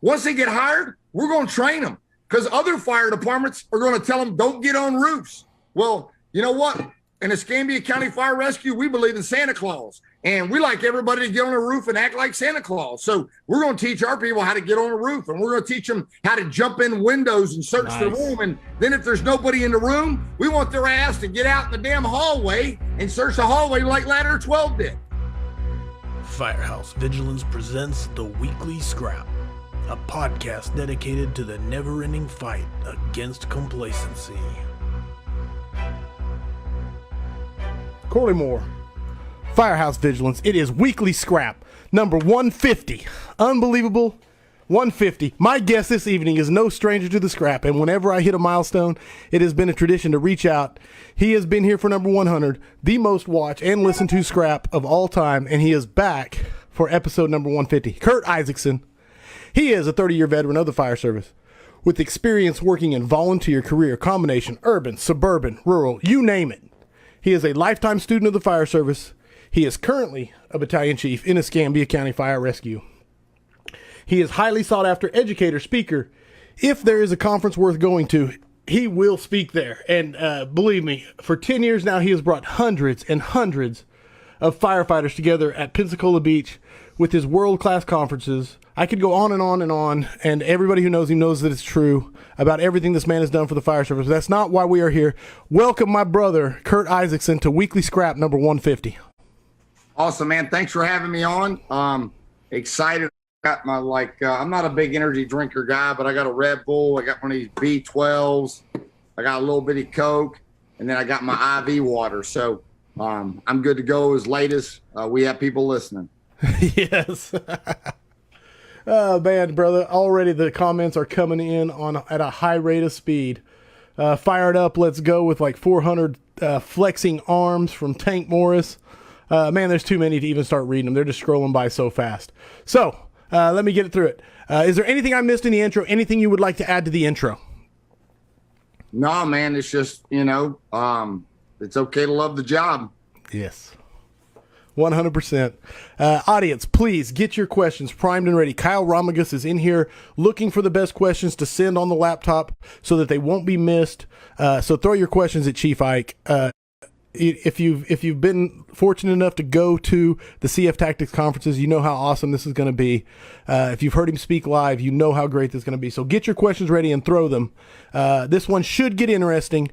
Once they get hired, we're going to train them because other fire departments are going to tell them, don't get on roofs. Well, you know what? In Escambia County Fire Rescue, we believe in Santa Claus. And we like everybody to get on a roof and act like Santa Claus. So we're going to teach our people how to get on a roof, and we're going to teach them how to jump in windows and search the room. And then if there's nobody in the room, we want their ass to get out in the damn hallway and search the hallway like Ladder 12 did. Firehouse Vigilance presents The Weekly Scrap, a podcast dedicated to the never-ending fight against complacency. Corley Moore, Firehouse Vigilance. It is Weekly Scrap, number 150. Unbelievable, 150. My guest this evening is no stranger to the scrap, and whenever I hit a milestone, it has been a tradition to reach out. He has been here for number 100, the most watched and listened to scrap of all time, and he is back for episode number 150. Curt Isakson. He is a 30-year veteran of the fire service with experience working in volunteer career combination, urban, suburban, rural, you name it. He is a lifetime student of the fire service. He is currently a battalion chief in Escambia County Fire Rescue. He is highly sought after educator, speaker. If there is a conference worth going to, he will speak there. And believe me, for 10 years now, he has brought hundreds and hundreds of firefighters together at Pensacola Beach with his world-class conferences. I could go on and on and on, and everybody who knows him knows that it's true about everything this man has done for the fire service. That's not why we are here. Welcome, my brother, Curt Isakson, to Weekly Scrap number 150. Awesome, man. Thanks for having me on. Excited. Got my I'm not a big energy drinker guy, but I got a Red Bull. I got one of these B12s. I got a little bitty Coke, and then I got my IV water. So I'm good to go as late as we have people listening. Yes. Oh, man, brother. Already the comments are coming in at a high rate of speed. Fired up. Let's go with like 400 flexing arms from Tank Morris. Man, there's too many to even start reading them. They're just scrolling by so fast. So let me get it through it. Is there anything I missed in the intro? Anything you would like to add to the intro? No, man. It's just, it's okay to love the job. Yes. 100%. Audience, please get your questions primed and ready. Kyle Ramagus is in here looking for the best questions to send on the laptop so that they won't be missed. So throw your questions at Chief Ike. If you've been fortunate enough to go to the CF Tactics conferences, you know how awesome this is going to be. If you've heard him speak live, you know how great this is going to be. So get your questions ready and throw them. This one should get interesting.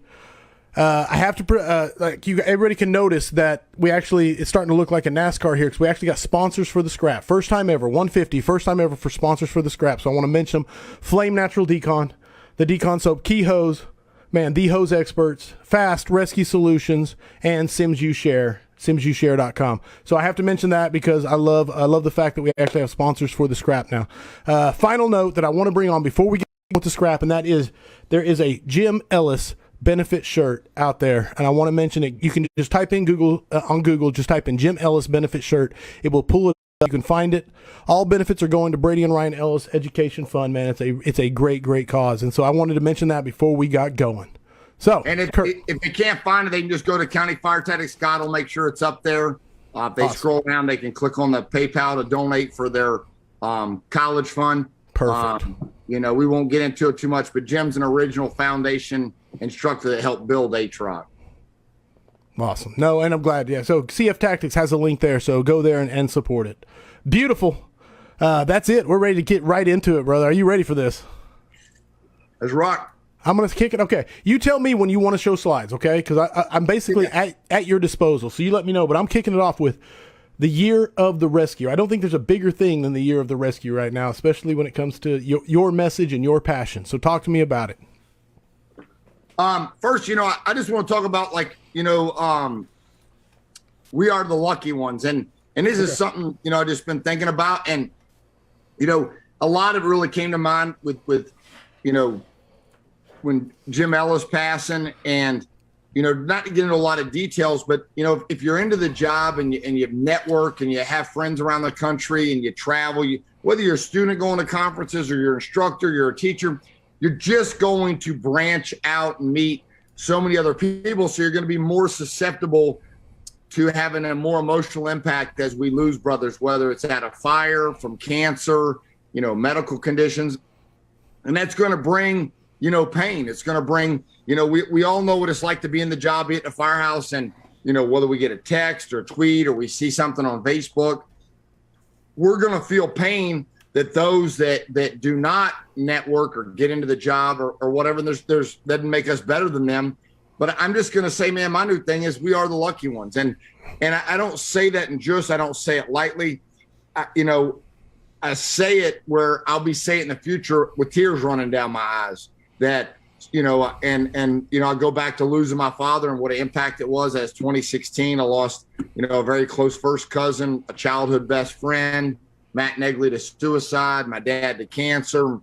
I have to, everybody can notice that it's starting to look like a NASCAR here because we actually got sponsors for the scrap. First time ever, 150, first time ever for sponsors for the scrap. So I want to mention them. Flame Natural Decon, the Decon Soap, Key Hose, man, the hose experts, Fast Rescue Solutions, and Sims You Share, simsyoushare.com. So I have to mention that because I love the fact that we actually have sponsors for the scrap now. Final note that I want to bring on before we get with the scrap, and that is there is a Jim Ellis benefit shirt out there, and I want to mention it. You can just type in Google, just type in Jim Ellis benefit shirt. It will pull it up. You can find it. All benefits are going to Brady and Ryan Ellis Education Fund, man. It's a great cause, and so I wanted to mention that before we got going. So, and if they can't find it, they can just go to County Fire Tactics. Scott will make sure it's up there. If they scroll down, they can click on the PayPal to donate for their college fund. Perfect. We won't get into it too much, but Jim's an original foundation instructor that helped build A-Troc. Awesome. No, and I'm glad. Yeah. So CF Tactics has a link there, so go there and support it. Beautiful. That's it. We're ready to get right into it, brother. Are you ready for this? Let's rock. I'm going to kick it. Okay. You tell me when you want to show slides, okay? Because I'm basically at your disposal, so you let me know. But I'm kicking it off with the year of the rescue. I don't think there's a bigger thing than the year of the rescue right now, especially when it comes to your message and your passion. So talk to me about it. First, I just want to talk about we are the lucky ones. And this is something, I've just been thinking about. And, a lot of it really came to mind with when Jim Ellis passing and, not to get into a lot of details, but, if you're into the job and you network and you have friends around the country and you travel, whether you're a student going to conferences or you're an instructor, you're a teacher, you're just going to branch out and meet so many other people. So you're going to be more susceptible to having a more emotional impact as we lose brothers, whether it's at a fire, from cancer, medical conditions. And that's going to bring, pain. It's going to bring, we all know what it's like to be in the job, be at the firehouse, and, whether we get a text or a tweet or we see something on Facebook, we're going to feel pain that those that do not network or get into the job or whatever, there's doesn't make us better than them. But I'm just going to say, man, my new thing is we are the lucky ones. And I don't say that in jest. I don't say it lightly. I say it where I'll be saying it in the future with tears running down my eyes that, I go back to losing my father and what an impact it was. As 2016, I lost, a very close first cousin, a childhood best friend, Matt Negley to suicide, my dad to cancer. It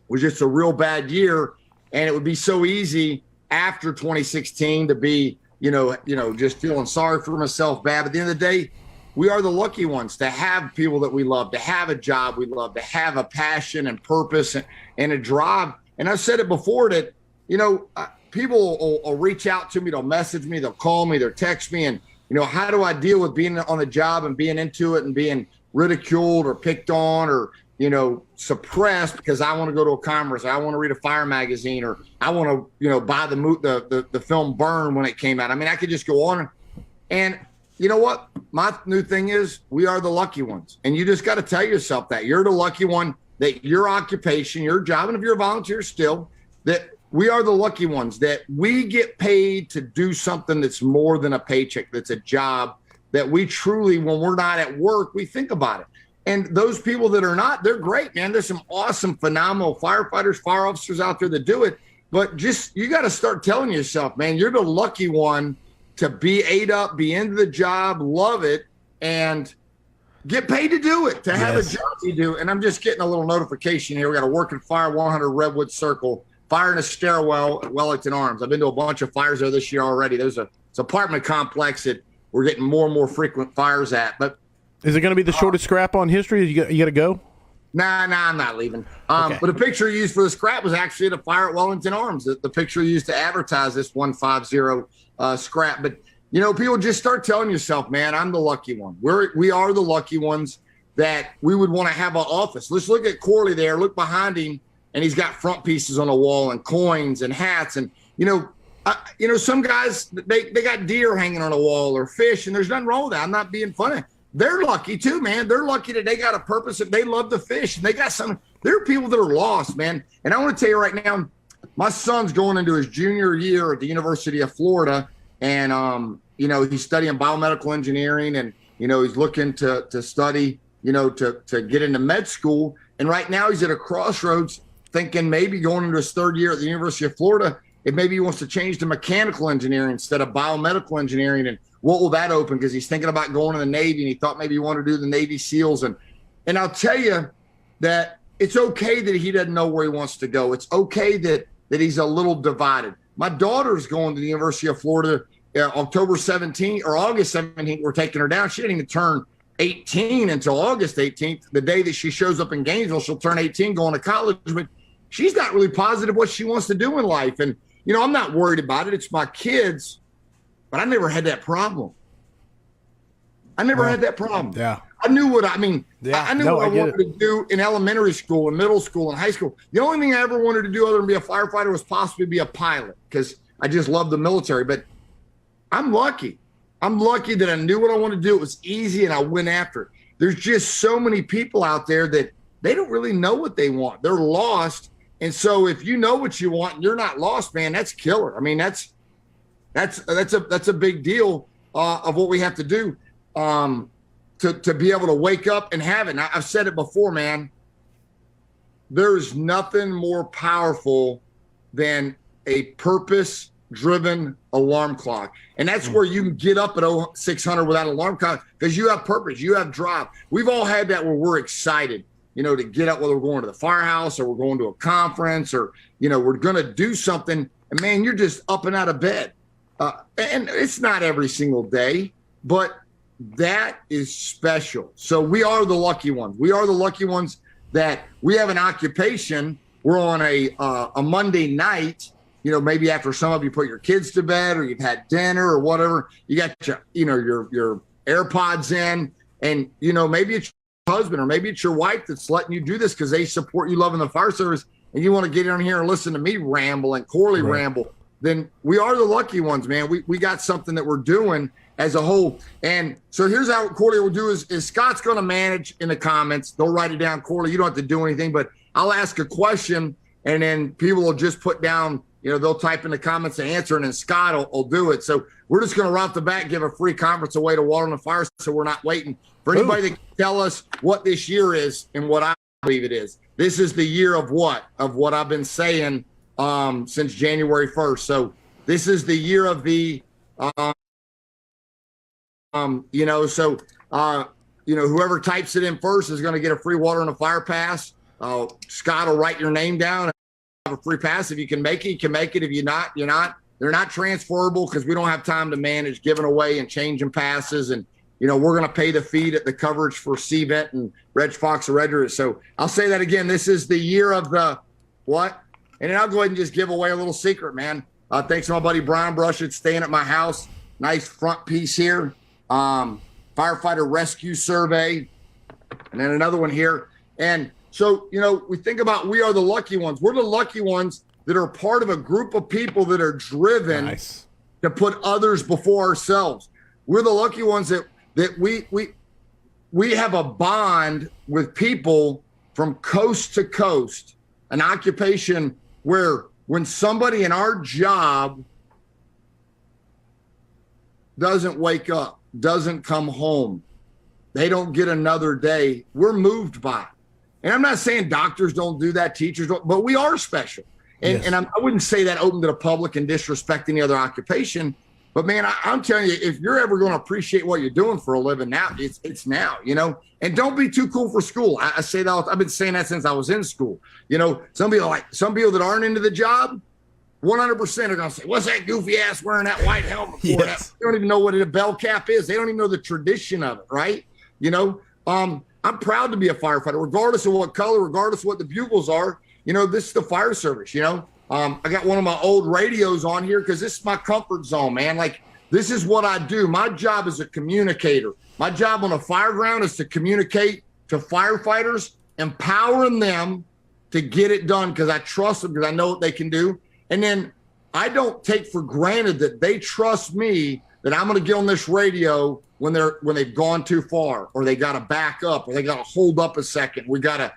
was just a real bad year. And it would be so easy after 2016 to be, just feeling sorry for myself bad. But at the end of the day, we are the lucky ones to have people that we love, to have a job we love, to have a passion and purpose and a drive. And I've said it before that, people will reach out to me, they'll message me, they'll call me, they'll text me. And, how do I deal with being on the job and being into it and being ridiculed or picked on or, suppressed because I want to go to a conference, or I want to read a fire magazine, or I want to, buy the film Burn when it came out. I mean, I could just go on. And you know what? My new thing is we are the lucky ones. And you just got to tell yourself that you're the lucky one, that your occupation, your job, and if you're a volunteer still, that we are the lucky ones, that we get paid to do something that's more than a paycheck, that's a job, that we truly, when we're not at work, we think about it. And those people that are not, they're great, man. There's some awesome, phenomenal firefighters, fire officers out there that do it. But you got to start telling yourself, man, you're the lucky one to be ate up, be into the job, love it, and get paid to do it, to have a job you do. And I'm just getting a little notification here. We got a working fire 100 Redwood Circle, fire in a stairwell at Wellington Arms. I've been to a bunch of fires there this year already. It's an apartment complex that we're getting more and more frequent fires at. But is it going to be the shortest scrap on history? You got to go? Nah, I'm not leaving. Okay. But the picture used for the scrap was actually at a fire at Wellington Arms. The picture used to advertise this 150 scrap. But, people just start telling yourself, man, I'm the lucky one. We are the lucky ones that we would want to have an office. Let's look at Corley there. Look behind him, and he's got front pieces on the wall and coins and hats. And, some guys, they got deer hanging on a wall or fish, and there's nothing wrong with that. I'm not being funny. They're lucky too, man. They're lucky that they got a purpose, that they love to fish, and they got some. There are people that are lost, man. And I want to tell you right now, my son's going into his junior year at the University of Florida, and he's studying biomedical engineering, and he's looking to study, to get into med school. And right now he's at a crossroads, thinking maybe going into his third year at the University of Florida, if maybe he wants to change to mechanical engineering instead of biomedical engineering. And what will that open? Because he's thinking about going to the Navy, and he thought maybe he wanted to do the Navy SEALs. And I'll tell you that it's okay that he doesn't know where he wants to go. It's okay that he's a little divided. My daughter's going to the University of Florida October 17th or August 17th. We're taking her down. She didn't even turn 18 until August 18th. The day that she shows up in Gainesville, she'll turn 18 going to college. But she's not really positive what she wants to do in life. And, I'm not worried about it. It's my kids. But I never had that problem. Had that problem. Yeah. I knew what I knew what I wanted it. to do in elementary school and middle school and high school. The only thing I ever wanted to do other than be a firefighter was possibly be a pilot, because I just loved the military. But I'm lucky. I'm lucky that I knew what I wanted to do. It was easy, and I went after it. There's just so many people out there that they don't really know what they want. They're lost. And so if you know what you want and you're not lost, man, that's killer. I mean, that's a big deal of what we have to do to be able to wake up and have it. And I've said it before, man. There's nothing more powerful than a purpose-driven alarm clock. And that's where you can get up at 0600 without an alarm clock, because you have purpose, you have drive. We've all had that where we're excited, to get up, whether we're going to the firehouse or we're going to a conference or, we're going to do something. And, man, you're just up and out of bed. And it's not every single day, but that is special. So we are the lucky ones. We are the lucky ones that we have an occupation. We're on a Monday night, maybe after some of you put your kids to bed or you've had dinner or whatever, you got your AirPods in, and, maybe it's husband, or maybe it's your wife that's letting you do this because they support you loving the fire service, and you want to get in here and listen to me ramble and Corley ramble, then we are the lucky ones, man. We got something that we're doing as a whole. And so here's how Corley will do is Scott's going to manage in the comments. They'll write it down. Corley, you don't have to do anything, but I'll ask a question, and then people will just put down, they'll type in the comments the answer, and then Scott will do it. So we're just going to right off the bat give a free conference away to Water on the Fire, so we're not waiting for anybody that can tell us what this year is and what I believe it is. This is the year of what? Of what I've been saying since January 1st. So this is the year of the, whoever types it in first is going to get a free Water on the Fire pass. Scott will write your name down and have a free pass. If you can make it, you can make it. If you're not, you're not. They're not transferable because we don't have time to manage giving away and changing passes. And, we're going to pay the fee at the coverage for CVET and Reg Fox or Red. So I'll say that again. This is the year of the what? And then I'll go ahead and just give away a little secret, man. Thanks to my buddy Brian Brush. It's staying at my house. Nice front piece here. Firefighter rescue survey. And then another one here. And so, we think about we are the lucky ones. We're the lucky ones that are part of a group of people that are driven to put others before ourselves. We're the lucky ones that we have a bond with people from coast to coast, an occupation where when somebody in our job doesn't wake up, doesn't come home, they don't get another day, we're moved by it. And I'm not saying doctors don't do that, teachers don't, but we are special. And I wouldn't say that open to the public and disrespect any other occupation. But, man, I'm telling you, if you're ever going to appreciate what you're doing for a living now, it's now, And don't be too cool for school. I say that. I've been saying that since I was in school. Some people that aren't into the job, 100% are going to say, what's that goofy ass wearing that white helmet for? Yes. They don't even know what a bell cap is. They don't even know the tradition of it, right? I'm proud to be a firefighter, regardless of what color, regardless of what the bugles are. This is the fire service, I got one of my old radios on here because this is my comfort zone, man. Like, this is what I do. My job is a communicator. My job on a fire ground is to communicate to firefighters, empowering them to get it done because I trust them, because I know what they can do. And then I don't take for granted that they trust me that I'm going to get on this radio when they've gone too far, or they got to back up, or they got to hold up a second. We got to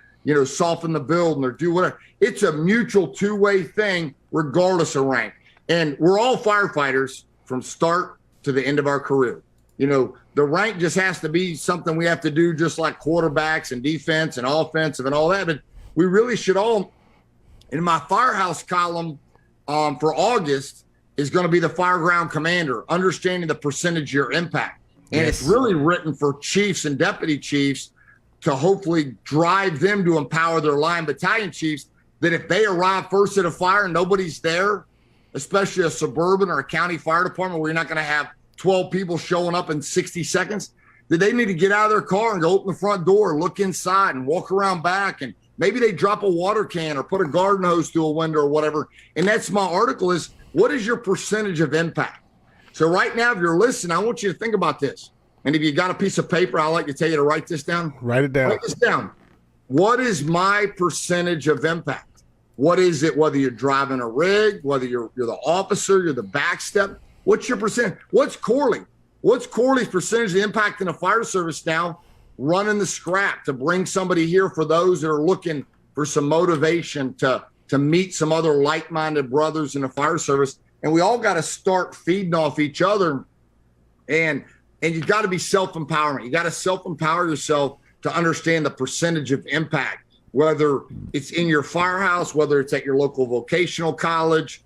soften the building or do whatever. It's a mutual two-way thing, regardless of rank. And we're all firefighters from start to the end of our career. The rank just has to be something we have to do, just like quarterbacks and defense and offensive and all that. But we really should all, in my Firehouse column for August, is going to be the fireground commander, understanding the percentage of your impact. And it's really written for chiefs and deputy chiefs to hopefully drive them to empower their line battalion chiefs, that if they arrive first at a fire and nobody's there, especially a suburban or a county fire department where you're not going to have 12 people showing up in 60 seconds, that they need to get out of their car and go open the front door, look inside and walk around back. And maybe they drop a water can or put a garden hose through a window or whatever. And that's my article is, what is your percentage of impact? So right now, if you're listening, I want you to think about this. And if you got a piece of paper, I'd like to tell you to write this down. Write it down. Write this down. What is my percentage of impact? What is it, whether you're driving a rig, whether you're the officer, you're the backstep? What's your percent? What's Corley? What's Corley's percentage of impact in the fire service now, running the scrap to bring somebody here for those that are looking for some motivation to meet some other like-minded brothers in the fire service? And we all got to start feeding off each other. And you got to be self-empowerment. You got to self-empower yourself to understand the percentage of impact, whether it's in your firehouse, whether it's at your local vocational college,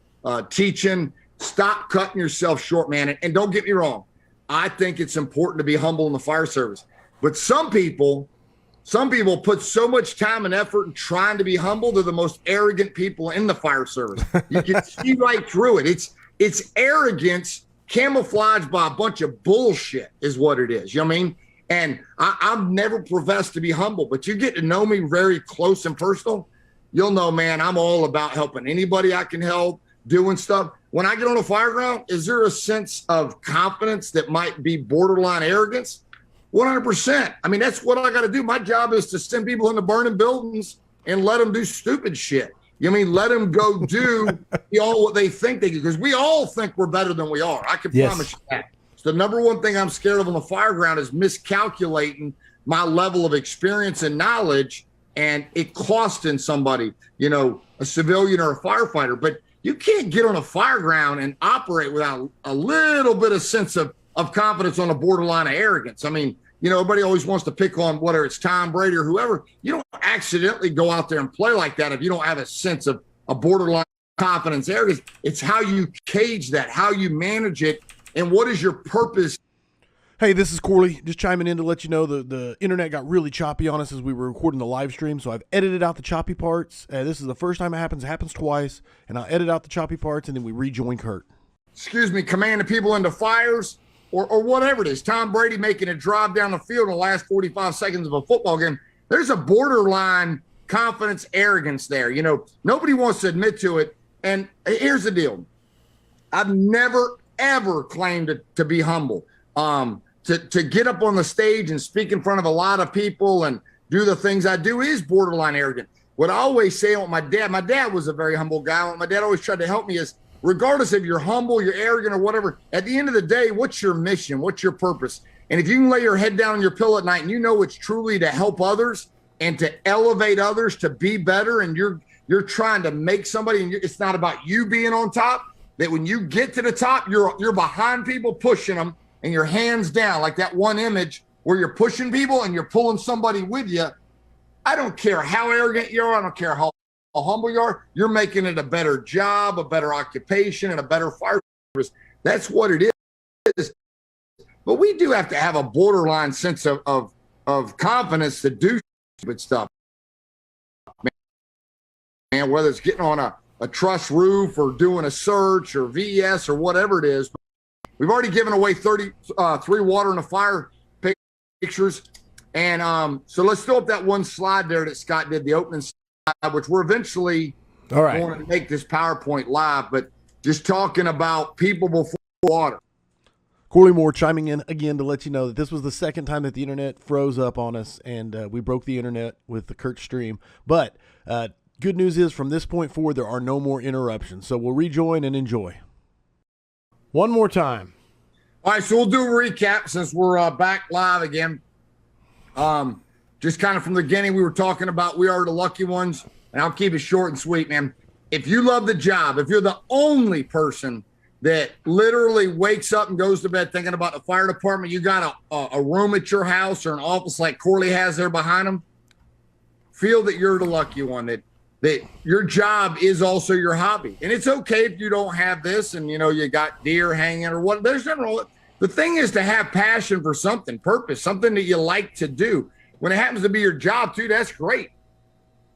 teaching. Stop cutting yourself short, man. And don't get me wrong. I think it's important to be humble in the fire service. But some people put so much time and effort in trying to be humble. They're the most arrogant people in the fire service. You can see right through it. It's arrogance camouflaged by a bunch of bullshit is what it is. You know what I mean? And I've never professed to be humble, but you get to know me very close and personal, you'll know, man, I'm all about helping anybody I can help, doing stuff. When I get on a fire ground, is there a sense of confidence that might be borderline arrogance? 100%. I mean, that's what I got to do. My job is to send people into burning buildings and let them do stupid shit. You know what I mean? Let them go do what they think they do, because we all think we're better than we are. I can promise you that. So the number one thing I'm scared of on the fire ground is miscalculating my level of experience and knowledge, and it costing somebody, a civilian or a firefighter. But you can't get on a fire ground and operate without a little bit of sense of confidence on a borderline of arrogance. I mean, everybody always wants to pick on whether it's Tom Brady or whoever. You don't accidentally go out there and play like that if you don't have a sense of a borderline confidence, arrogance. It's how you cage that, how you manage it, and what is your purpose. Hey, this is Corley, just chiming in to let you know the internet got really choppy on us as we were recording the live stream, so I've edited out the choppy parts. This is the first time it happens twice, and I'll edit out the choppy parts, and then we rejoin Curt. Commanding people into fires or whatever it is. Tom Brady making a drive down the field in the last 45 seconds of a football game. There's a borderline confidence, arrogance there. Nobody wants to admit to it, and here's the deal. I've never, ever claimed to be humble. To get up on the stage and speak in front of a lot of people and do the things I do is borderline arrogant. What I always say with my dad was a very humble guy. What my dad always tried to help me is, regardless if you're humble, you're arrogant or whatever, at the end of the day, what's your mission? What's your purpose? And if you can lay your head down on your pillow at night and you know it's truly to help others and to elevate others to be better, and you're trying to make somebody, and it's not about you being on top, that when you get to the top, you're behind people pushing them, and your hands down, like that one image where you're pushing people and you're pulling somebody with you. I don't care how arrogant you are. I don't care how humble you are. You're making it a better job, a better occupation, and a better fire service. That's what it is. But we do have to have a borderline sense of confidence to do stupid stuff. Man, whether it's getting on a truss roof or doing a search or VES or whatever it is. We've already given away 33 water in the fire pictures. And so let's throw up that one slide there that Scott did, the opening slide, which we're eventually going to make this PowerPoint live, but just talking about people before water. Corley Moore chiming in again to let you know that this was the second time that the internet froze up on us, and we broke the internet with the Curt stream. But good news is, from this point forward, there are no more interruptions. So we'll rejoin and enjoy. One more time. All right, so we'll do a recap since we're back live again. Just kind of from the beginning, we were talking about we are the lucky ones, and I'll keep it short and sweet, man. If you love the job, if you're the only person that literally wakes up and goes to bed thinking about the fire department, you got a room at your house or an office like Corley has there behind him, feel that you're the lucky one, that your job is also your hobby. And it's okay if you don't have this and, you got deer hanging or what. There's nothing wrong with it. The thing is to have passion for something, purpose, something that you like to do. When it happens to be your job too, that's great.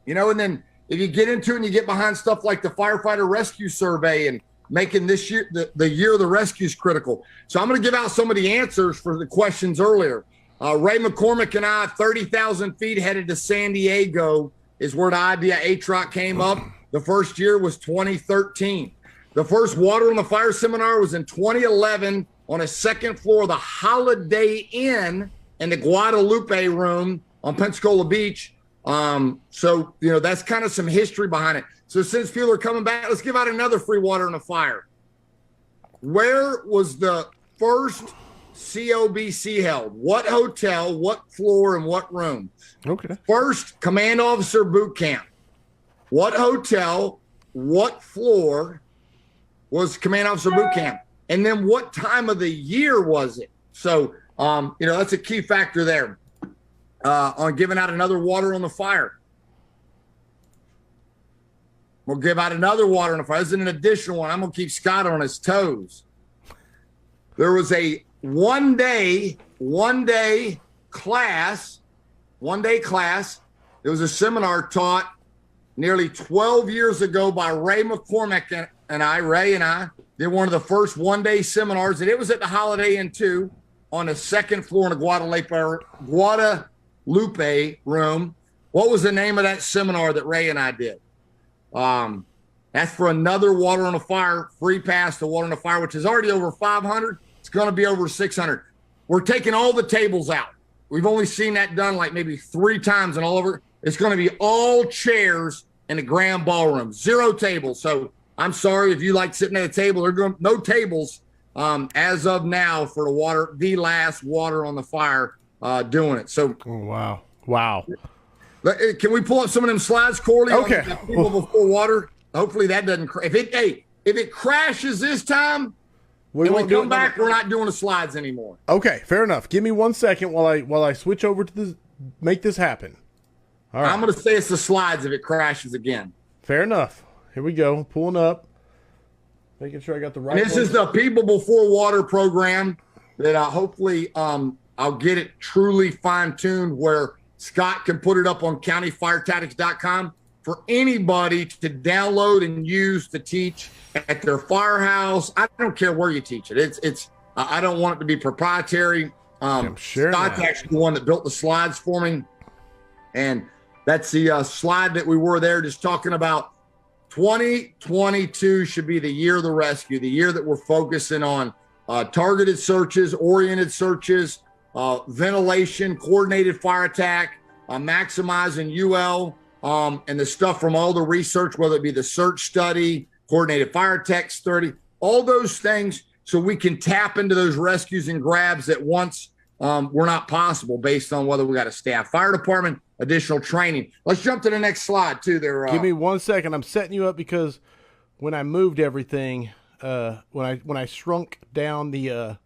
And then if you get into it and you get behind stuff like the firefighter rescue survey and making this year, the year of the rescue is critical. So I'm going to give out some of the answers for the questions earlier. Ray McCormick and I, 30,000 feet headed to San Diego is where the idea ATROC came up. The first year was 2013. The first Water on the Fire seminar was in 2011 on a second floor of the Holiday Inn in the Guadalupe room on Pensacola Beach. So, that's kind of some history behind it. So since people are coming back, let's give out another free Water on the Fire. Where was the first COBC held? What hotel, what floor, and what room? Okay. First, Command Officer Boot Camp. What hotel, what floor was Command Officer Boot Camp? And then what time of the year was it? So, that's a key factor there on giving out another Water on the Fire. We'll give out another Water on the Fire. This is an additional one. I'm going to keep Scott on his toes. There was a one day class. It was a seminar taught nearly 12 years ago by Ray McCormick and I. Ray and I did one of the first one-day seminars, and it was at the Holiday Inn 2 on the second floor in the Guadalupe room. What was the name of that seminar that Ray and I did? That's for another Water on the Fire, free pass to Water on the Fire, which is already over 500. It's going to be over 600. We're taking all the tables out. we've only seen that done like maybe 3 times, and all over. It's going to be all chairs in the grand ballroom, 0 tables. So I'm sorry if you like sitting at a table. There's going no tables as of now for the last water on the fire doing it. So wow. Can we pull up some of them slides, Corley? Okay. On the people before water. Hopefully that doesn't. If it crashes this time, we come back, we're not doing the slides anymore. Okay, fair enough. Give me 1 second while I switch over to this. Make this happen. All right. I'm going to say it's the slides if it crashes again. Fair enough. Here we go. Pulling up. Making sure I got the right. And this is the People Before Water program that hopefully I'll get it truly fine-tuned where Scott can put it up on countyfiretactics.com for anybody to download and use to teach at their firehouse. I don't care where you teach it. It's I don't want it to be proprietary. I'm sure Scott's actually the one that built the slides for me. And that's the slide that we were there just talking about. 2022 should be the year of the rescue, the year that we're focusing on targeted searches, oriented searches, ventilation, coordinated fire attack, maximizing UL, and the stuff from all the research, whether it be the search study, coordinated fire attack study, all those things, so we can tap into those rescues and grabs that once were not possible based on whether we got a staff fire department, additional training. Let's jump to the next slide too there. Give me 1 second. I'm setting you up because when I moved everything, when I shrunk down the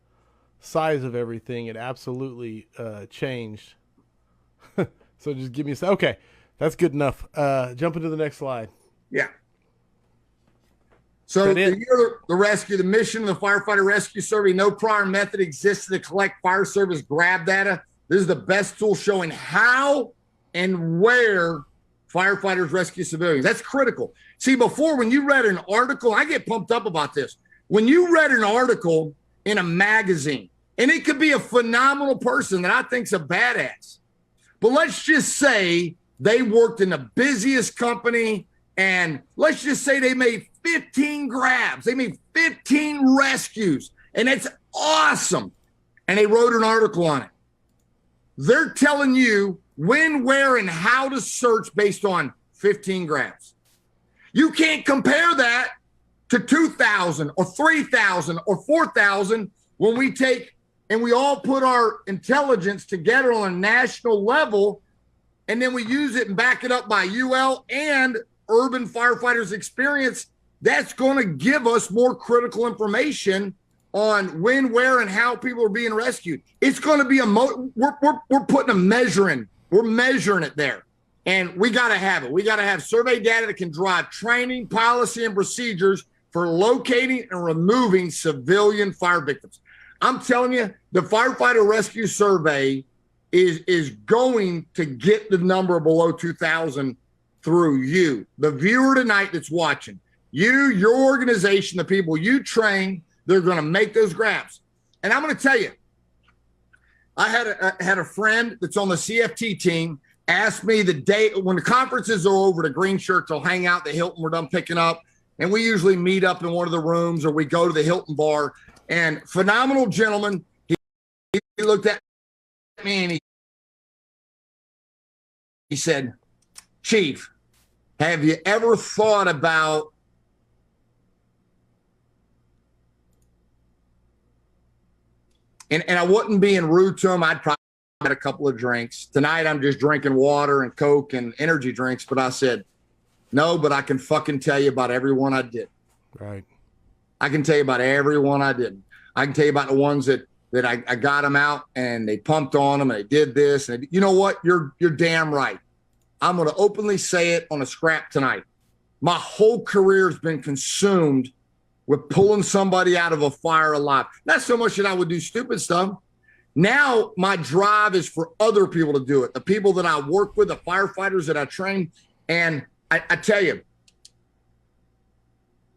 size of everything, it absolutely changed. So just give me a second. Okay, that's good enough. Jump into the next slide. Yeah. So the rescue, the mission of the Firefighter Rescue Survey, no prior method exists to collect fire service grab data. This is the best tool showing how and where firefighters rescue civilians. That's critical. See, before when you read an article, I get pumped up about this. When you read an article in a magazine, and it could be a phenomenal person that I think's a badass, but let's just say they worked in the busiest company, and let's just say they made 15 grabs. They made 15 rescues, and it's awesome. And they wrote an article on it. They're telling you when, where, and how to search based on 15 grabs. You can't compare that to 2,000 or 3,000 or 4,000 when we take and we all put our intelligence together on a national level, and then we use it and back it up by UL and urban firefighters experience. That's going to give us more critical information on when, where, and how people are being rescued. It's going to be we're putting a measuring. We're measuring it there, and we got to have it. We got to have survey data that can drive training, policy, and procedures for locating and removing civilian fire victims. I'm telling you, the Firefighter Rescue Survey is going to get the number below 2,000 through you, the viewer tonight that's watching. You, your organization, the people you train, they're going to make those grabs. And I'm going to tell you, I had a friend that's on the CFT team ask me the day when the conferences are over, the green shirts will hang out the Hilton. We're done picking up, and we usually meet up in one of the rooms, or we go to the Hilton bar. And phenomenal gentleman, he looked at me and he said, "Chief, have you ever thought about And I wasn't being rude to him. I'd probably had a couple of drinks. Tonight, I'm just drinking water and Coke and energy drinks. But I said, no, but I can fucking tell you about every one I did. Right. I can tell you about every one I didn't. I can tell you about the ones that I got them out and they pumped on them and they did this. And you know what? You're damn right. I'm going to openly say it on a scrap tonight. My whole career has been consumed with pulling somebody out of a fire alive. Not so much that I would do stupid stuff. Now my drive is for other people to do it. The people that I work with, the firefighters that I train. And I tell you,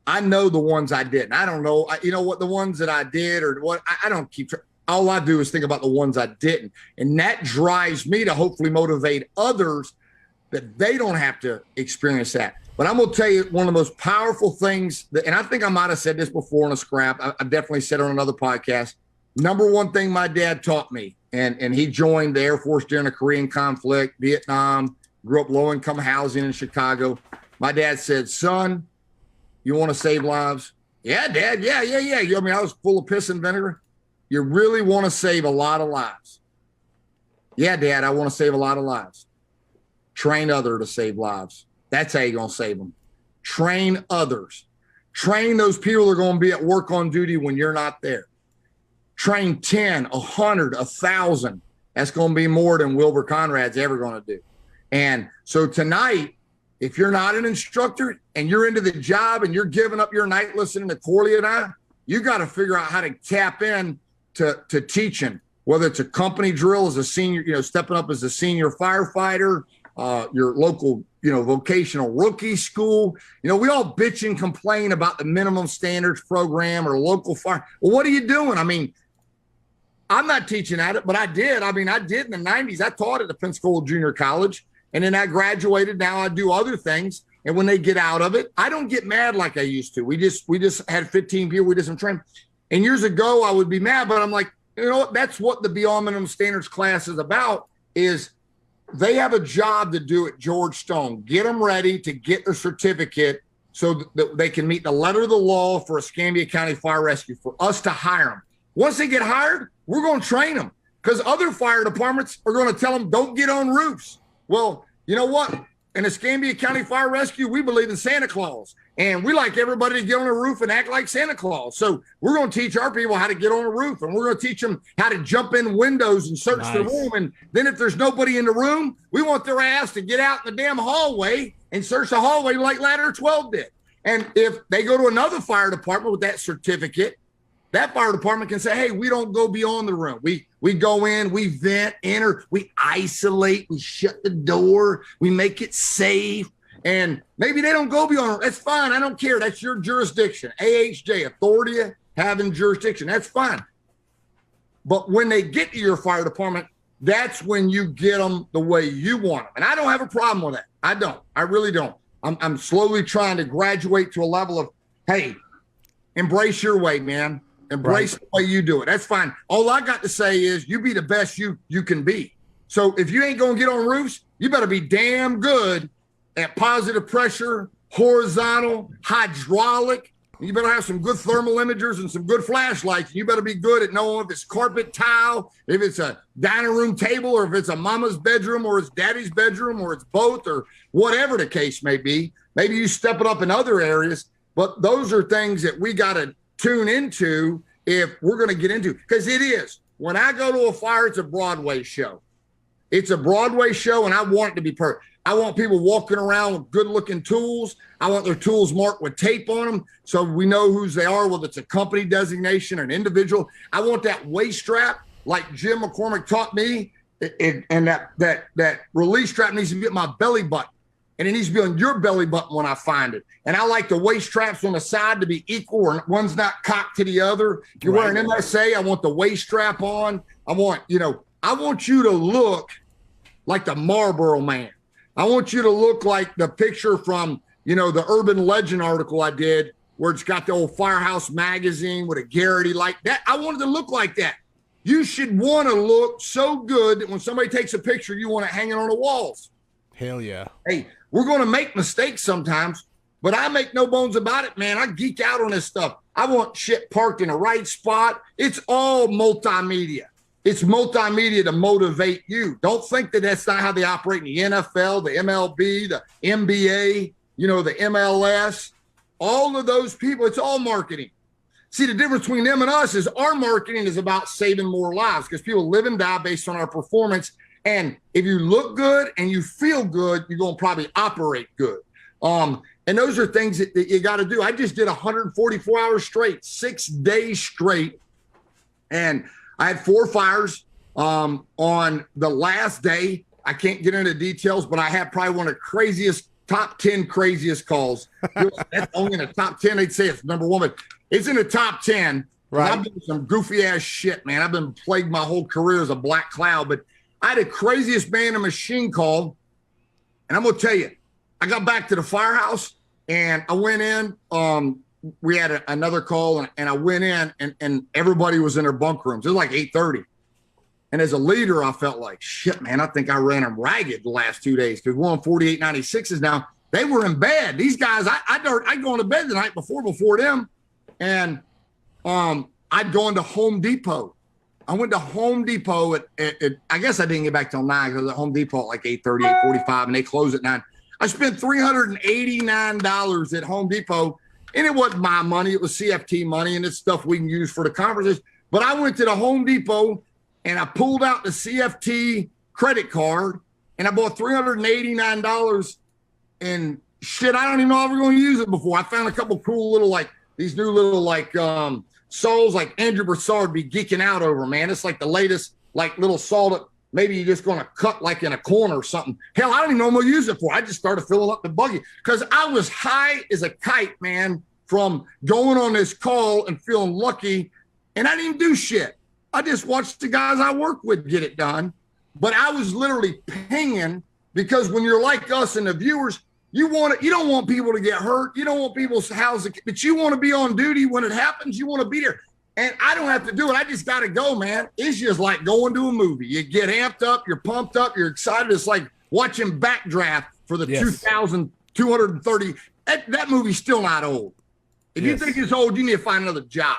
I know the ones I didn't. I don't know, you know what, the ones that I did or what, I don't keep track. All I do is think about the ones I didn't. And that drives me to hopefully motivate others that they don't have to experience that. But I'm going to tell you one of the most powerful things that, and I think I might have said this before on a scrap. I definitely said it on another podcast. Number one thing my dad taught me and he joined the Air Force during the Korean conflict, Vietnam, grew up low-income housing in Chicago. My dad said, son, you want to save lives? Yeah, Dad. Yeah. I mean, I was full of piss and vinegar. You really want to save a lot of lives? Yeah, Dad, I want to save a lot of lives. Train others to save lives. That's how you're going to save them. Train others. Train those people that are going to be at work on duty when you're not there. Train 10, 100, 1,000. That's going to be more than Wilbur Conrad's ever going to do. And so tonight, if you're not an instructor and you're into the job and you're giving up your night listening to Corley and I, you got to figure out how to tap in to teaching, whether it's a company drill as a senior, stepping up as a senior firefighter, your local, vocational rookie school. We all bitch and complain about the minimum standards program or local fire. Well, what are you doing? I mean, I'm not teaching at it, but I did. I did in the 90s. I taught at the Pensacola Junior College, and then I graduated. Now I do other things. And when they get out of it, I don't get mad like I used to. We just had 15 people. We did some training. And years ago, I would be mad, but I'm like, that's what the Beyond Minimum Standards class is about, is they have a job to do at George Stone. Get them ready to get their certificate so that they can meet the letter of the law for Escambia County Fire Rescue, for us to hire them. Once they get hired, we're going to train them, because other fire departments are going to tell them, don't get on roofs. Well, you know what? In Escambia County Fire Rescue, we believe in Santa Claus, and we like everybody to get on a roof and act like Santa Claus. So we're going to teach our people how to get on a roof, and we're going to teach them how to jump in windows and search the room. And then if there's nobody in the room, we want their ass to get out in the damn hallway and search the hallway like Ladder 12 did. And if they go to another fire department with that certificate, that fire department can say, hey, we don't go beyond the room. We go in, we vent, enter, we isolate, we shut the door, we make it safe. And maybe they don't go beyond. That's fine. I don't care. That's your jurisdiction. AHJ, authority having jurisdiction. That's fine. But when they get to your fire department, that's when you get them the way you want them. And I don't have a problem with that. I don't. I really don't. I'm slowly trying to graduate to a level of, hey, embrace your way, man. Embrace the way you do it. That's fine. All I got to say is you be the best you can be. So if you ain't going to get on roofs, you better be damn good at positive pressure, horizontal, hydraulic. You better have some good thermal imagers and some good flashlights. You better be good at knowing if it's carpet tile, if it's a dining room table, or if it's a mama's bedroom or it's daddy's bedroom, or it's both, or whatever the case may be. Maybe you step it up in other areas, but those are things that we got to tune into if we're going to get into, because it is. When I go to a fire, it's a Broadway show. It's a Broadway show, and I want it to be perfect. I want people walking around with good-looking tools. I want their tools marked with tape on them so we know whose they are, whether it's a company designation or an individual. I want that waist strap, like Jim McCormick taught me, and that release strap needs to be at my belly button. And it needs to be on your belly button when I find it. And I like the waist straps on the side to be equal, or one's not cocked to the other. You're wearing MSA, I want the waist strap on. I want you to look like the Marlboro Man. I want you to look like the picture from, the Urban Legend article I did, where it's got the old Firehouse magazine with a Garrity like that. I wanted to look like that. You should want to look so good that when somebody takes a picture, you want it hanging on the walls. Hell yeah. Hey, we're going to make mistakes sometimes, but I make no bones about it, man. I geek out on this stuff. I want shit parked in the right spot. It's all multimedia. It's multimedia to motivate you. Don't think that that's not how they operate in the NFL, the MLB, the NBA, the MLS. All of those people, it's all marketing. See, the difference between them and us is our marketing is about saving more lives, because people live and die based on our performance. And if you look good and you feel good, you're going to probably operate good. And those are things that you got to do. I just did 144 hours straight, 6 days straight. And I had 4 fires on the last day. I can't get into details, but I had probably one of the top 10 craziest calls. That's only in the top 10. They'd say it's number 1, but it's in the top 10. Right. I've done some goofy ass shit, man. I've been plagued my whole career as a black cloud, but I had the craziest man in machine call. And I'm going to tell you, I got back to the firehouse and I went in. We had another call and I went in and everybody was in their bunk rooms. It was like 8:30. And as a leader, I felt like, shit, man, I think I ran them ragged the last 2 days because we're on 4896s now. They were in bed. These guys, I'd go into bed the night before them. And I'd go into Home Depot. I went to Home Depot at I guess I didn't get back till 9 because I was at Home Depot at like 8:30, 8:45, and they close at 9. I spent $389 at Home Depot, and it wasn't my money. It was CFT money, and it's stuff we can use for the conferences. But I went to the Home Depot, and I pulled out the CFT credit card, and I bought $389 and shit, I don't even know how we're going to use it before. I found a couple cool little, like, these new little, like, saws, like Andrew Broussard be geeking out over, man. It's like the latest, like, little saw that maybe you're just going to cut, like, in a corner or something. Hell, I don't even know what I'm going to use it for. I just started filling up the buggy because I was high as a kite, man, from going on this call and feeling lucky, and I didn't even do shit. I just watched the guys I work with get it done. But I was literally pinging because when you're like us and the viewers, you don't want people to get hurt. You don't want people's houses, but you want to be on duty when it happens. You want to be there. And I don't have to do it. I just got to go, man. It's just like going to a movie. You get amped up, you're pumped up, you're excited. It's like watching Backdraft for the 2,230. That movie's still not old. If you think it's old, you need to find another job.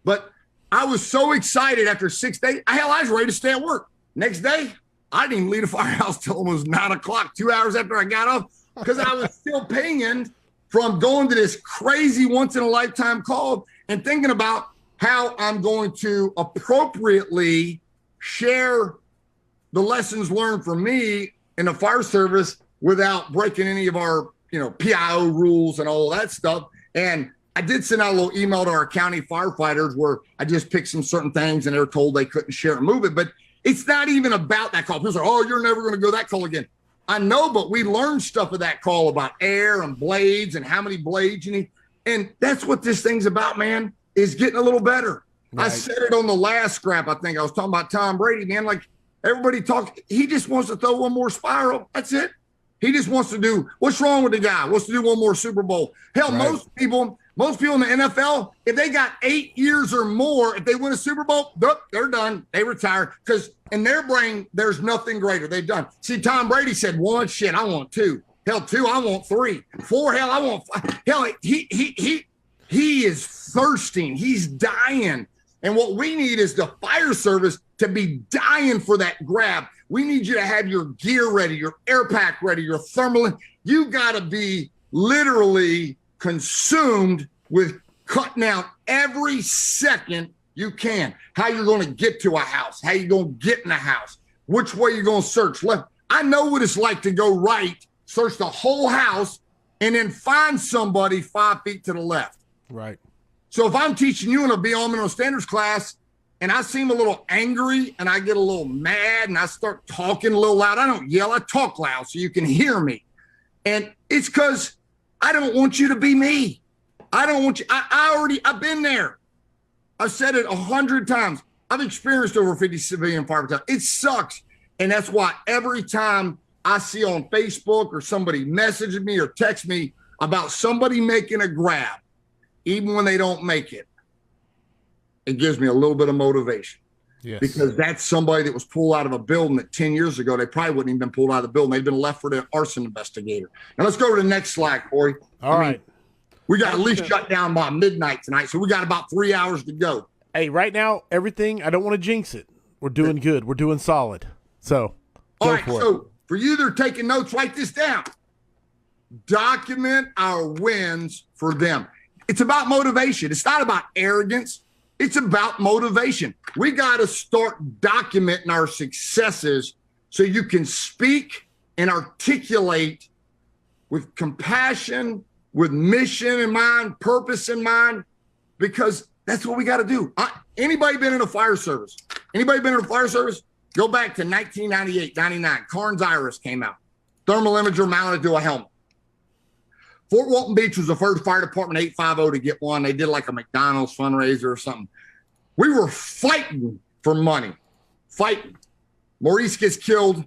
But I was so excited after 6 days. I was ready to stay at work. Next day, I didn't even leave the firehouse till almost 9 o'clock, 2 hours after I got off, because I was still pinging from going to this crazy once-in-a-lifetime call and thinking about how I'm going to appropriately share the lessons learned from me in the fire service without breaking any of our, PIO rules and all that stuff. And I did send out a little email to our county firefighters where I just picked some certain things and they were told they couldn't share and move it. But it's not even about that call. People say, oh, you're never going to go that call again. I know, but we learned stuff of that call about air and blades and how many blades you need. And that's what this thing's about, man, is getting a little better. Right. I said it on the last scrap. I think I was talking about Tom Brady, man. Like everybody talks, he just wants to throw one more spiral. That's it. He just wants to do, what's wrong with the guy? Wants to do one more Super Bowl. Hell, right. Most people in the NFL, if they got 8 years or more, if they win a Super Bowl, they're done. They retire because in their brain, there's nothing greater. They've done. See, Tom Brady said, one, shit, I want 2. Hell, 2, I want 3. 4, hell, I want 5. Hell, he is thirsting. He's dying. And what we need is the fire service to be dying for that grab. We need you to have your gear ready, your air pack ready, your thermal. You got to be literally consumed with cutting out every second you can. How you're going to get to a house, how you're going to get in a house, which way you're going to search left. I know what it's like to go right, search the whole house, and then find somebody 5 feet to the left. Right. So if I'm teaching you in a BOM and standards class and I seem a little angry and I get a little mad and I start talking a little loud, I don't yell, I talk loud so you can hear me. And it's because I don't want you to be me. I don't want you. I've been there. I've said it 100 times. I've experienced over 50 civilian fire fatalities. It sucks. And that's why every time I see on Facebook or somebody messages me or text me about somebody making a grab, even when they don't make it, it gives me a little bit of motivation. Yes. Because that's somebody that was pulled out of a building that 10 years ago, they probably wouldn't even been pulled out of the building. They'd been left for the arson investigator. Now let's go to the next slide, Corey. All right. We got at least shut down by midnight tonight, so we got about 3 hours to go. Hey, right now, everything, I don't want to jinx it. We're doing good. We're doing solid. So, all right, so for you that are taking notes, write this down. Document our wins for them. It's about motivation. It's not about arrogance. It's about motivation. We got to start documenting our successes so you can speak and articulate with compassion, with mission in mind, purpose in mind, because that's what we got to do. Anybody been in a fire service? Anybody been in a fire service? Go back to 1998, 99. Carnes Iris came out. Thermal imager mounted to a helmet. Fort Walton Beach was the first fire department 850 to get one. They did like a McDonald's fundraiser or something. We were fighting for money. Fighting. Maurice gets killed.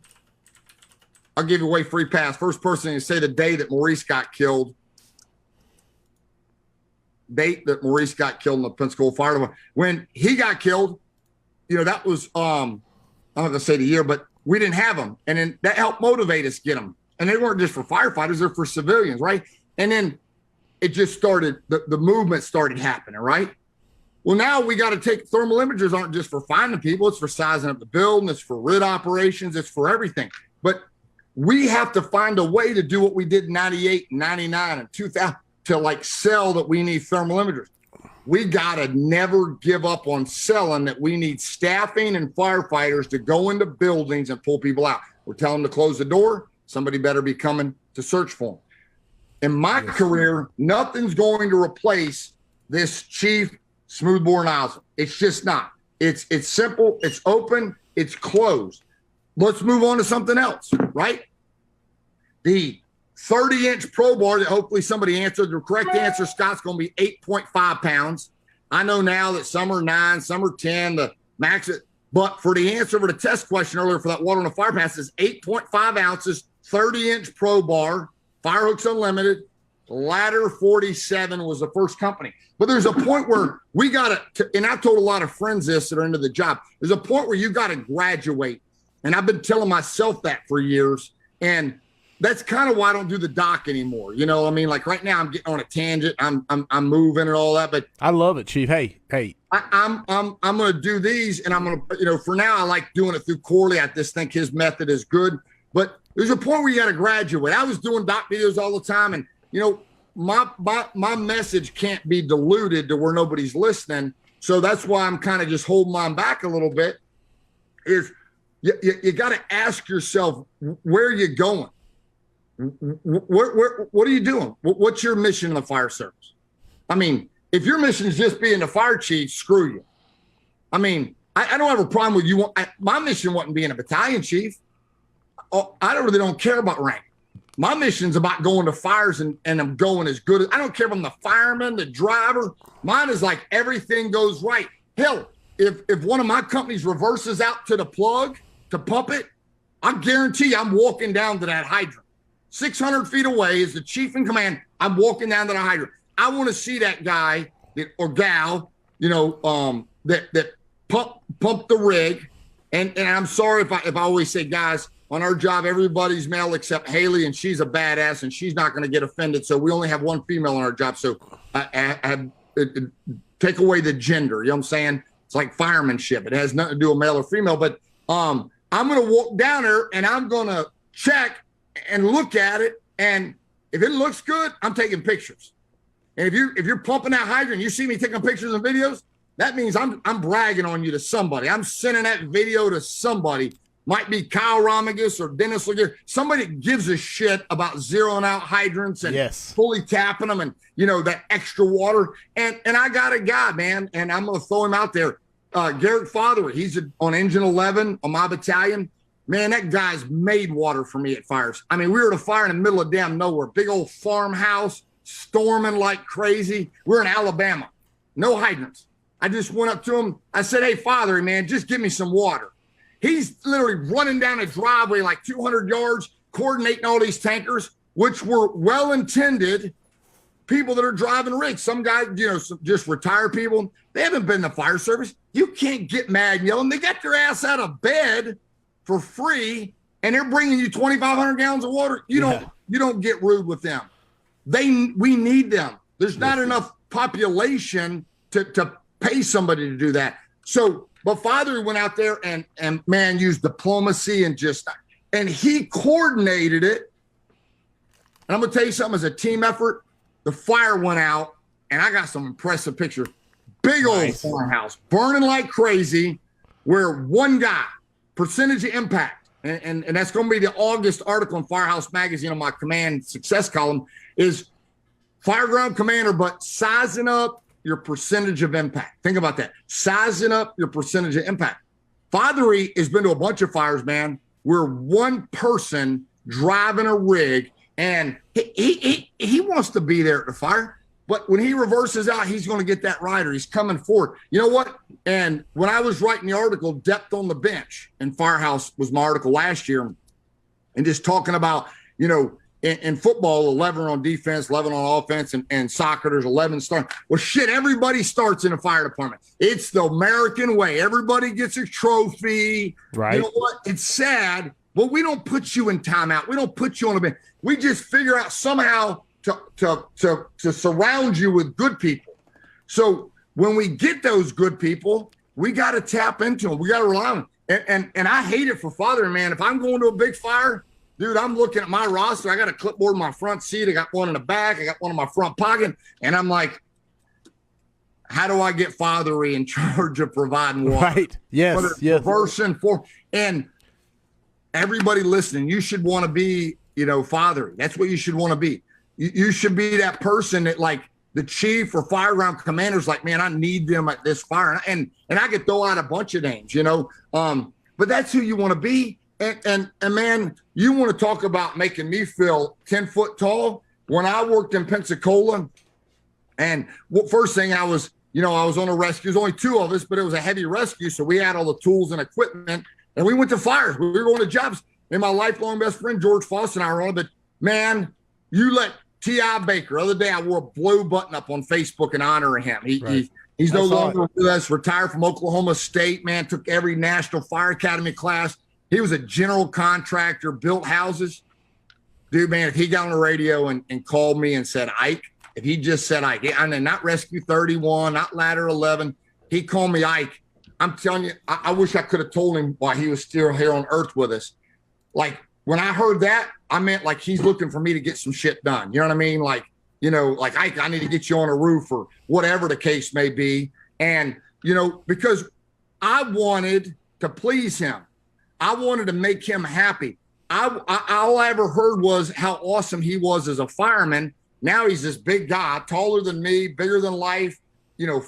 I'll give you away free pass. First person to say the day that Maurice got killed. Date that Maurice got killed in the Pensacola Fire Department. When he got killed, that was I'm not going to say the year, but we didn't have them. And then that helped motivate us get them. And they weren't just for firefighters, they're for civilians, right? And then it just started, the movement started happening, right? Well, now we got to take, thermal imagers aren't just for finding people, it's for sizing up the building, it's for RIT operations, it's for everything. But we have to find a way to do what we did in 98, 99, and 2000 to like sell that we need thermal imagers. We got to never give up on selling that we need staffing and firefighters to go into buildings and pull people out. We're telling them to close the door. Somebody better be coming to search for them. In my career, nothing's going to replace this Chief smoothbore nozzle. It's just not. It's simple. It's open. It's closed. Let's move on to something else, right? The 30-inch Pro Bar that hopefully somebody answered. The correct answer, Scott's going to be 8.5 pounds. I know now that some are 9, some are 10, the max. But for the answer for the test question earlier for that water on the fire pass is 8.5 ounces, 30-inch Pro Bar, Firehooks Unlimited. Ladder 47 was the first company. But there's a point where we got to, and I've told a lot of friends this that are into the job, there's a point where you got to graduate. And I've been telling myself that for years. And that's kind of why I don't do the doc anymore. You know, I mean, like right now I'm getting on a tangent. I'm moving and all that, but I love it, Chief. Hey, I'm going to do these, and I'm going to, you know, for now I like doing it through Corley. I just think his method is good, but there's a point where you got to graduate. I was doing doc videos all the time, and you know, my message can't be diluted to where nobody's listening. So that's why I'm kind of just holding mine back a little bit. Is you got to ask yourself, where are you going? What are you doing? What's your mission in the fire service? I mean, if your mission is just being the fire chief, screw you. I mean, I don't have a problem with you. My mission wasn't being a battalion chief. I really don't care about rank. My mission's about going to fires and I'm going as good as, I don't care if I'm the fireman, the driver. Mine is like everything goes right. Hell, if one of my companies reverses out to the plug to pump it, I guarantee you I'm walking down to that hydrant. 600 feet away is the chief in command. I'm walking down to the hydrant. I want to see that guy or gal, you know, that pump the rig. And I'm sorry if I always say, guys, on our job, everybody's male except Haley, and she's a badass, and she's not going to get offended. So we only have one female on our job. So I take away the gender. You know what I'm saying? It's like firemanship. It has nothing to do with male or female. But I'm going to walk down there, and I'm going to check and look at it. And if it looks good, I'm taking pictures. And if you're pumping that hydrant, you see me taking pictures and videos, that means I'm bragging on you to somebody. I'm sending that video to somebody. Might be Kyle Romagus or Dennis Laguerre. Somebody gives a shit about zeroing out hydrants and fully tapping them and, you know, that extra water. And I got a guy, man, and I'm going to throw him out there. Garrett Father, he's on Engine 11 on my battalion. Man, that guy's made water for me at fires. I mean, we were at a fire in the middle of damn nowhere, big old farmhouse, storming like crazy. We're in Alabama, no hydrants. I just went up to him. I said, hey, Father, man, just give me some water. He's literally running down a driveway like 200 yards, coordinating all these tankers, which were well-intended people that are driving rigs. Some guys, you know, just retired people. They haven't been in the fire service. You can't get mad and yell. And they got their ass out of bed for free, and they're bringing you 2,500 gallons of water. You don't get rude with them. We need them. There's not enough population to pay somebody to do that. So, but Father went out there and man, used diplomacy and he coordinated it. And I'm going to tell you something, as a team effort, the fire went out and I got some impressive pictures. Big old farmhouse burning like crazy, where one guy, percentage of impact, and that's going to be the August article in Firehouse magazine on my command success column, is fireground commander, but sizing up your percentage of impact. Think about that. Sizing up your percentage of impact. Fathery has been to a bunch of fires, man. We're one person driving a rig, and he wants to be there at the fire. But when he reverses out, he's going to get that rider. He's coming forward. You know what? And when I was writing the article, Depth on the Bench, and Firehouse was my article last year, and just talking about, you know, in football, 11 on defense, 11 on offense, and soccer, there's 11 start. Well, shit, everybody starts in a fire department. It's the American way. Everybody gets a trophy. Right. You know what? It's sad, but we don't put you in timeout. We don't put you on a bench. We just figure out somehow to surround you with good people. So when we get those good people, we got to tap into them. We got to rely on them. And I hate it for fathering, man. If I'm going to a big fire, dude, I'm looking at my roster. I got a clipboard in my front seat. I got one in the back. I got one in my front pocket. And I'm like, how do I get fathery in charge of providing water? Right. Yes. Yes. Person for, and everybody listening, you should want to be, fathery. That's what you should want to be. You should be that person that, like, the chief or fire ground commander's like, man, I need them at this fire. And I could throw out a bunch of names, but that's who you want to be. And man, you want to talk about making me feel 10 foot tall. When I worked in Pensacola, and first thing I was on a rescue. There's only two of us, but it was a heavy rescue. So we had all the tools and equipment, and we went to fires. We were going to jobs. And my lifelong best friend, George Foss, and I were on it. But man, you let T.I. Baker, the other day I wore a blue button up on Facebook in honor of him. He's no longer with us, retired from Oklahoma State, man, took every National Fire Academy class. He was a general contractor, built houses. Dude, man, if he got on the radio and called me and said, Ike, if he just said Ike, I mean, not Rescue 31, not Ladder 11, he called me Ike. I'm telling you, I wish I could have told him while he was still here on earth with us. Like, when I heard that, I meant like he's looking for me to get some shit done. You know what I mean? Like, like Ike, I need to get you on a roof or whatever the case may be. And, because I wanted to please him. I wanted to make him happy. All I ever heard was how awesome he was as a fireman. Now he's this big guy, taller than me, bigger than life,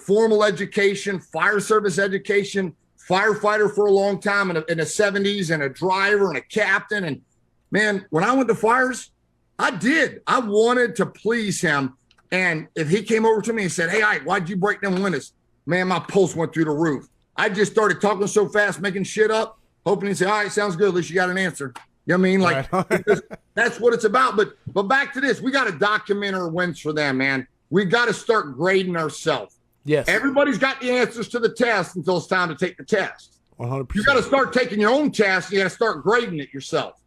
formal education, fire service education, firefighter for a long time in the 70s, and a driver and a captain. And man, when I went to fires, I wanted to please him. And if he came over to me and said, hey, Ike, why'd you break them windows? Man, my pulse went through the roof. I just started talking so fast, making shit up, hoping he'd say, all right, sounds good. At least you got an answer. You know what I mean? Like, that's what it's about. But back to this, we got to document our wins for them, man. We got to start grading ourselves. Yes. Everybody's got the answers to the test until it's time to take the test. 100%. You got to start taking your own test. You got to start grading it yourself.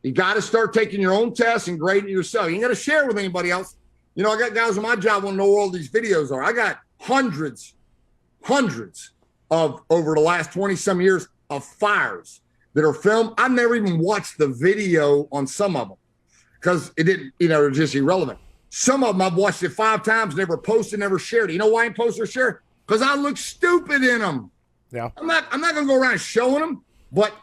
You got to start taking your own tests and grading it yourself. You ain't got to share with anybody else. I got guys on my job want to know where all these videos are. I got hundreds of, over the last 20 some years, of fires that are filmed. I've never even watched the video on some of them because it didn't, they're just irrelevant. Some of them I've watched it 5 times, never posted, never shared it. You know why I ain't posted or shared? Because I look stupid in them. Yeah. I'm not going to go around showing them, but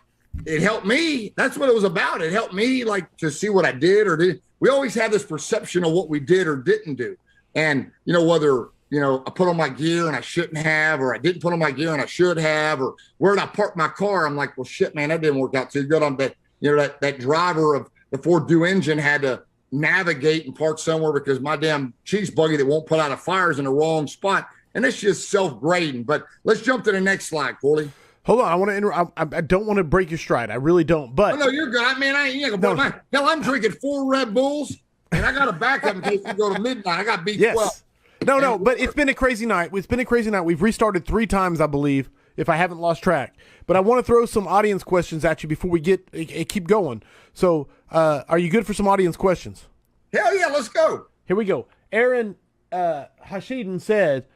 it helped me. That's what it was about. It helped me, like, to see what I did or did. We always have this perception of what we did or didn't do. And, whether, I put on my gear and I shouldn't have, or I didn't put on my gear and I should have, or where did I park my car? I'm like, well, shit, man, that didn't work out too good. On that, that driver of the Ford Dew engine had to navigate and park somewhere because my damn cheese buggy that won't put out a fire is in the wrong spot. And it's just self-grading. But let's jump to the next slide, Corley. Hold on, I want to interrupt. I don't want to break your stride. I really don't. But no, you're good. I mean, I ain't gonna break mine. Hell, I'm drinking 4 Red Bulls, and I got a backup in case we go to midnight. I got B12. Yes. No, but it's been a crazy night. It's been a crazy night. We've restarted 3 times, I believe, if I haven't lost track. But I want to throw some audience questions at you before we keep going. So, are you good for some audience questions? Hell yeah, let's go. Here we go. Aaron Hashidin said,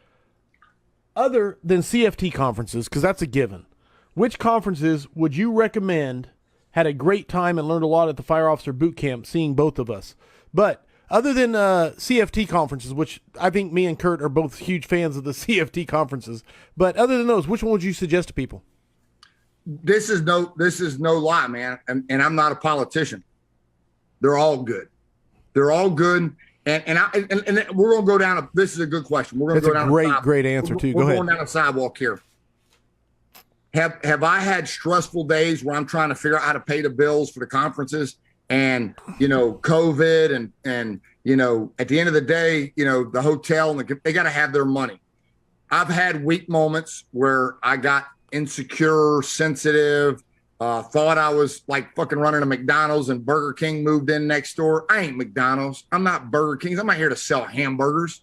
other than CFT conferences, because that's a given, which conferences would you recommend? Had a great time and learned a lot at the Fire Officer Boot Camp seeing both of us. But other than CFT conferences, which I think me and Curt are both huge fans of the CFT conferences, but other than those, which one would you suggest to people? This is no lie, man. And I'm not a politician. They're all good. They're all good. And we're going to go down. This is a good question. We're going to go down. That's a great answer too. Go ahead. We're going down a sidewalk here. Have I had stressful days where I'm trying to figure out how to pay the bills for the conferences and, COVID and, at the end of the day, the hotel and they got to have their money. I've had weak moments where I got insecure, sensitive, thought I was like fucking running a McDonald's and Burger King moved in next door. I ain't McDonald's. I'm not Burger King. I'm not here to sell hamburgers.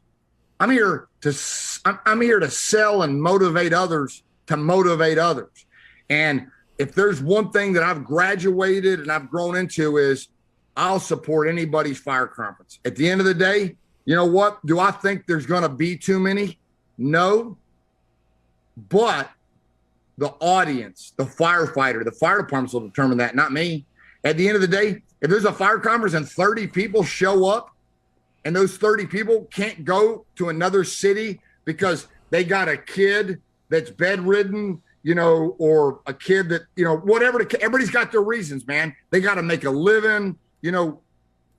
I'm here to sell and motivate others to motivate others. And if there's one thing that I've graduated and I've grown into is I'll support anybody's fire conference. At the end of the day, you know what? Do I think there's going to be too many? No. But the audience, the firefighter, the fire departments will determine that, not me. At the end of the day, if there's a fire conference and 30 people show up and those 30 people can't go to another city because they got a kid that's bedridden, you know, or a kid that, you know, whatever, everybody's got their reasons, man. They got to make a living, you know.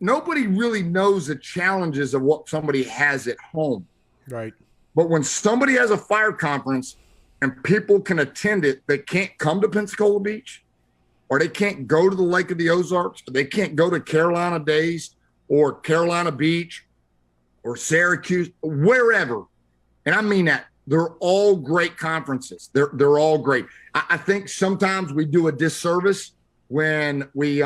Nobody really knows the challenges of what somebody has at home. Right. But when somebody has a fire conference and people can attend it, they can't come to Pensacola Beach, or they can't go to the Lake of the Ozarks, or they can't go to Carolina Days or Carolina Beach or Syracuse, wherever. And I mean that. They're all great conferences. They're all great. I think sometimes we do a disservice when we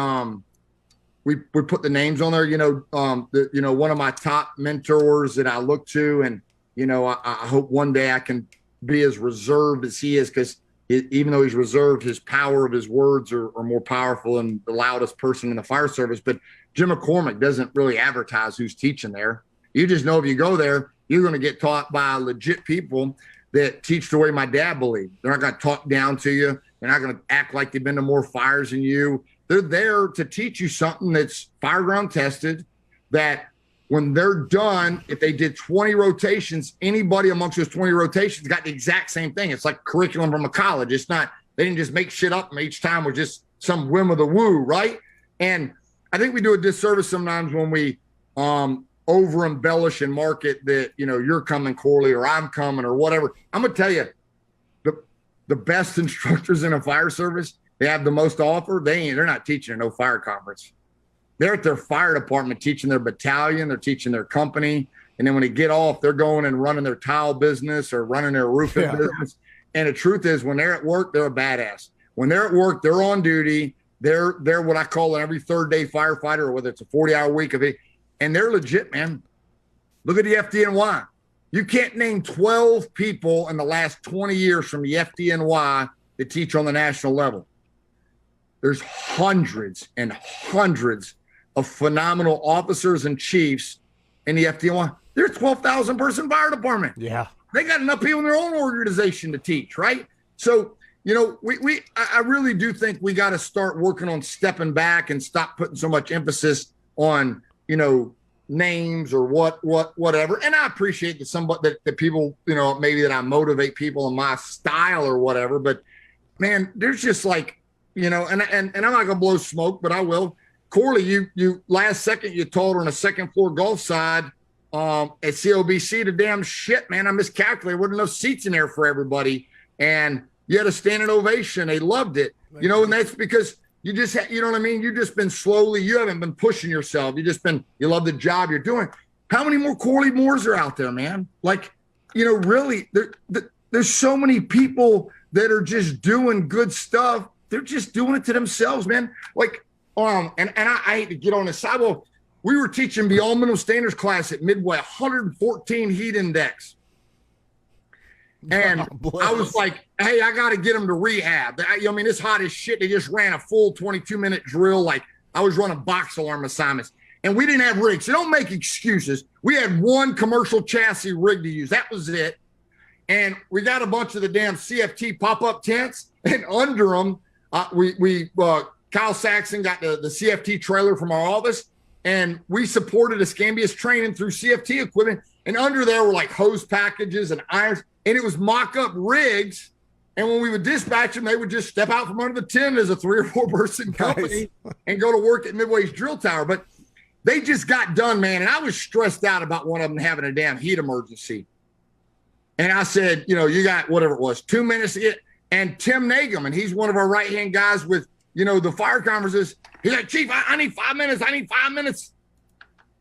put the names on there. You know, one of my top mentors that I look to, and you know, I hope one day I can be as reserved as he is, because even though he's reserved, his power of his words are more powerful than the loudest person in the fire service. But Jim McCormick doesn't really advertise who's teaching there. You just know if you go there, you're going to get taught by legit people that teach the way my dad believed. They're not going to talk down to you. They're not going to act like they've been to more fires than you. They're there to teach you something that's fireground tested, that when they're done, if they did 20 rotations, anybody amongst those 20 rotations got the exact same thing. It's like curriculum from a college. It's not, they didn't just make shit up and each time was just some whim of the woo, right? And I think we do a disservice sometimes when we over embellish and market that, you know, you're coming, Corley, or I'm coming, or whatever. I'm gonna tell you, the best instructors in a fire service, they have the most to offer. They're not teaching at no fire conference. They're at their fire department teaching their battalion, they're teaching their company, and then when they get off, they're going and running their tile business or running their roofing business. And the truth is, when they're at work, they're a badass. When they're at work, they're on duty. They're what I call an every third day firefighter, or whether it's a 40-hour week of it. And they're legit, man. Look at the FDNY. You can't name 12 people in the last 20 years from the FDNY that teach on the national level. There's hundreds and hundreds of phenomenal officers and chiefs in the FDNY. They're a 12,000 person fire department. Yeah. They got enough people in their own organization to teach, right? So, you know, I really do think we got to start working on stepping back and stop putting so much emphasis on, you know, names or whatever. And I appreciate that people, you know, maybe that I motivate people in my style or whatever, but man, there's just like, you know, and I'm not gonna blow smoke, but I will. Corley, you last second you told her on a second floor Gulf side at COBC, the damn shit, man, I miscalculated. There wasn't enough seats in there for everybody, and you had a standing ovation. They loved it, you know, and that's because you just, you know what I mean? You just been slowly, you haven't been pushing yourself. You love the job you're doing. How many more Corley Moores are out there, man? Like, you know, really, there's so many people that are just doing good stuff. They're just doing it to themselves, man. Like, and I hate to get on the side. Well, we were teaching beyond minimum standards class at Midway, 114 heat index. And I was like, hey, I got to get them to rehab. I mean, it's hot as shit. They just ran a full 22-minute drill. Like, I was running box alarm assignments. And we didn't have rigs. So don't make excuses. We had one commercial chassis rig to use. That was it. And we got a bunch of the damn CFT pop-up tents. And under them, Kyle Saxon got the CFT trailer from our office. And we supported Escambia's training through CFT equipment. And under there were like hose packages and irons. And it was mock-up rigs. And when we would dispatch them, they would just step out from under the tent as a 3 or 4 person company and go to work at Midway's drill tower. But they just got done, man. And I was stressed out about one of them having a damn heat emergency. And I said, you know, you got whatever it was, 2 minutes to get. And Tim Nagum, and he's one of our right-hand guys with, you know, the fire conferences. He's like, Chief, I need 5 minutes. I need 5 minutes.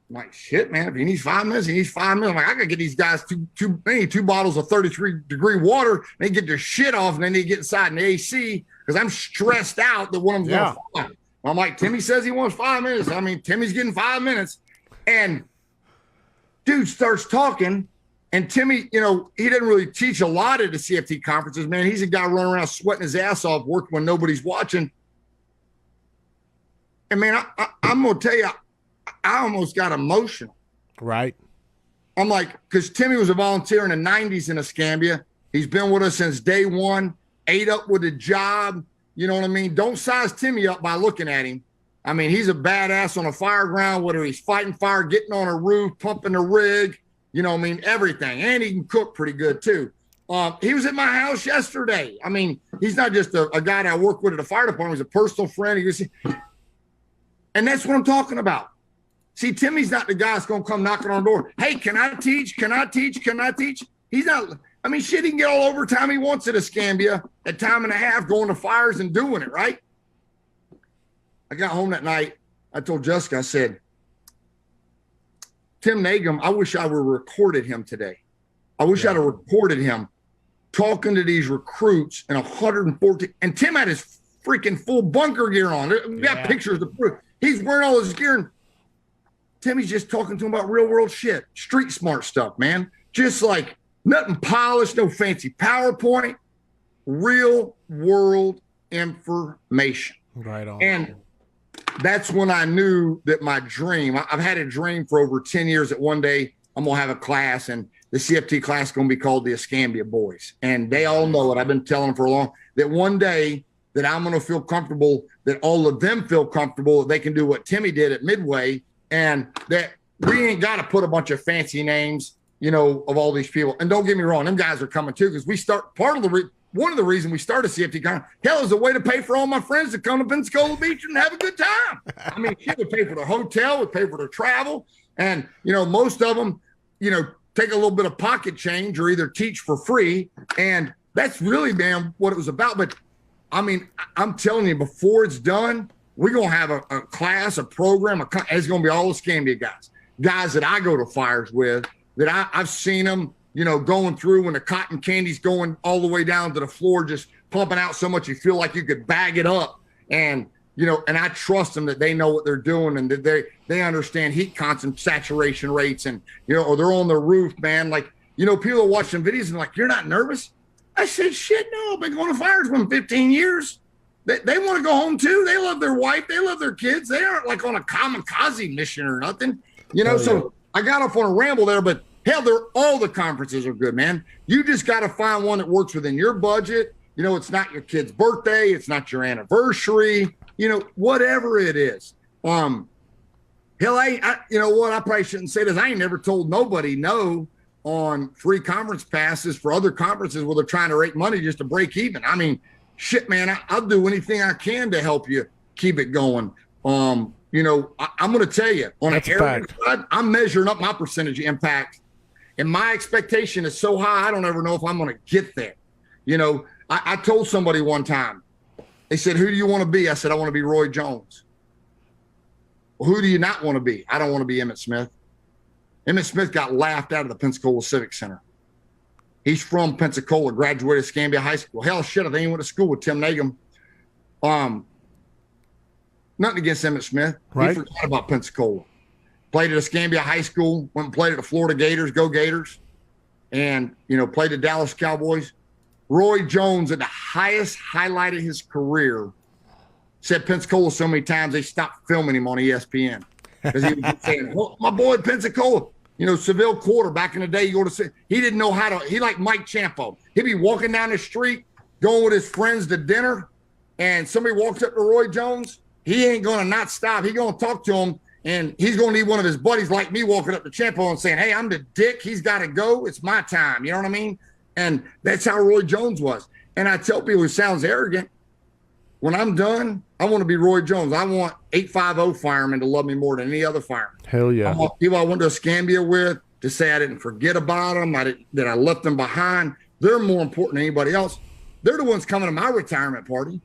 I'm like, shit, man, if he needs 5 minutes, he needs 5 minutes. I'm like, I got to get these guys two bottles of 33-degree water. They get their shit off, and then they get inside in the AC. because I'm stressed out that one of them's going to fly. I'm like, Timmy says he wants 5 minutes. I mean, Timmy's getting 5 minutes. And dude starts talking. And Timmy, he didn't really teach a lot at the CFT conferences, man. He's a guy running around sweating his ass off, working when nobody's watching. And man, I'm going to tell you, I almost got emotional. Right. I'm like, because Timmy was a volunteer in the 90s in Escambia. He's been with us since day one, ate up with a job. You know what I mean? Don't size Timmy up by looking at him. I mean, he's a badass on a fire ground, whether he's fighting fire, getting on a roof, pumping a rig, everything. And he can cook pretty good too. He was at my house yesterday. I mean, he's not just a guy that I work with at the fire department. He's a personal friend. And that's what I'm talking about. See, Timmy's not the guy that's going to come knocking on the door. Hey, can I teach? Can I teach? Can I teach? He's not. I mean, shit, he can get all overtime he wants at Escambia at time and a half, going to fires and doing it, right? I got home that night. I told Jessica, I said, Tim Nagum, I wish I would have recorded him today. I wish I'd have recorded him talking to these recruits in 114. And Tim had his freaking full bunker gear on. We got pictures to prove. He's wearing all his gear. And Timmy's just talking to him about real world shit, street smart stuff, man. Just like nothing polished, no fancy PowerPoint, real world information. Right on. And that's when I knew that my dream, I've had a dream for over 10 years that one day I'm going to have a class, and the CFT class is going to be called the Escambia Boys. And they all know it. I've been telling them for a long, that one day that I'm going to feel comfortable, that all of them feel comfortable, that they can do what Timmy did at Midway, and that we ain't got to put a bunch of fancy names, of all these people. And don't get me wrong, them guys are coming too, because we start, one of the reasons we started CFT Con, hell, is a way to pay for all my friends to come to Pensacola Beach and have a good time. I mean, shit, would pay for the hotel, would pay for the travel. And, most of them, take a little bit of pocket change or either teach for free. And that's really, man, what it was about. But I mean, I'm telling you, before it's done, we're going to have a class, a program, it's going to be all Escambia guys that I go to fires with, that I've seen them, going through when the cotton candy's going all the way down to the floor, just pumping out so much you feel like you could bag it up. And, and I trust them that they know what they're doing and that they understand heat constant saturation rates and, or they're on the roof, man. Like, people are watching videos and like, you're not nervous? I said, shit, no, I've been going to fires for 15 years. They want to go home too. They love their wife. They love their kids. They aren't like on a kamikaze mission or nothing, So I got off on a ramble there, but hell, all the conferences are good, man. You just got to find one that works within your budget. It's not your kid's birthday. It's not your anniversary, whatever it is. Hell, I probably shouldn't say this. I ain't never told nobody no on free conference passes for other conferences where they're trying to rake money just to break even. I mean, shit, man, I'll do anything I can to help you keep it going. I'm going to tell you, on an area side, I'm measuring up my percentage impact, and my expectation is so high, I don't ever know if I'm going to get there. I told somebody one time, they said, who do you want to be? I said, I want to be Roy Jones. Well, who do you not want to be? I don't want to be Emmett Smith. Emmett Smith got laughed out of the Pensacola Civic Center. He's from Pensacola, graduated Escambia High School. Hell, shit, I think he went to school with Tim Nagum. Nothing against Emmett Smith. Right. He forgot about Pensacola. Played at Escambia High School, went and played at the Florida Gators, go Gators, and, played at Dallas Cowboys. Roy Jones, at the highest highlight of his career, said Pensacola so many times they stopped filming him on ESPN. Because he was saying, well, my boy Pensacola, Seville Quarter back in the day, he didn't know how to, he like Mike Champo. He'd be walking down the street, going with his friends to dinner, and somebody walks up to Roy Jones, he ain't going to not stop. He's going to talk to him, and he's going to need one of his buddies like me walking up to Champo and saying, hey, I'm the dick. He's got to go. It's my time. You know what I mean? And that's how Roy Jones was. And I tell people, it sounds arrogant. When I'm done, I want to be Roy Jones. I want 850 firemen to love me more than any other fireman. Hell yeah. I want people I went to Escambia with to say I didn't forget about them, that I left them behind. They're more important than anybody else. They're the ones coming to my retirement party.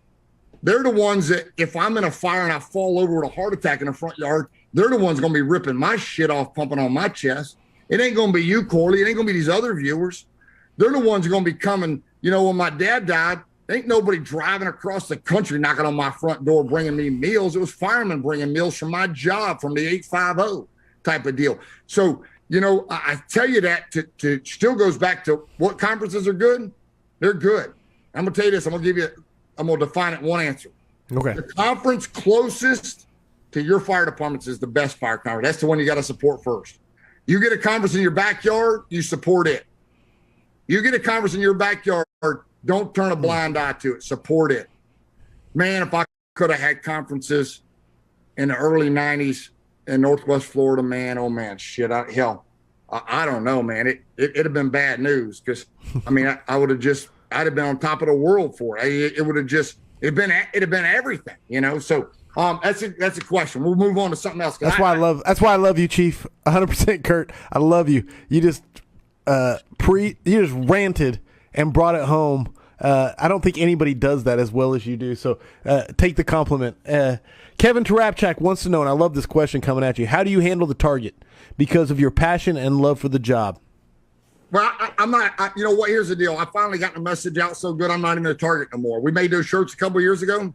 They're the ones that if I'm in a fire and I fall over with a heart attack in the front yard, they're the ones going to be ripping my shit off, pumping on my chest. It ain't going to be you, Corley. It ain't going to be these other viewers. They're the ones who are going to be coming. When my dad died, Ain't nobody driving across the country knocking on my front door bringing me meals. It was firemen bringing meals from my job, from the 850 type of deal. So, I tell you that to still goes back to what conferences are good. They're good. I'm going to tell you this. I'm going to define it in one answer. Okay. The conference closest to your fire departments is the best fire conference. That's the one you got to support first. You get a conference in your backyard, you support it. You get a conference in your backyard, don't turn a blind eye to it. Support it. Man, if I could have had conferences in the early 90s in Northwest Florida, man, oh, man, shit. I don't know, man. It'd have been bad news because, I would have I'd have been on top of the world for it. It would have it'd have been everything, So that's a question. We'll move on to something else. That's why I love you, Chief. 100%, Curt. I love you. You just ranted and brought it home. I don't think anybody does that as well as you do. So take the compliment. Kevin Tarapchak wants to know, and I love this question coming at you. How do you handle the target because of your passion and love for the job? Well, I'm not. You know what? Here's the deal. I finally got the message out so good. I'm not even a target no more. We made those shirts a couple of years ago.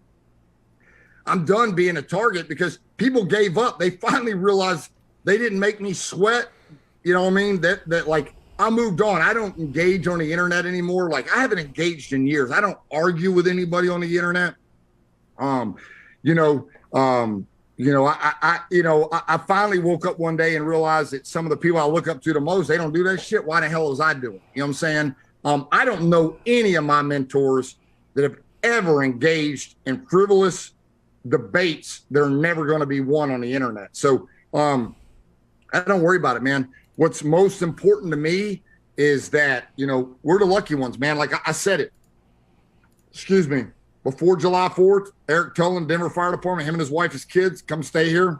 I'm done being a target because people gave up. They finally realized they didn't make me sweat. You know what I mean? That like I moved on. I don't engage on the internet anymore. Like I haven't engaged in years. I don't argue with anybody on the internet. I finally woke up one day and realized that some of the people I look up to the most, they don't do that shit. Why the hell was I doing it? You know what I'm saying? I don't know any of my mentors that have ever engaged in frivolous debates that are never going to be won on the internet. So I don't worry about it, man. What's most important to me is that, we're the lucky ones, man. Like I said it, before July 4th, Eric Tolan, Denver Fire Department, him and his wife, his kids, come stay here.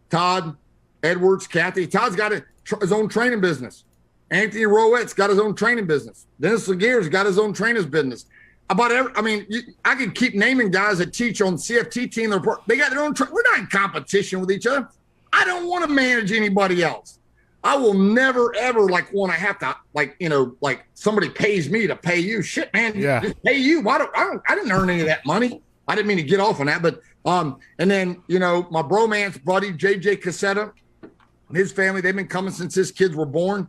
Todd Edwards, Kathy. Todd's got his own training business. Anthony Roette's got his own training business. Dennis Laguerre's got his own trainer's business. I could keep naming guys that teach on CFT team. They got their own. We're not in competition with each other. I don't want to manage anybody else. I will never, ever want to have to somebody pays me to pay you. Shit, man. Yeah. Just pay you. I didn't earn any of that money. I didn't mean to get off on that, but and then my bromance buddy JJ Cassetta and his family, they've been coming since his kids were born.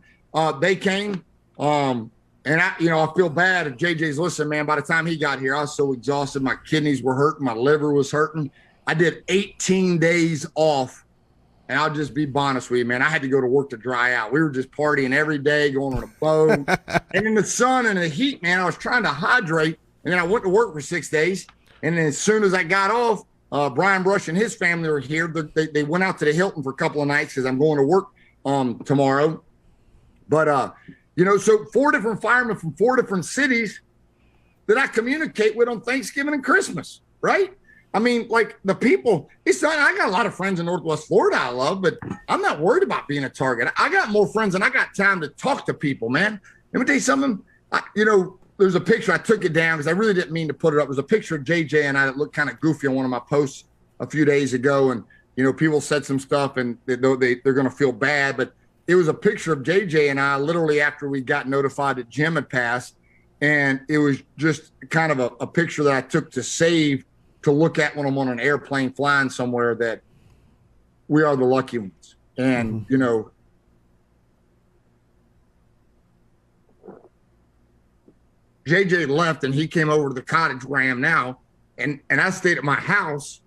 They came. And I feel bad if JJ's listening, man. By the time he got here, I was so exhausted. My kidneys were hurting. My liver was hurting. I did 18 days off. And I'll just be honest with you, man. I had to go to work to dry out. We were just partying every day, going on a boat. And in the sun and the heat, man, I was trying to hydrate. And then I went to work for 6 days. And then as soon as I got off, Brian Brush and his family were here. They went out to the Hilton for a couple of nights because I'm going to work tomorrow. But, so 4 different firemen from 4 different cities that I communicate with on Thanksgiving and Christmas, right? The people, I got a lot of friends in Northwest Florida I love, but I'm not worried about being a target. I got more friends and I got time to talk to people, man. Let me tell you something. There's a picture. I took it down because I really didn't mean to put it up. There's a picture of JJ and I that looked kind of goofy on one of my posts a few days ago. And, people said some stuff and they're going to feel bad, but it was a picture of JJ and I literally after we got notified that Jim had passed. And it was just kind of a picture that I took to save to look at when I'm on an airplane flying somewhere that we are the lucky ones. And, JJ left and he came over to the cottage where I am now. And I stayed at my house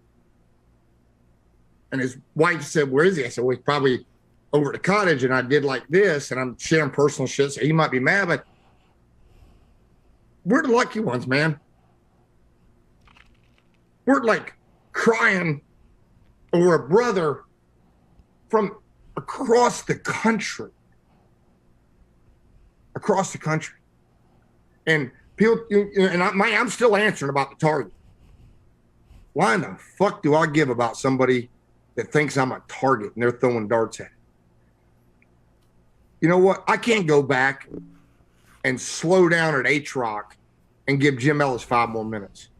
and his wife said, where is he? I said, well, he's probably over at the cottage. And I did like this and I'm sharing personal shit. So he might be mad, but we're the lucky ones, man. We're crying over a brother from across the country. And people, I'm still answering about the target. Why in the fuck do I give about somebody that thinks I'm a target and they're throwing darts at it? You know what? I can't go back and slow down at H-Rock and give Jim Ellis 5 more minutes.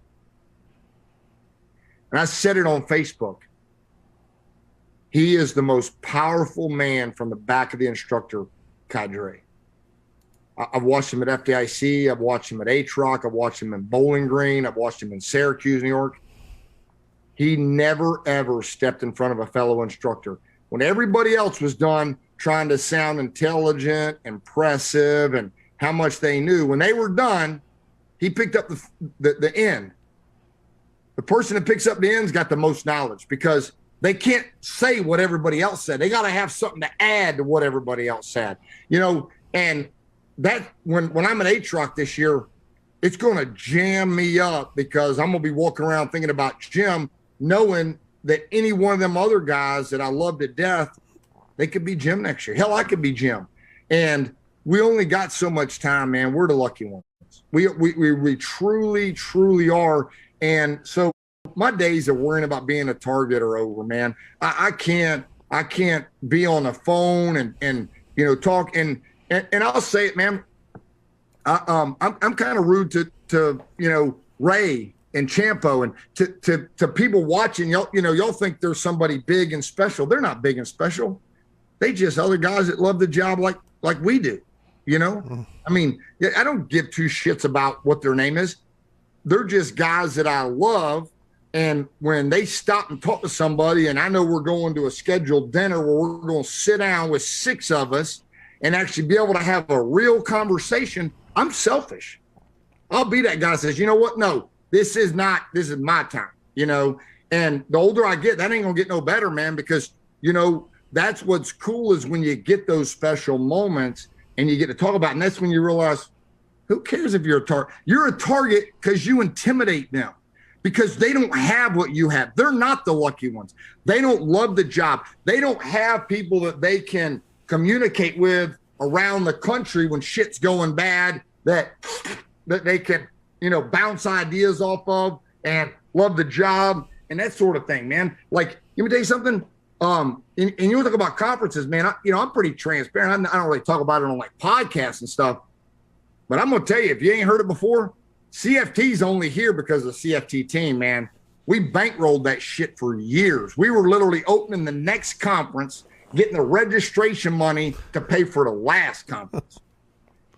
And I said it on Facebook. He is the most powerful man from the back of the instructor cadre. I've watched him at FDIC. I've watched him at H-Rock. I've watched him in Bowling Green. I've watched him in Syracuse, New York. He never, ever stepped in front of a fellow instructor. When everybody else was done trying to sound intelligent, impressive, and how much they knew, when they were done, he picked up the end. The person that picks up the end's got the most knowledge because they can't say what everybody else said. They got to have something to add to what everybody else said, and that when I'm at H-Rock this year, it's going to jam me up because I'm going to be walking around thinking about Jim, knowing that any one of them other guys that I love to death, they could be Jim next year. Hell, I could be Jim. And we only got so much time, man. We're the lucky ones. We truly, truly are. And so my days of worrying about being a target are over, man. I can't be on the phone and talk and I'll say it, man. I'm kind of rude to Ray and Champo and to people watching. Y'all think they're somebody big and special. They're not big and special. They just other guys that love the job like we do. I mean, I don't give two shits about what their name is. They're just guys that I love. And when they stop and talk to somebody, and I know we're going to a scheduled dinner where we're going to sit down with 6 of us and actually be able to have a real conversation, I'm selfish. I'll be that guy that says, you know what? No, this is my time, and the older I get, that ain't gonna get no better, man, because, that's what's cool is when you get those special moments and you get to talk about it, and that's when you realize, who cares if you're a target? You're a target because you intimidate them because they don't have what you have. They're not the lucky ones. They don't love the job. They don't have people that they can communicate with around the country when shit's going bad that they can, bounce ideas off of and love the job and that sort of thing, man. Like, let me tell you something. And you talk about conferences, man. I'm pretty transparent. I don't really talk about it on like podcasts and stuff, but I'm gonna tell you, if you ain't heard it before, CFT's only here because of the CFT team, man. We bankrolled that shit for years. We were literally opening the next conference, getting the registration money to pay for the last conference.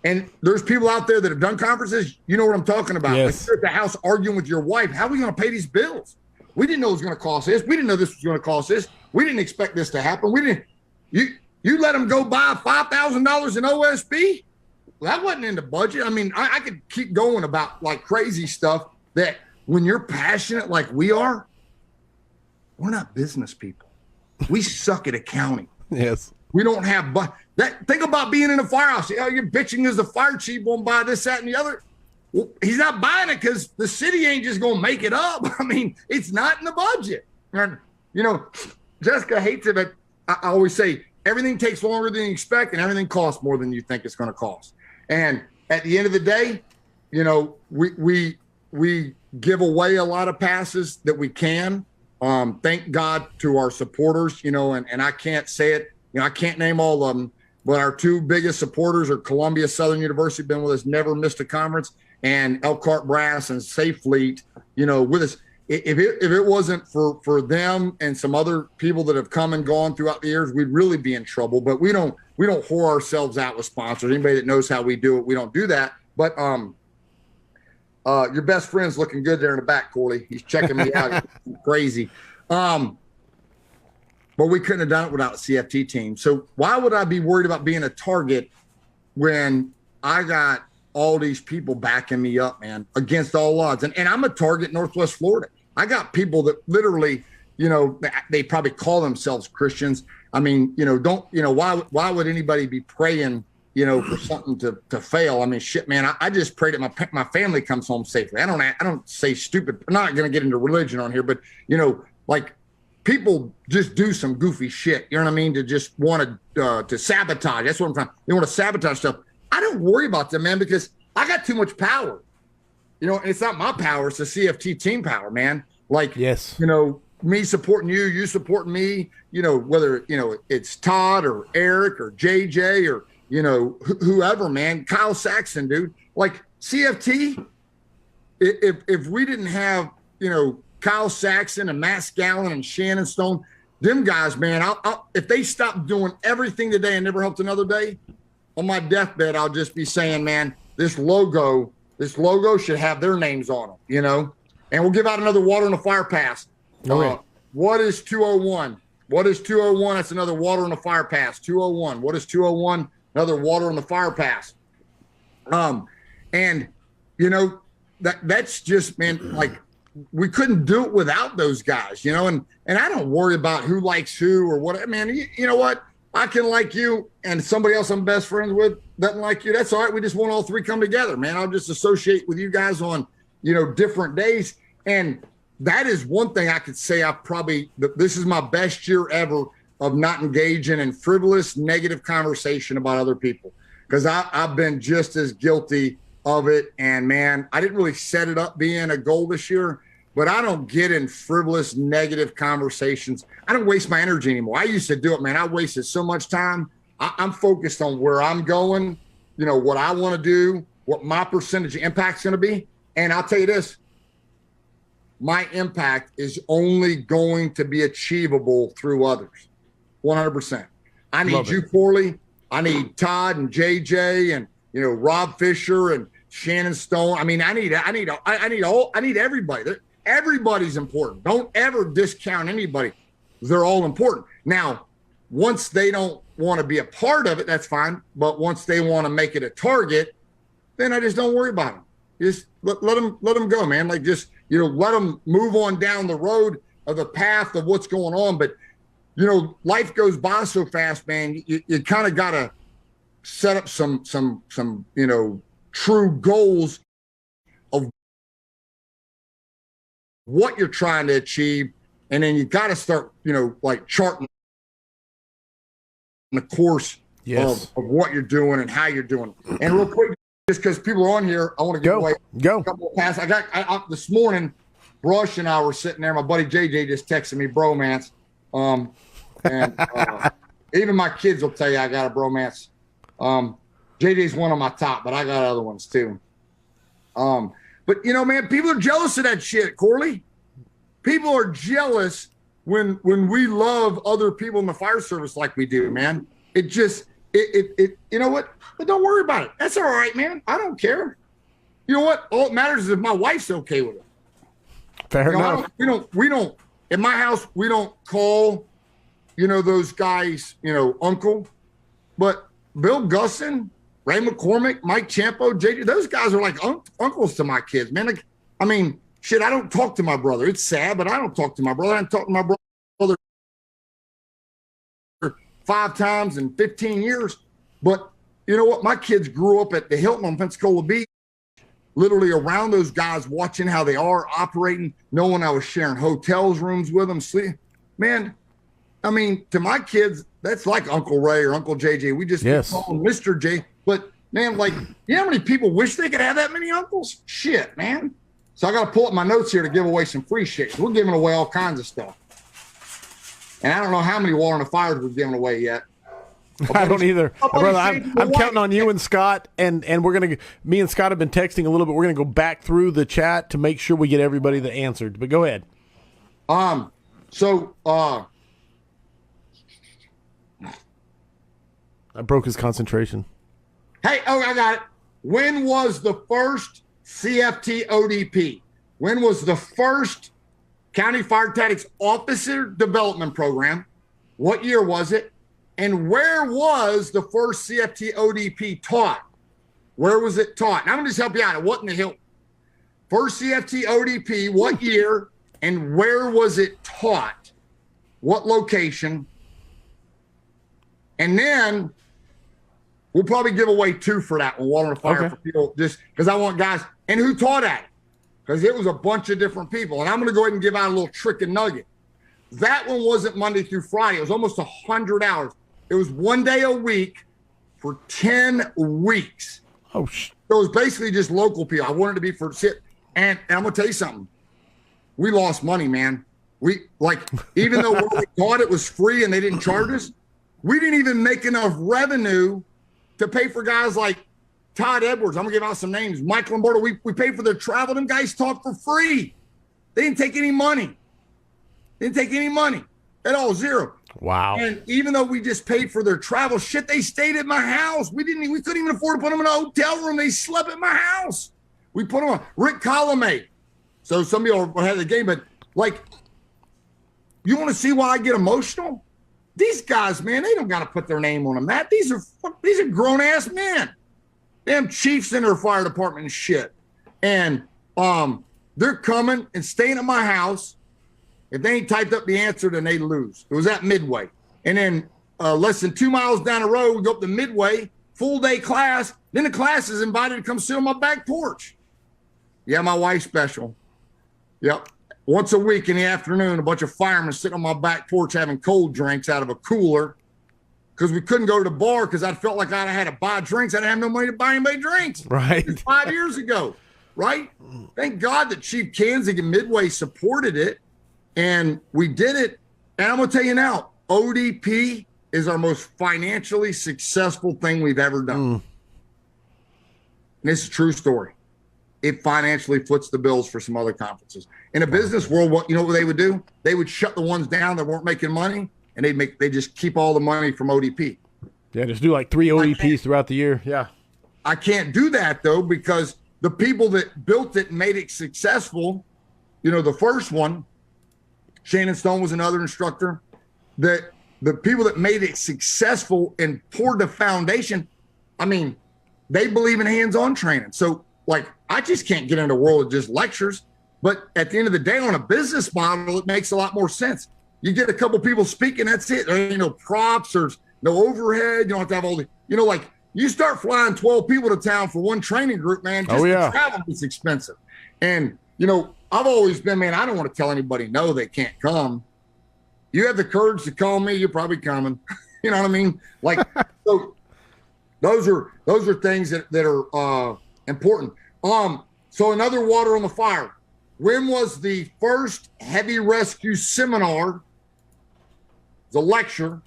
And there's people out there that have done conferences. You know what I'm talking about. Yes. Like you're at the house arguing with your wife. How are we going to pay these bills? We didn't know it was going to cost this. We didn't know this was going to cost this. We didn't expect this to happen. You let them go buy $5,000 in OSB? Well, that wasn't in the budget. I mean, I could keep going about like crazy stuff that when you're passionate like we are, we're not business people. We suck at accounting. Yes. We don't have think about being in a firehouse. You're bitching because the fire chief won't buy this, that, and the other. Well, he's not buying it because the city ain't just going to make it up. I mean, it's not in the budget. And, Jessica hates it, but I always say everything takes longer than you expect and everything costs more than you think it's going to cost. And at the end of the day, we give away a lot of passes that we can. Thank God to our supporters, and I can't say it. I can't name all of them, but our 2 biggest supporters are Columbia Southern University, been with us, never missed a conference, and Elkhart Brass and Safe Fleet, with us. If it wasn't for them and some other people that have come and gone throughout the years, we'd really be in trouble. But we don't whore ourselves out with sponsors. Anybody that knows how we do it, we don't do that. But your best friend's looking good there in the back, Corley. He's checking me out. He's crazy. But we couldn't have done it without the CFT team. So why would I be worried about being a target when I got all these people backing me up, man, against all odds? And I'm a target in Northwest Florida. I got people that literally, they probably call themselves Christians. I mean, why would anybody be praying, for something to fail? I mean, shit, man, I just pray that my family comes home safely. I don't say stupid. I'm not going to get into religion on here, but, like, people just do some goofy shit, you know what I mean, to just want to sabotage. That's what I'm trying. They want to sabotage stuff. I don't worry about them, man, because I got too much power. And it's not my power. It's the CFT team power, man. Like, yes, me supporting you supporting me, whether, it's Todd or Eric or JJ or, whoever, man, Kyle Saxon, dude. Like CFT, if we didn't have, Kyle Saxon and Matt Scallon and Shannon Stone, them guys, man, if they stopped doing everything today and never helped another day, on my deathbed, I'll just be saying, man, this logo should have their names on it, you know? And we'll give out another water on the fire pass. Okay. What is 201? What is 201? That's another water on the fire pass. 201. What is 201? Another water on the fire pass. And you know, that's just, man, like we couldn't do it without those guys, you know, and I don't worry about who likes who or what, man, you know what? I can like you and somebody else I'm best friends with doesn't like you. That's all right. We just want all three come together, man. I'll just associate with you guys on, you know, different days. And that is one thing I could say this is my best year ever of not engaging in frivolous, negative conversation about other people. Because I've been just as guilty of it. And man, I didn't really set it up being a goal this year, but I don't get in frivolous, negative conversations. I don't waste my energy anymore. I used to do it, man. I wasted so much time. I'm focused on where I'm going, you know, what I want to do, what my percentage impact's going to be. And I'll tell you this, my impact is only going to be achievable through others. 100%. I need you, Corley. I need Todd and JJ and, you know, Rob Fisher and Shannon Stone. I mean, I need everybody. Everybody's important. Don't ever discount anybody. They're all important. Now, once they don't want to be a part of it, that's fine. But once they want to make it a target, then I just don't worry about them. Just let them go, man. Like just, you know, let them move on down the road of the path of what's going on. But, you know, life goes by so fast, man. You kind of got to set up some, you know, true goals of what you're trying to achieve. And then you got to start, you know, like charting the course of what you're doing and how you're doing. And real quick, just because people are on here, I want to give away a couple of passes. I this morning, Brush and I were sitting there. My buddy JJ just texted me bromance. And even my kids will tell you I got a bromance. JJ's one of my top, but I got other ones too. But you know, man, people are jealous of that shit, Corley. People are jealous when we love other people in the fire service like we do, man. It just you know what? But don't worry about it. That's all right, man. I don't care. You know what? All that matters is if my wife's okay with it. Fair enough. We don't in my house, we don't call, you know, those guys, you know, uncle. But Bill Gusson, Ray McCormick, Mike Champo, JJ, those guys are like uncles to my kids, man. Like, I mean, shit, I don't talk to my brother. It's sad, but I don't talk to my brother. I haven't talked to my brother 5 times in 15 years. But you know what? My kids grew up at the Hilton on Pensacola Beach, literally around those guys, watching how they are operating, knowing I was sharing hotels rooms with them. Sleep, man. I mean, to my kids, that's like Uncle Ray or Uncle JJ. We just call him Mr. J. But man, like, you know how many people wish they could have that many uncles? Shit, man. So I got to pull up my notes here to give away some free shit. We're giving away all kinds of stuff. And I don't know how many water on the fires we've given away yet. I don't either. Brother, I'm counting on you and Scott, and me and Scott have been texting a little bit. We're going to go back through the chat to make sure we get everybody that answered. But go ahead. So I broke his concentration. Hey, I got it. When was the first CFT ODP? When was the first County Fire Tactics Officer Development Program? What year was it? And where was the first CFT ODP taught? Where was it taught? And I'm going to just help you out. It wasn't the Hilton. First CFT ODP, what year and where was it taught? What location? And then we'll probably give away 2 for that one, water on the fire for people, just because I want guys. And who taught at it? Because it was a bunch of different people. And I'm going to go ahead and give out a little trick and nugget. That one wasn't Monday through Friday. It was almost 100 hours. It was 1 day a week for 10 weeks. Oh, so it was basically just local people. I wanted to be for sit. And I'm going to tell you something. We lost money, man. We, like, even though we thought it was free and they didn't charge us, we didn't even make enough revenue to pay for guys like Todd Edwards. I'm going to give out some names. Mike Lombardo. We paid for their travel. Them guys taught for free. They didn't take any money. At all, zero. Wow. And even though we just paid for their travel, shit, they stayed at my house. We couldn't even afford to put them in a hotel room. They slept at my house. We put them on Rick Colomay. So some of y'all had the game, but like, you want to see why I get emotional? These guys, man, they don't got to put their name on a map. These are grown ass men. Them chiefs in their fire department and shit. And they're coming and staying at my house. If they ain't typed up the answer, then they lose. It was at Midway. And then less than 2 miles down the road, we go up to Midway, full day class. Then the class is invited to come sit on my back porch. Yeah, my wife's special. Yep. Once a week in the afternoon, a bunch of firemen sitting on my back porch having cold drinks out of a cooler because we couldn't go to the bar because I felt like I had to buy drinks. I didn't have no money to buy anybody drinks. Right. 5 years ago. Right. Thank God that Chief Kanzig and Midway supported it. And we did it. And I'm going to tell you now, ODP is our most financially successful thing we've ever done. And this is a true story. It financially foots the bills for some other conferences. In a business world, what they would do? They would shut the ones down that weren't making money, and they just keep all the money from ODP. Yeah, just do like 3 ODPs throughout the year. Yeah. I can't do that, though, because the people that built it and made it successful, the first one, Shannon Stone was another instructor, that the people that made it successful and poured the foundation, I mean, they believe in hands-on training. So, like, I just can't get into the world of just lectures. But at the end of the day, on a business model, it makes a lot more sense. You get a couple people speaking, that's it. There ain't no props, there's no overhead. You don't have to have all the, like, you start flying 12 people to town for one training group, man. Just the travel is expensive. And, I've always been, man, I don't want to tell anybody no, they can't come. You have the courage to call me, you're probably coming. You know what I mean? Like, so those are things that are important. So another water on the fire. When was the first heavy rescue seminar? The lecture.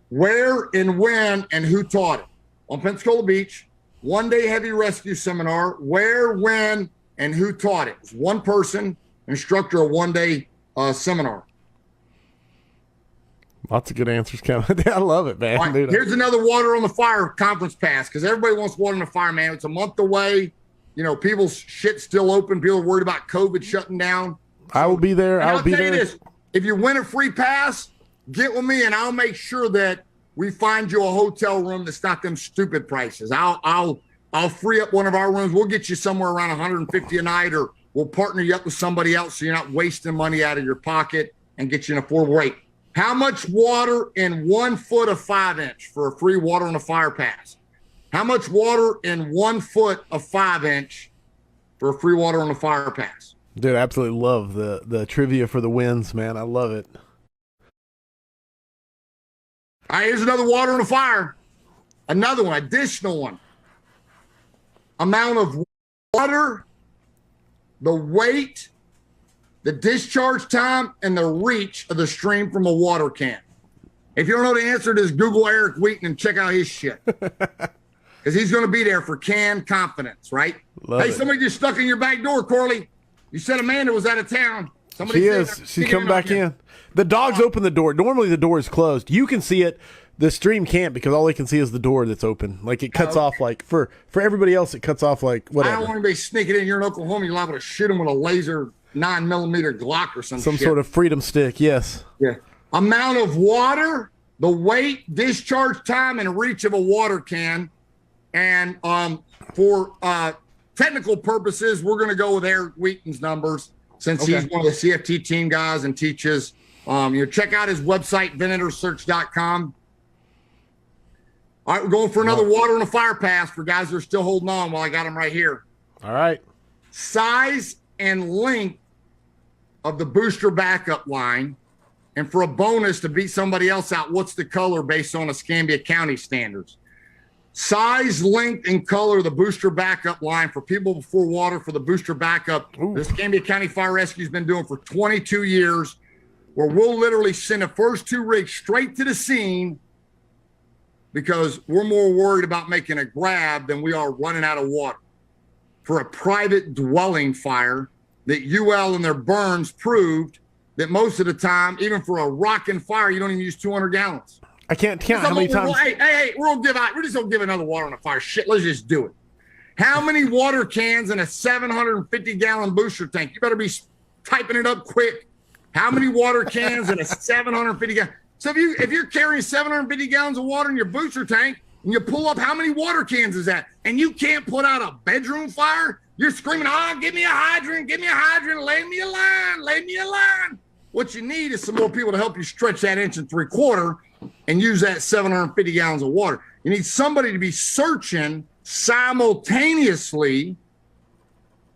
Where and when and who taught it? On Pensacola Beach. 1 day heavy rescue seminar. Where, when, and who taught it? It was one person, instructor, a 1 day seminar. Lots of good answers coming. I love it, man. Right, here's another water on the fire conference pass because everybody wants water on the fire, man. It's a month away. People's shit's still open. People are worried about COVID shutting down. I will be there. I'll tell you this. If you win a free pass, get with me and I'll make sure that we find you a hotel room that's not them stupid prices. I'll free up one of our rooms. We'll get you somewhere around 150 a night, or we'll partner you up with somebody else so you're not wasting money out of your pocket and get you an affordable rate. How much water in 1 foot of 5 inch for a free water on a fire pass? How much water in 1 foot of 5 inch for a free water on a fire pass? Dude, I absolutely love the trivia for the wins, man. I love it. All right, here's another water on the fire. Another one, additional one. Amount of water, the weight, the discharge time, and the reach of the stream from a water can. If you don't know the answer to this, Google Eric Wheaton and check out his shit. Because he's going to be there for canned confidence, right? Hey, somebody just stuck in your back door, Corley. You said Amanda was out of town. Somebody She's coming back in. The dogs open the door. Normally the door is closed. You can see it. The stream can't because all they can see is the door that's open. Like it cuts off. Like for everybody else, it cuts off like whatever. I don't want anybody sneaking in here in Oklahoma. You're liable to shoot them with a laser 9mm Glock or some shit. Sort of freedom stick. Yes. Yeah. Amount of water, the weight, discharge time, and reach of a water can. And for technical purposes, we're going to go with Eric Wheaton's numbers since he's one of the CFT team guys and teaches. Check out his website, VenatorSearch.com. All right, we're going for another water on a fire pass for guys that are still holding on while I got them right here. All right. Size and length of the booster backup line. And for a bonus to beat somebody else out, what's the color based on Escambia County standards? Size, length, and color of the booster backup line for people before water for the booster backup. The Escambia County Fire Rescue has been doing for 22 years, where we'll literally send the first 2 rigs straight to the scene because we're more worried about making a grab than we are running out of water. For a private dwelling fire that UL and their burns proved that most of the time, even for a rocking fire, you don't even use 200 gallons. I can't count how many times. Hey, we're just gonna give another water on a fire. Shit, let's just do it. How many water cans in a 750-gallon booster tank? You better be typing it up quick. How many water cans in a 750-gallon? So if you're carrying 750 gallons of water in your booster tank and you pull up, how many water cans is that? And you can't put out a bedroom fire? You're screaming, give me a hydrant, lay me a line. What you need is some more people to help you stretch that 1 3/4 and use that 750 gallons of water. You need somebody to be searching simultaneously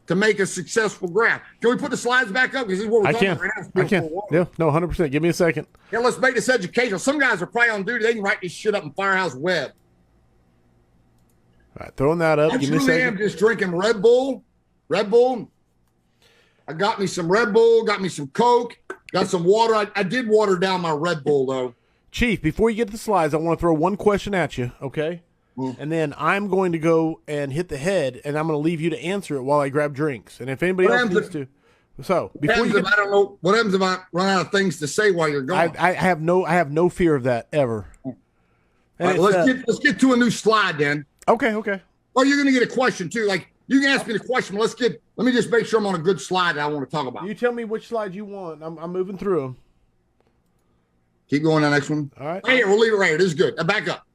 to make a successful graph. Can we put the slides back up? Because this is what we're talking about right now. I can. Yeah, no, 100%. Give me a second. Yeah, let's make this educational. Some guys are probably on duty. They can write this shit up in Firehouse web. All right, throwing that up. I Give me a truly second. am just drinking Red Bull. I got me some Red Bull, got me some Coke, got some water. I did water down my Red Bull, though. Chief, before you get to the slides, I want to throw one question at you, okay? And then I'm going to go and hit the head, and I'm going to leave you to answer it while I grab drinks. And if anybody else needs to. So, before you I don't know. What happens if I run out of things to say while you're gone? I have no fear of that ever. All right, let's get to a new slide then. Okay. Oh, you're going to get a question too. Like, you can ask me the question, but let me just make sure I'm on a good slide that I want to talk about. You tell me which slide you want. I'm moving through them. Keep going to the next one. All right. Right here, we'll leave it right here. This is good. Back up.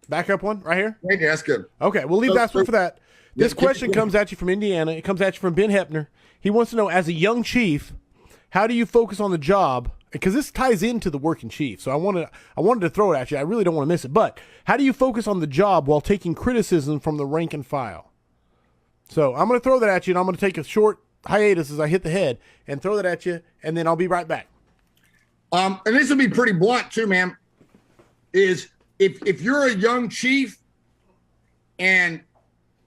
Back up one right here? Right there, that's good. Okay, we'll leave that one for that. This question comes at you from Indiana. It comes at you from Ben Hepner. He wants to know, as a young chief, how do you focus on the job? Because this ties into the working chief. So I wanted to throw it at you. I really don't want to miss it. But how do you focus on the job while taking criticism from the rank and file? So I'm going to throw that at you, and I'm going to take a short hiatus as I hit the head and throw that at you, and then I'll be right back. And this will be pretty blunt too, man, is if you're a young chief and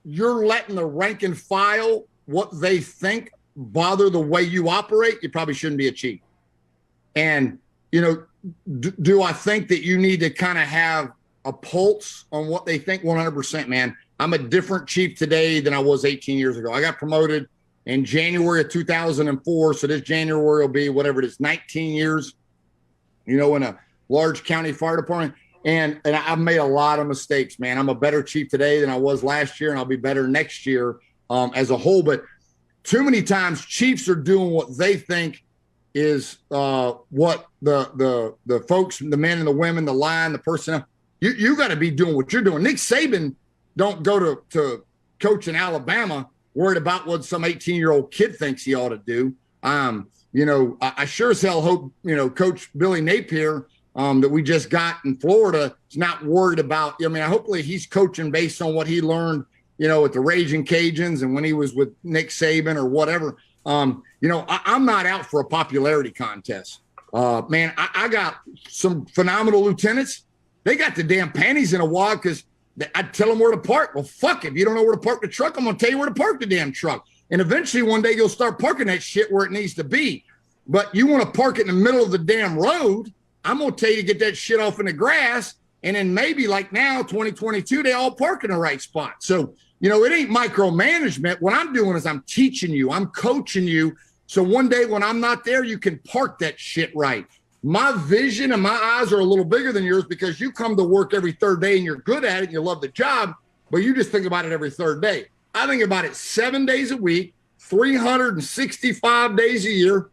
you're letting the rank and file, what they think, bother the way you operate, you probably shouldn't be a chief. And, do I think that you need to kind of have a pulse on what they think? 100%, man. I'm a different chief today than I was 18 years ago. I got promoted in January of 2004. So this January will be whatever it is, 19 years, in a large county fire department. And I've made a lot of mistakes, man. I'm a better chief today than I was last year, and I'll be better next year as a whole. But too many times chiefs are doing what they think is what the folks, the men and the women, the line, the personnel, you got to be doing what you're doing. Nick Saban don't go to coach in Alabama worried about what some 18-year-old kid thinks he ought to do. I sure as hell hope, Coach Billy Napier that we just got in Florida is not worried about. Hopefully he's coaching based on what he learned, at the Raging Cajuns and when he was with Nick Saban or whatever. I'm not out for a popularity contest. Man, I got some phenomenal lieutenants. They got the damn panties in a wad because I'd tell them where to park. Well, fuck, if you don't know where to park the truck, I'm going to tell you where to park the damn truck. And eventually one day you'll start parking that shit where it needs to be. But you want to park it in the middle of the damn road, I'm going to tell you to get that shit off in the grass. And then maybe like now, 2022, they all park in the right spot. So, it ain't micromanagement. What I'm doing is I'm teaching you, I'm coaching you. So one day when I'm not there, you can park that shit right. My vision and my eyes are a little bigger than yours because you come to work every third day and you're good at it and you love the job, but you just think about it every third day. I think about it 7 days a week, 365 days a year.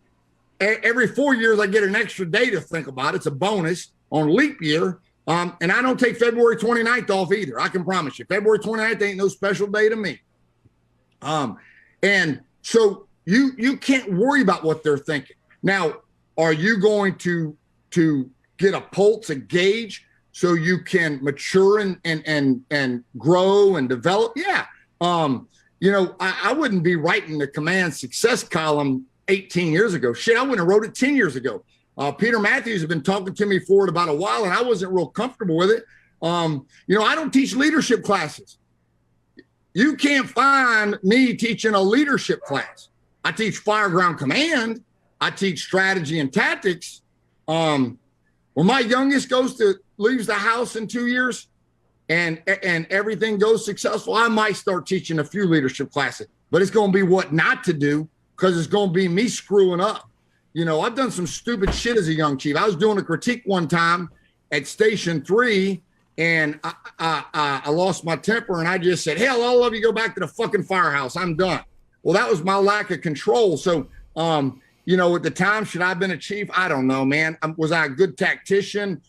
Every 4 years, I get an extra day to think about. It's a bonus on leap year. And I don't take February 29th off either. I can promise you. February 29th ain't no special day to me. And so you can't worry about what they're thinking. Now, are you going to get a pulse, a gauge, so you can mature and grow and develop? Yeah. I wouldn't be writing the command success column 18 years ago. Shit, I wouldn't have wrote it 10 years ago. Peter Matthews has been talking to me for it about a while, and I wasn't real comfortable with it. I don't teach leadership classes. You can't find me teaching a leadership class. I teach fire ground command. I teach strategy and tactics. When my youngest leaves the house in 2 years and everything goes successful, I might start teaching a few leadership classes, but it's going to be what not to do because it's going to be me screwing up. I've done some stupid shit as a young chief. I was doing a critique one time at Station 3, and I lost my temper, and I just said, hell, all of you go back to the fucking firehouse. I'm done. Well, that was my lack of control. So, at the time, should I have been a chief? I don't know, man. Was I a good tactician?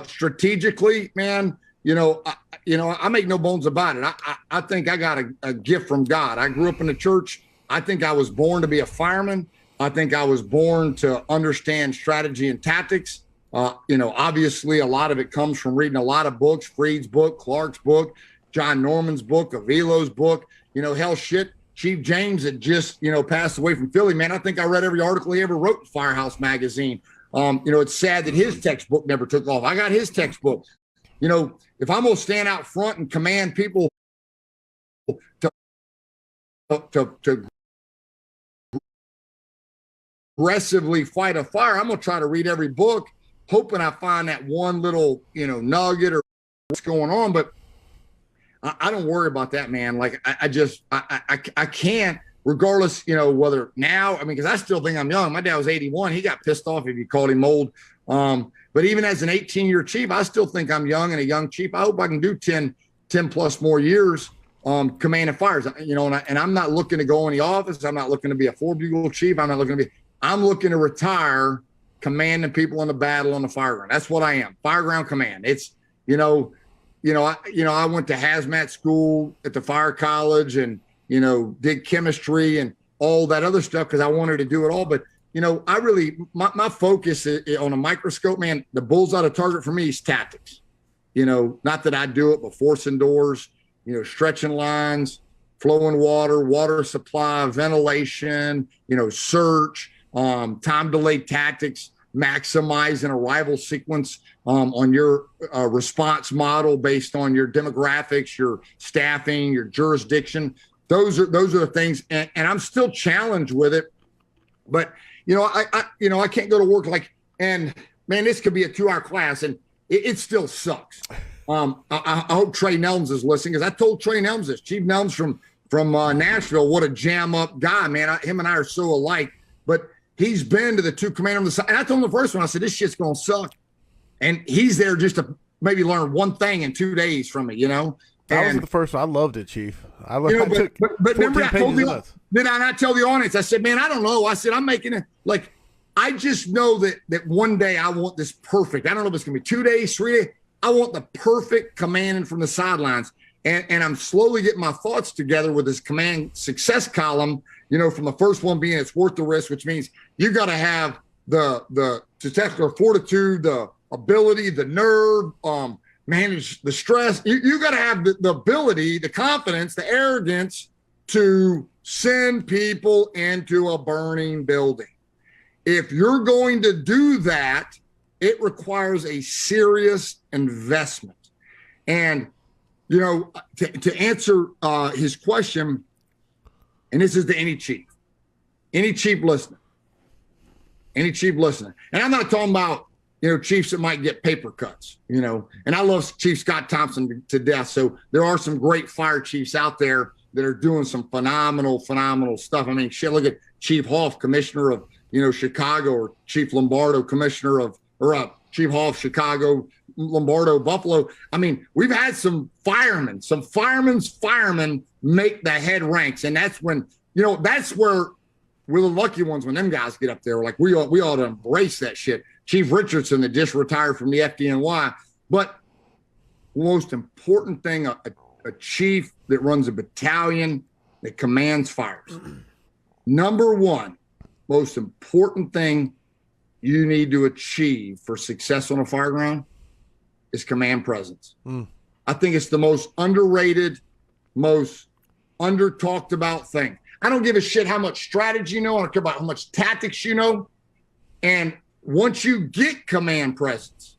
Strategically, man, I make no bones about it. I think I got a gift from God. I grew up in the church. I think I was born to be a fireman. I think I was born to understand strategy and tactics. Obviously a lot of it comes from reading a lot of books, Freed's book, Clark's book, John Norman's book, Avilo's book, hell shit. Chief James had just, passed away from Philly, man. I think I read every article he ever wrote in Firehouse magazine. It's sad that his textbook never took off. I got his textbook. If I'm going to stand out front and command people to aggressively fight a fire, I'm going to try to read every book, hoping I find that one little, nugget or what's going on. But I don't worry about that, man. Like I can't, regardless, whether now, because I still think I'm young. My dad was 81. He got pissed off if you called him old. But even as an 18-year chief, I still think I'm young and a young chief. I hope I can do 10 plus more years commanding fires, and I'm not looking to go in the office. I'm not looking to be a four-bugle chief. I'm looking to retire commanding people in the battle on the fireground. That's what I am. Fireground command. It's, I went to hazmat school at the fire college and, did chemistry and all that other stuff because I wanted to do it all. But, I really, my focus is on a microscope, man. The bullseye target for me is tactics. Not that I do it, but forcing doors, stretching lines, flowing water supply, ventilation, search, time delay tactics, maximizing arrival sequence on your response model based on your demographics, your staffing, your jurisdiction. Those are the things, and I'm still challenged with it. But I can't go to work and man, this could be a 2-hour class, and it still sucks. I hope Trey Nelms is listening, because I told Trey Nelms this, Chief Nelms from Nashville, what a jam up guy, man. Him and I are so alike, but he's been to the 2 commander on the side. And I told him the first one, I said, this shit's going to suck. And he's there just to maybe learn one thing in 2 days from me, That was the first one. I loved it, Chief. But remember, I told you, did I not tell the audience? I said, man, I don't know. I said, I'm making it I just know that one day I want this perfect. I don't know if it's going to be 2 days, 3 days. I want the perfect commanding from the sidelines. And I'm slowly getting my thoughts together with this command success column, from the first one being it's worth the risk, which means you got to have the tactical fortitude, the ability, the nerve, manage the stress. You got to have the ability, the confidence, the arrogance to send people into a burning building. If you're going to do that, it requires a serious investment. And, to answer his question, and this is to any chief listening. And I'm not talking about, chiefs that might get paper cuts, and I love Chief Scott Thompson to death. So there are some great fire chiefs out there that are doing some phenomenal stuff. Shit, look at Chief Hoff, commissioner of, Chicago, or Chief Lombardo, commissioner of, Chief Hoff, Chicago, Lombardo, Buffalo. We've had some firemen make the head ranks. And that's when, that's where we're the lucky ones when them guys get up there. We ought to embrace that shit. Chief Richardson that just retired from the FDNY. But most important thing, a chief that runs a battalion that commands fires. Number one, most important thing you need to achieve for success on a fire ground is command presence. I think it's the most underrated, most under talked about thing. I don't give a shit how much strategy you know. I don't care about how much tactics you know. And once you get command presence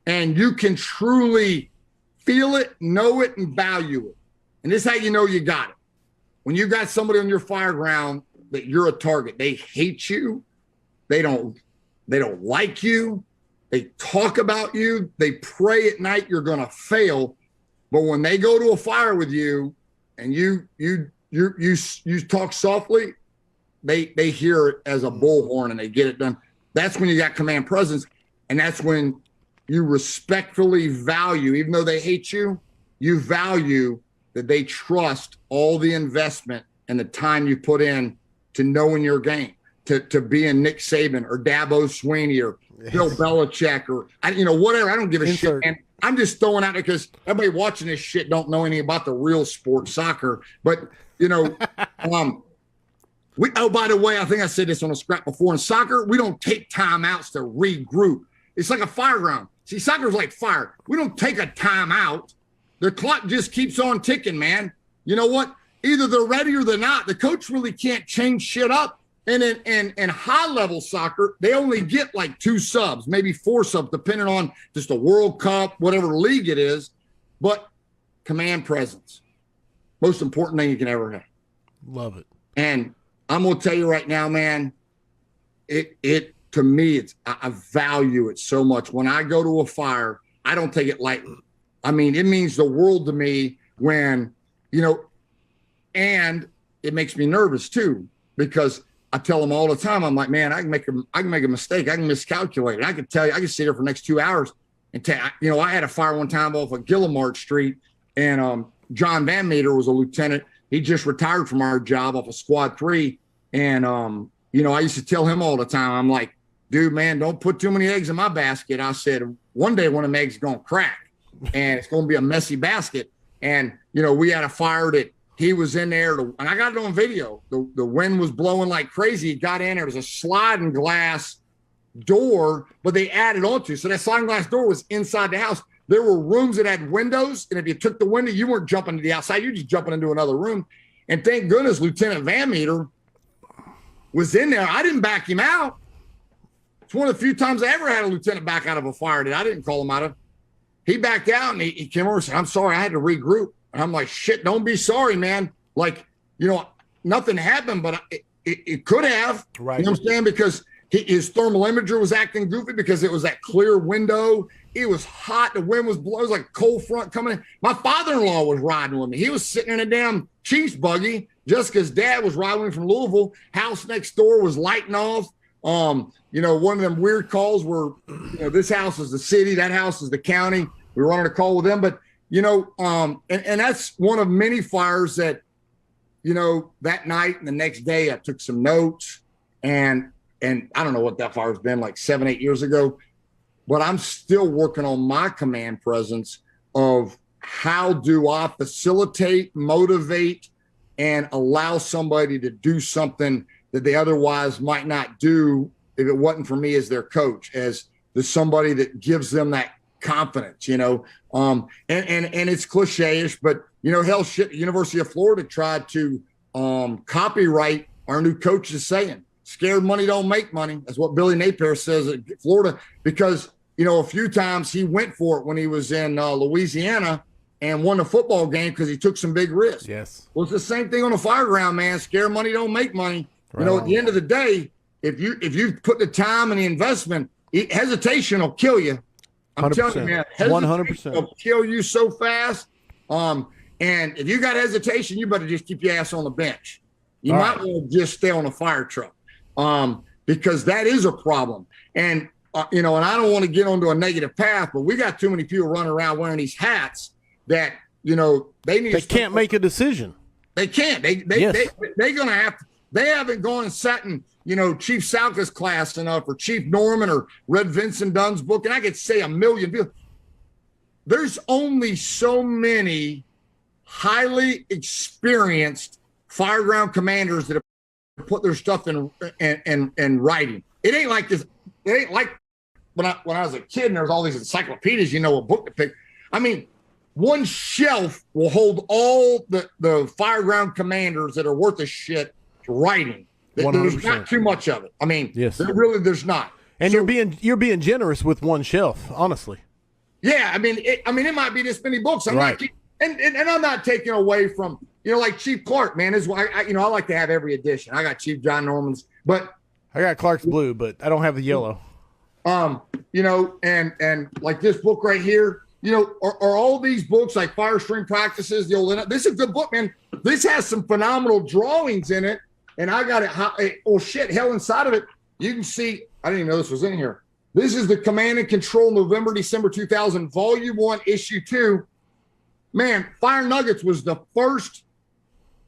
and you can truly feel it, know it, and value it. And this is how you know you got it. When you got somebody on your fire ground that you're a target, they hate you. They don't like you. They talk about you. They pray at night you're going to fail. But when they go to a fire with you and you talk softly, they hear it as a bullhorn and they get it done. That's when you got command presence, and that's when you respectfully value, even though they hate you, you value that they trust all the investment and the time you put in to knowing your game, to being Nick Saban or Dabo Swinney or Bill Belichick or whatever. I don't give a shit, man. I'm just throwing out there because everybody watching this shit don't know anything about the real sport, soccer. But oh, by the way, I think I said this on a scrap before. In soccer, we don't take timeouts to regroup. It's like a fire ground. See, soccer's like fire. We don't take a timeout. The clock just keeps on ticking, man. You know what? Either they're ready or they're not. The coach really can't change shit up. And in high-level soccer, they only get like 2 subs, maybe 4 subs, depending on just a World Cup, whatever league it is. But command presence, most important thing you can ever have. Love it. And I'm going to tell you right now, man, it to me, I value it so much. When I go to a fire, I don't take it lightly. I mean, it means the world to me when, and it makes me nervous too, because I tell them all the time, I'm like, man, I can make a mistake. I can miscalculate it. I can tell you, I can sit here for the next 2 hours and I had a fire one time off of Gillimart Street, and John Van Meter was a lieutenant. He just retired from our job off of Squad 3. And, I used to tell him all the time, I'm like, dude, man, don't put too many eggs in my basket. I said, one day one of them eggs is going to crack and it's going to be a messy basket. And, we had a fire that he was in there, and I got it on video. The wind was blowing like crazy. He got in there. There was a sliding glass door, but they added onto. So that sliding glass door was inside the house. There were rooms that had windows, and if you took the window, you weren't jumping to the outside. You're just jumping into another room. And thank goodness Lieutenant Van Meter was in there. I didn't back him out. It's one of the few times I ever had a lieutenant back out of a fire that I didn't call him out of. He backed out, and he came over and said, I'm sorry, I had to regroup. And I'm like, shit, don't be sorry, man. Like, nothing happened, but it could have. Right. You know what I'm saying? Because his thermal imager was acting goofy because it was that clear window. It was hot. The wind was blowing. It was like a cold front coming in. My father-in-law was riding with me. He was sitting in a damn Chiefs buggy. Jessica's dad was riding with me from Louisville. House next door was lighting off. One of them weird calls where, this house is the city, that house is the county. We were on a call with them, but and that's one of many fires that, that night and the next day I took some notes, and I don't know what that fire's been, like 7-8 years ago, but I'm still working on my command presence of how do I facilitate, motivate, and allow somebody to do something that they otherwise might not do if it wasn't for me as their coach, as the somebody that gives them that confidence, and it's cliche-ish, but hell shit, the University of Florida tried to copyright our new coach's saying, scared money don't make money. That's what Billy Napier says at Florida, because a few times he went for it when he was in Louisiana and won a football game because he took some big risks. Yes. Well, it's the same thing on the fire ground, man. Scared money don't make money. Right. At the end of the day, if you put the time and the investment, hesitation will kill you. I'm 100%. telling you, man, 100% will kill you so fast. And if you got hesitation, you better just keep your ass on the bench. You might want to just stay on a fire truck, because that is a problem. And and I don't want to get onto a negative path, but we got too many people running around wearing these hats that they can't make a decision. They can't. They're gonna have to. They haven't gone and sat in, Chief Salka's class enough, or Chief Norman, or read Vincent Dunn's book, and I could say a million people. There's only so many highly experienced fireground commanders that have put their stuff in writing. It ain't like this. It ain't like when I was a kid and there was all these encyclopedias, a book to pick. I mean, one shelf will hold all the fireground commanders that are worth a shit writing. 100%. There's not too much of it. I mean, yes, there's not. And so, you're being generous with one shelf, honestly. Yeah, I mean, it might be this many books. I'm not, and I'm not taking away from like Chief Clark, man. Is why I like to have every edition. I got Chief John Norman's, but I got Clark's blue, but I don't have the yellow. And like this book right here. Are all these books like Fire Stream Practices, this is a good book, man. This has some phenomenal drawings in it and I got it. Oh shit, hell, inside of it, you can see, I didn't even know this was in here. This is the Command and Control November, December 2000, Volume 1, Issue 2. Man, Fire Nuggets was the first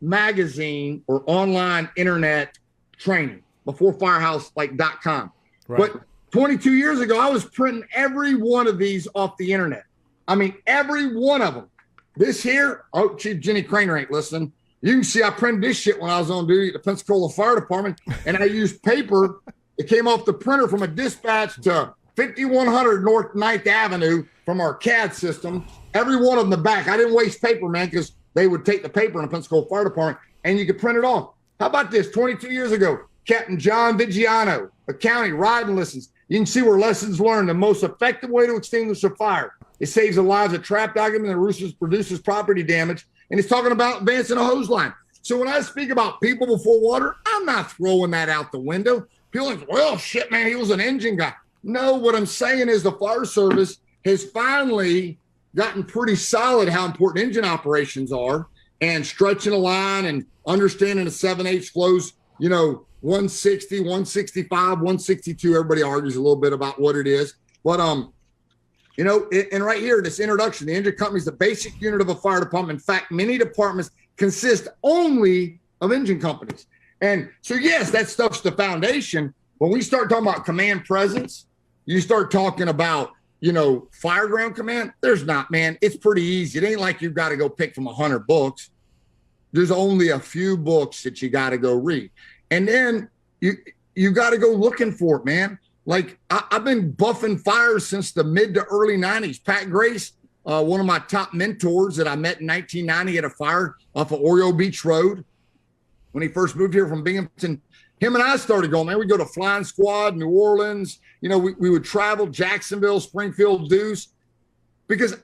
magazine or online internet training before Firehouse, like .com. Right. But 22 years ago, I was printing every one of these off the internet. I mean, every one of them. This here, oh, Chief Jenny Craner ain't listening. You can see I printed this shit when I was on duty at the Pensacola Fire Department, and I used paper. It came off the printer from a dispatch to 5100 North 9th Avenue from our CAD system. Every one of them in the back. I didn't waste paper, man, because they would take the paper in the Pensacola Fire Department, and you could print it off. How about this? 22 years ago, Captain John Vigilance, accounting, riding lessons. You can see where lessons learned. The most effective way to extinguish a fire. It saves the lives of trapped occupants and reduces property damage. And it's talking about advancing a hose line. So when I speak about people before water, I'm not throwing that out the window. People are like, well, shit, man, he was an engine guy. No, what I'm saying is the fire service has finally gotten pretty solid how important engine operations are, and stretching a line and understanding the 7/8 flows, 160, 165, 162. Everybody argues a little bit about what it is. But, and right here, this introduction, the engine company is the basic unit of a fire department. In fact, many departments consist only of engine companies. And so, yes, that stuff's the foundation. When we start talking about command presence, you start talking about, fire ground command. There's not, man. It's pretty easy. It ain't like you've got to go pick from 100 books. There's only a few books that you got to go read. And then you got to go looking for it, man. Like I've been buffing fires since the mid to early 90s. Pat Grace, one of my top mentors that I met in 1990 at a fire off of Oreo Beach Road when he first moved here from Binghamton. Him and I started going, man, we'd go to Flying Squad, New Orleans. We would travel Jacksonville, Springfield, Deuce. Because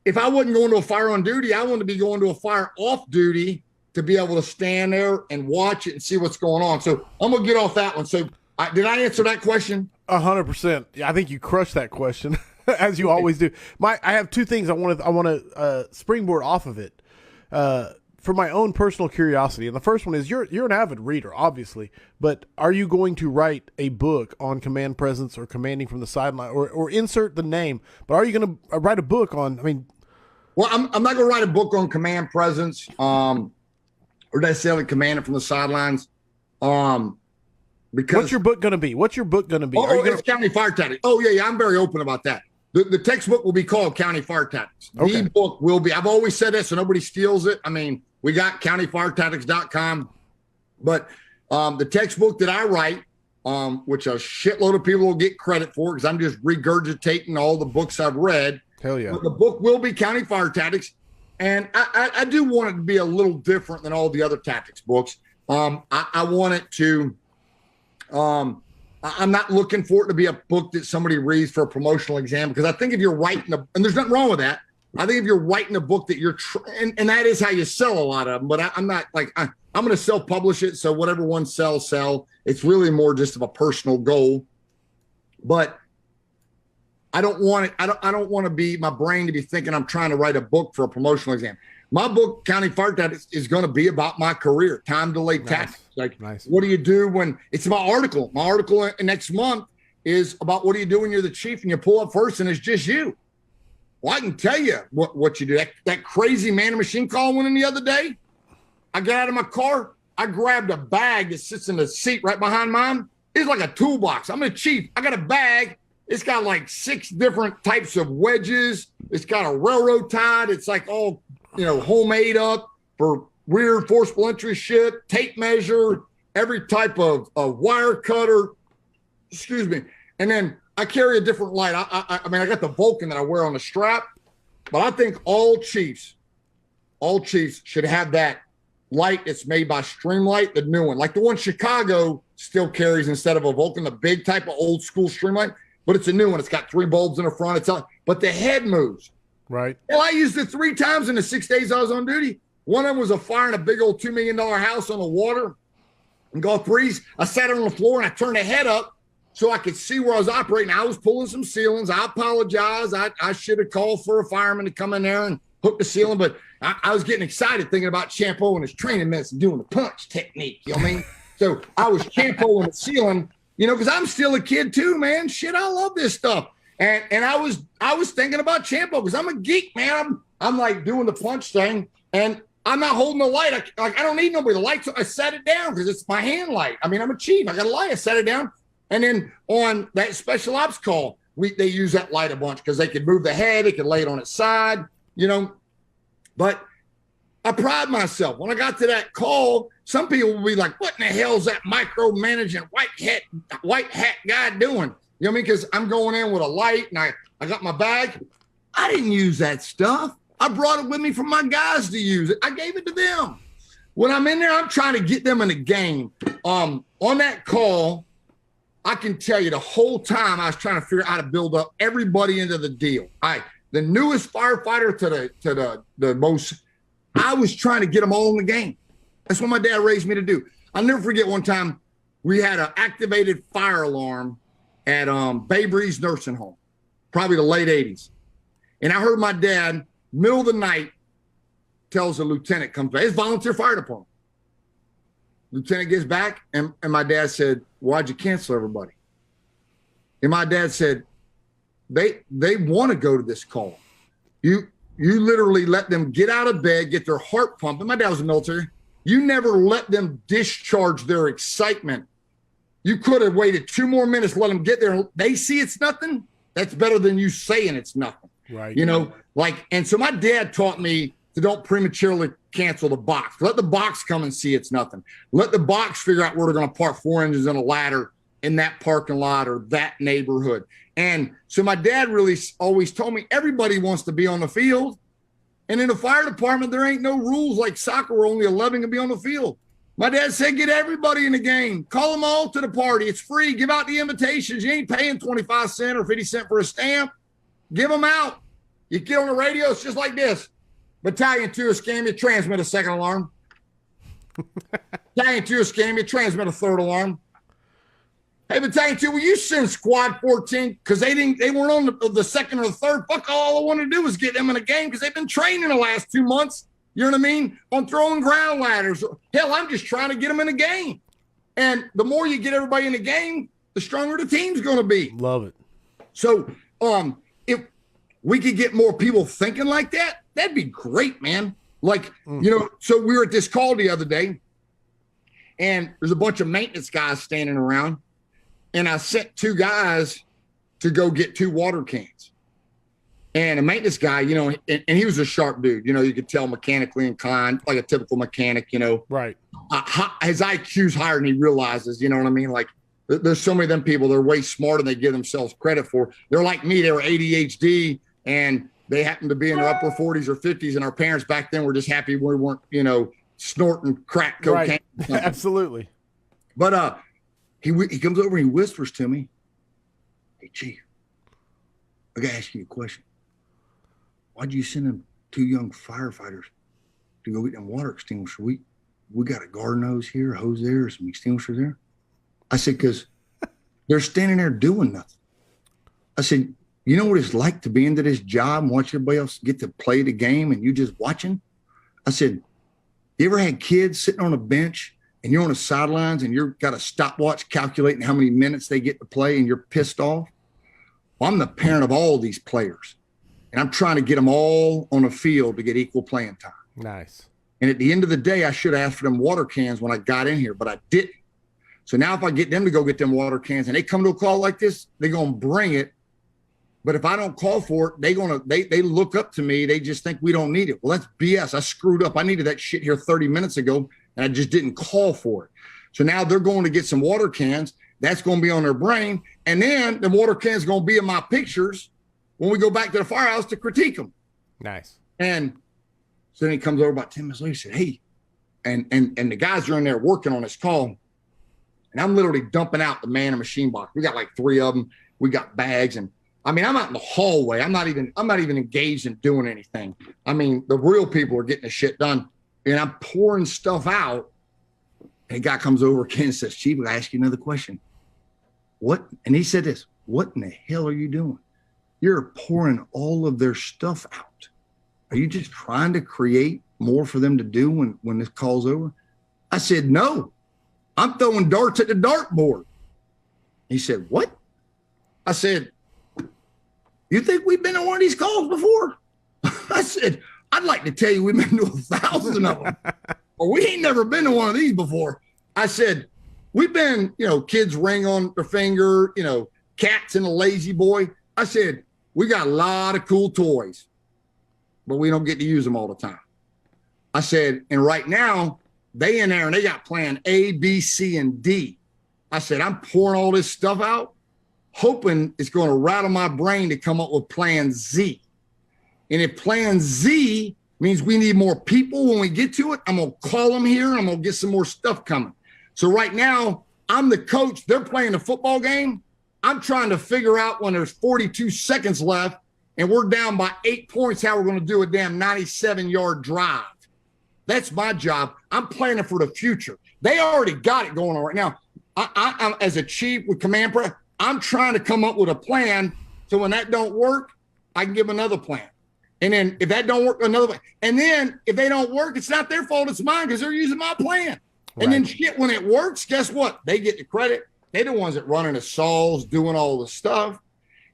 if I wasn't going to a fire on duty, I wanted to be going to a fire off duty to be able to stand there and watch it and see what's going on. So I'm going to get off that one. So did I answer that question? 100%. Yeah, I think you crushed that question, as you always do. I have two things I want to springboard off of it for my own personal curiosity. And the first one is you're an avid reader, obviously, but are you going to write a book on command presence or commanding from the sideline, or insert the name? But are you going to write a book on? Well, I'm not going to write a book on command presence, or necessarily commanding from the sidelines. Because what's your book going to be? It's County Fire Tactics. Oh, yeah, I'm very open about that. The textbook will be called County Fire Tactics. Okay. The book will be. I've always said that so nobody steals it. I mean, we got countyfiretactics.com. But the textbook that I write, which a shitload of people will get credit for because I'm just regurgitating all the books I've read. Hell yeah. But the book will be County Fire Tactics. And I do want it to be a little different than all the other tactics books. I want it to I'm not looking for it to be a book that somebody reads for a promotional exam, because I think if you're writing and there's nothing wrong with that. I think if you're writing a book that you're and that is how you sell a lot of them. But I'm not like I'm going to self-publish it. So whatever one sells, sell. It's really more just of a personal goal. But I don't want it. I don't want to be my brain to be thinking I'm trying to write a book for a promotional exam. My book, County Fire Tactics, is going to be about my career, time delayed tactics. Like, what do you do when it's my article? My article next month is about what do you do when you're the chief and you pull up first and it's just you. Well, I can tell you what you do. That crazy man machine call went in the other day. I got out of my car. I grabbed a bag that sits in the seat right behind mine. It's like a toolbox. I'm a chief. I got a bag. It's got like 6 different types of wedges. It's got a railroad tied. It's like all, homemade up for weird forcible entry shit, tape measure, every type of wire cutter. Excuse me. And then I carry a different light. I mean, I got the Vulcan that I wear on the strap, but I think all chiefs should have that light that's made by Streamlight, the new one. Like the one Chicago still carries instead of a Vulcan, the big type of old school Streamlight, but it's a new one. It's got 3 bulbs in the front. But the head moves. Right. Well, I used it 3 times in the 6 days I was on duty. One of them was a fire in a big old $2 million house on the water in Gulf Breeze. I sat on the floor and I turned the head up so I could see where I was operating. I was pulling some ceilings. I apologize. I should have called for a fireman to come in there and hook the ceiling, but I was getting excited thinking about Champo and his training minutes and doing the punch technique. You know what I mean? So I was campoing the ceiling, you know, because I'm still a kid too, man. Shit, I love this stuff. And I was thinking about Champo because I'm a geek, man. I'm like doing the punch thing, and I'm not holding the light. I don't need nobody to light. So I set it down because it's my hand light. I mean, I'm a chief. I got a light. I set it down. And then on that special ops call, they use that light a bunch because they could move the head. It could lay it on its side, you know. But I pride myself. When I got to that call, some people will be like, what in the hell is that micromanaging white hat guy doing? You know what I mean? Because I'm going in with a light and I got my bag. I didn't use that stuff. I brought it with me for my guys to use it. I gave it to them. When I'm in there, I'm trying to get them in a game. On that call, I can tell you the whole time I was trying to figure out how to build up everybody into the deal. The newest firefighter to the most, I was trying to get them all in the game. That's what my dad raised me to do. I'll never forget one time we had an activated fire alarm at Bay Breeze Nursing Home, probably the late 80s. And I heard my dad, middle of the night, tells the lieutenant, comes back. It's volunteer fire department. Lieutenant gets back, and my dad said, why'd you cancel everybody? And my dad said, they want to go to this call. You literally let them get out of bed, get their heart pumping. My dad was in the military. You never let them discharge their excitement. You could have waited 2 more minutes, let them get there. They see it's nothing. That's better than you saying it's nothing. Right. You know, and so my dad taught me to don't prematurely cancel the box. Let the box come and see it's nothing. Let the box figure out where they're going to park 4 engines and a ladder in that parking lot or that neighborhood. And so my dad really always told me everybody wants to be on the field. And in the fire department, there ain't no rules like soccer where only 11 can be on the field. My dad said, get everybody in the game. Call them all to the party. It's free. Give out the invitations. You ain't paying 25 cents or 50 cents for a stamp. Give them out. You get on the radio, it's just like this. Battalion 2 Escambia, transmit a second alarm. Battalion 2 Escambia, transmit a third alarm. Hey, Battalion 2, will you send Squad 14? Because they weren't on the second or the third. Fuck, all I wanted to do was get them in a game because they've been training the last 2 months. You know what I mean? On throwing ground ladders. Hell, I'm just trying to get them in a game. And the more you get everybody in the game, the stronger the team's going to be. Love it. So if we could get more people thinking like that, that'd be great, man. Like, you know, so we were at this call the other day, and there's a bunch of maintenance guys standing around, and I sent 2 guys to go get 2 water cans. And a maintenance guy, you know, and he was a sharp dude. You know, you could tell mechanically inclined, like a typical mechanic, you know. Right. His IQ's higher than he realizes, you know what I mean? Like, there's so many of them people, they're way smarter than they give themselves credit for. They're like me. They were ADHD, and they happened to be in their upper 40s or 50s, and our parents back then were just happy we weren't, you know, snorting crack cocaine. Right. Absolutely. But he comes over and he whispers to me, hey, Chief, I got to ask you a question. Why'd you send them 2 young firefighters to go get them water extinguishers? We got a garden hose here, a hose there, some extinguishers there. I said, because they're standing there doing nothing. I said, you know what it's like to be into this job and watch everybody else get to play the game and you just watching? I said, you ever had kids sitting on a bench and you're on the sidelines and you've got a stopwatch calculating how many minutes they get to play and you're pissed off? Well, I'm the parent of all these players, and I'm trying to get them all on a field to get equal playing time. Nice. And at the end of the day, I should have asked for them water cans when I got in here, but I didn't. So now if I get them to go get them water cans and they come to a call like this, they're going to bring it. But if I don't call for it, they look up to me. They just think we don't need it. Well, that's BS. I screwed up. I needed that shit here 30 minutes ago, and I just didn't call for it. So now they're going to get some water cans. That's going to be on their brain. And then the water cans going to be in my pictures when we go back to the firehouse to critique them. Nice. And so then he comes over about 10 minutes later. He said, hey, and the guys are in there working on this call. And I'm literally dumping out the man and machine box. We got like 3 of them. We got bags, and I mean, I'm out in the hallway. I'm not even engaged in doing anything. I mean, the real people are getting the shit done, and I'm pouring stuff out. And a guy comes over again and says, Chief, I ask you another question. What? And he said this, what in the hell are you doing? You're pouring all of their stuff out. Are you just trying to create more for them to do when this call's over? I said, no, I'm throwing darts at the dartboard. He said, what? I said, you think we've been on one of these calls before? I said, I'd like to tell you we've been to 1,000 of them. Or we ain't never been to one of these before. I said, we've been, kids ring on their finger, cats and a lazy boy. I said, we got a lot of cool toys, but we don't get to use them all the time. I said, and right now, they in there and they got plan A, B, C, and D. I said, I'm pouring all this stuff out, hoping it's going to rattle my brain to come up with plan Z. And if plan Z means we need more people when we get to it, I'm going to call them here and I'm going to get some more stuff coming. So right now, I'm the coach. They're playing a football game. I'm trying to figure out when there's 42 seconds left and we're down by 8 points, how we're going to do a damn 97-yard drive. That's my job. I'm planning for the future. They already got it going on right now. I'm as a chief with command, I'm trying to come up with a plan. So when that don't work, I can give another plan. And then if that don't work, another plan. And then if they don't work, it's not their fault. It's mine because they're using my plan. Right. And then shit, when it works, guess what? They get the credit. They're the ones that running the saws, doing all the stuff.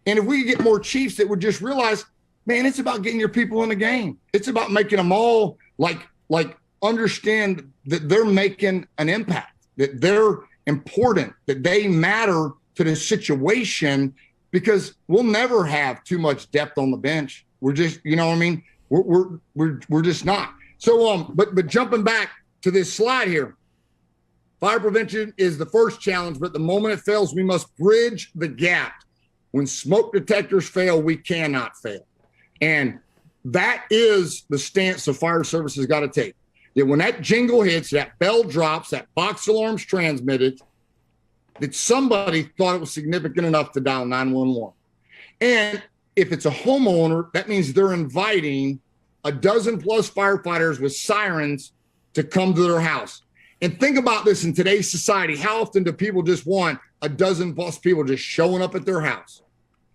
And if we get more chiefs that would just realize, man, it's about getting your people in the game. It's about making them all like understand that they're making an impact, that they're important, that they matter to the situation, because we'll never have too much depth on the bench. We're just, you know what I mean? We're just not. So, but jumping back to this slide here, fire prevention is the first challenge, but the moment it fails, we must bridge the gap. When smoke detectors fail, we cannot fail. And that is the stance the fire service has got to take. That when that jingle hits, that bell drops, that box alarm's transmitted, that somebody thought it was significant enough to dial 911. And if it's a homeowner, that means they're inviting a dozen plus firefighters with sirens to come to their house. And think about this in today's society. How often do people just want a dozen plus people just showing up at their house?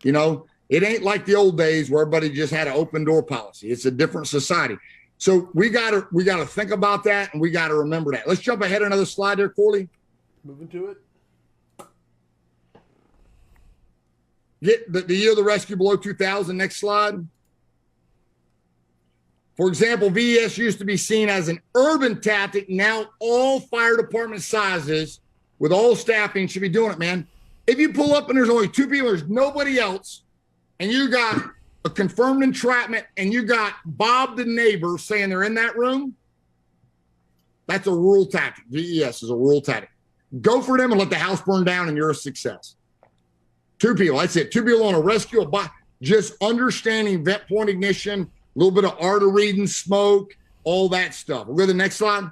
It ain't like the old days where everybody just had an open door policy. It's a different society. So we gotta think about that, and we gotta remember that. Let's jump ahead another slide there, Corley. Moving to it. Get the year of the rescue below 2000. Next slide. For example, VES used to be seen as an urban tactic. Now all fire department sizes with all staffing should be doing it, man. If you pull up and there's only two people, there's nobody else, and you got a confirmed entrapment and you got Bob the neighbor saying they're in that room, that's a rural tactic. VES is a rural tactic. Go for them and let the house burn down and you're a success. Two people, that's it. Two people on a rescue, just understanding vent point ignition, a little bit of art of reading smoke, all that stuff. We'll go to the next slide.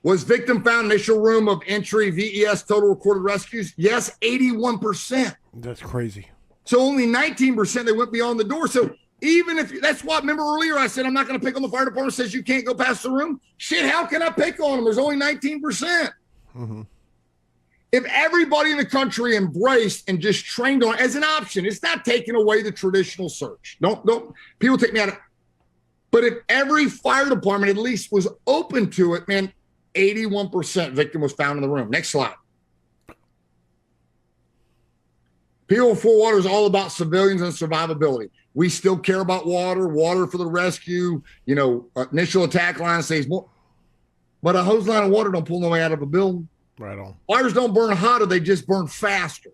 Was victim found initial room of entry VES total recorded rescues? Yes, 81%. That's crazy. So only 19% they went beyond the door. So even if that's what, remember earlier I said I'm not going to pick on the fire department says you can't go past the room. Shit, how can I pick on them? There's only 19%. Mm-hmm. If everybody in the country embraced and just trained on it as an option, it's not taking away the traditional search. Don't people take me out of. But if every fire department at least was open to it, man, 81% victim was found in the room. Next slide. People for water is all about civilians and survivability. We still care about water for the rescue, initial attack line says more. But a hose line of water don't pull no way out of a building. Right on. Fires don't burn hotter, they just burn faster.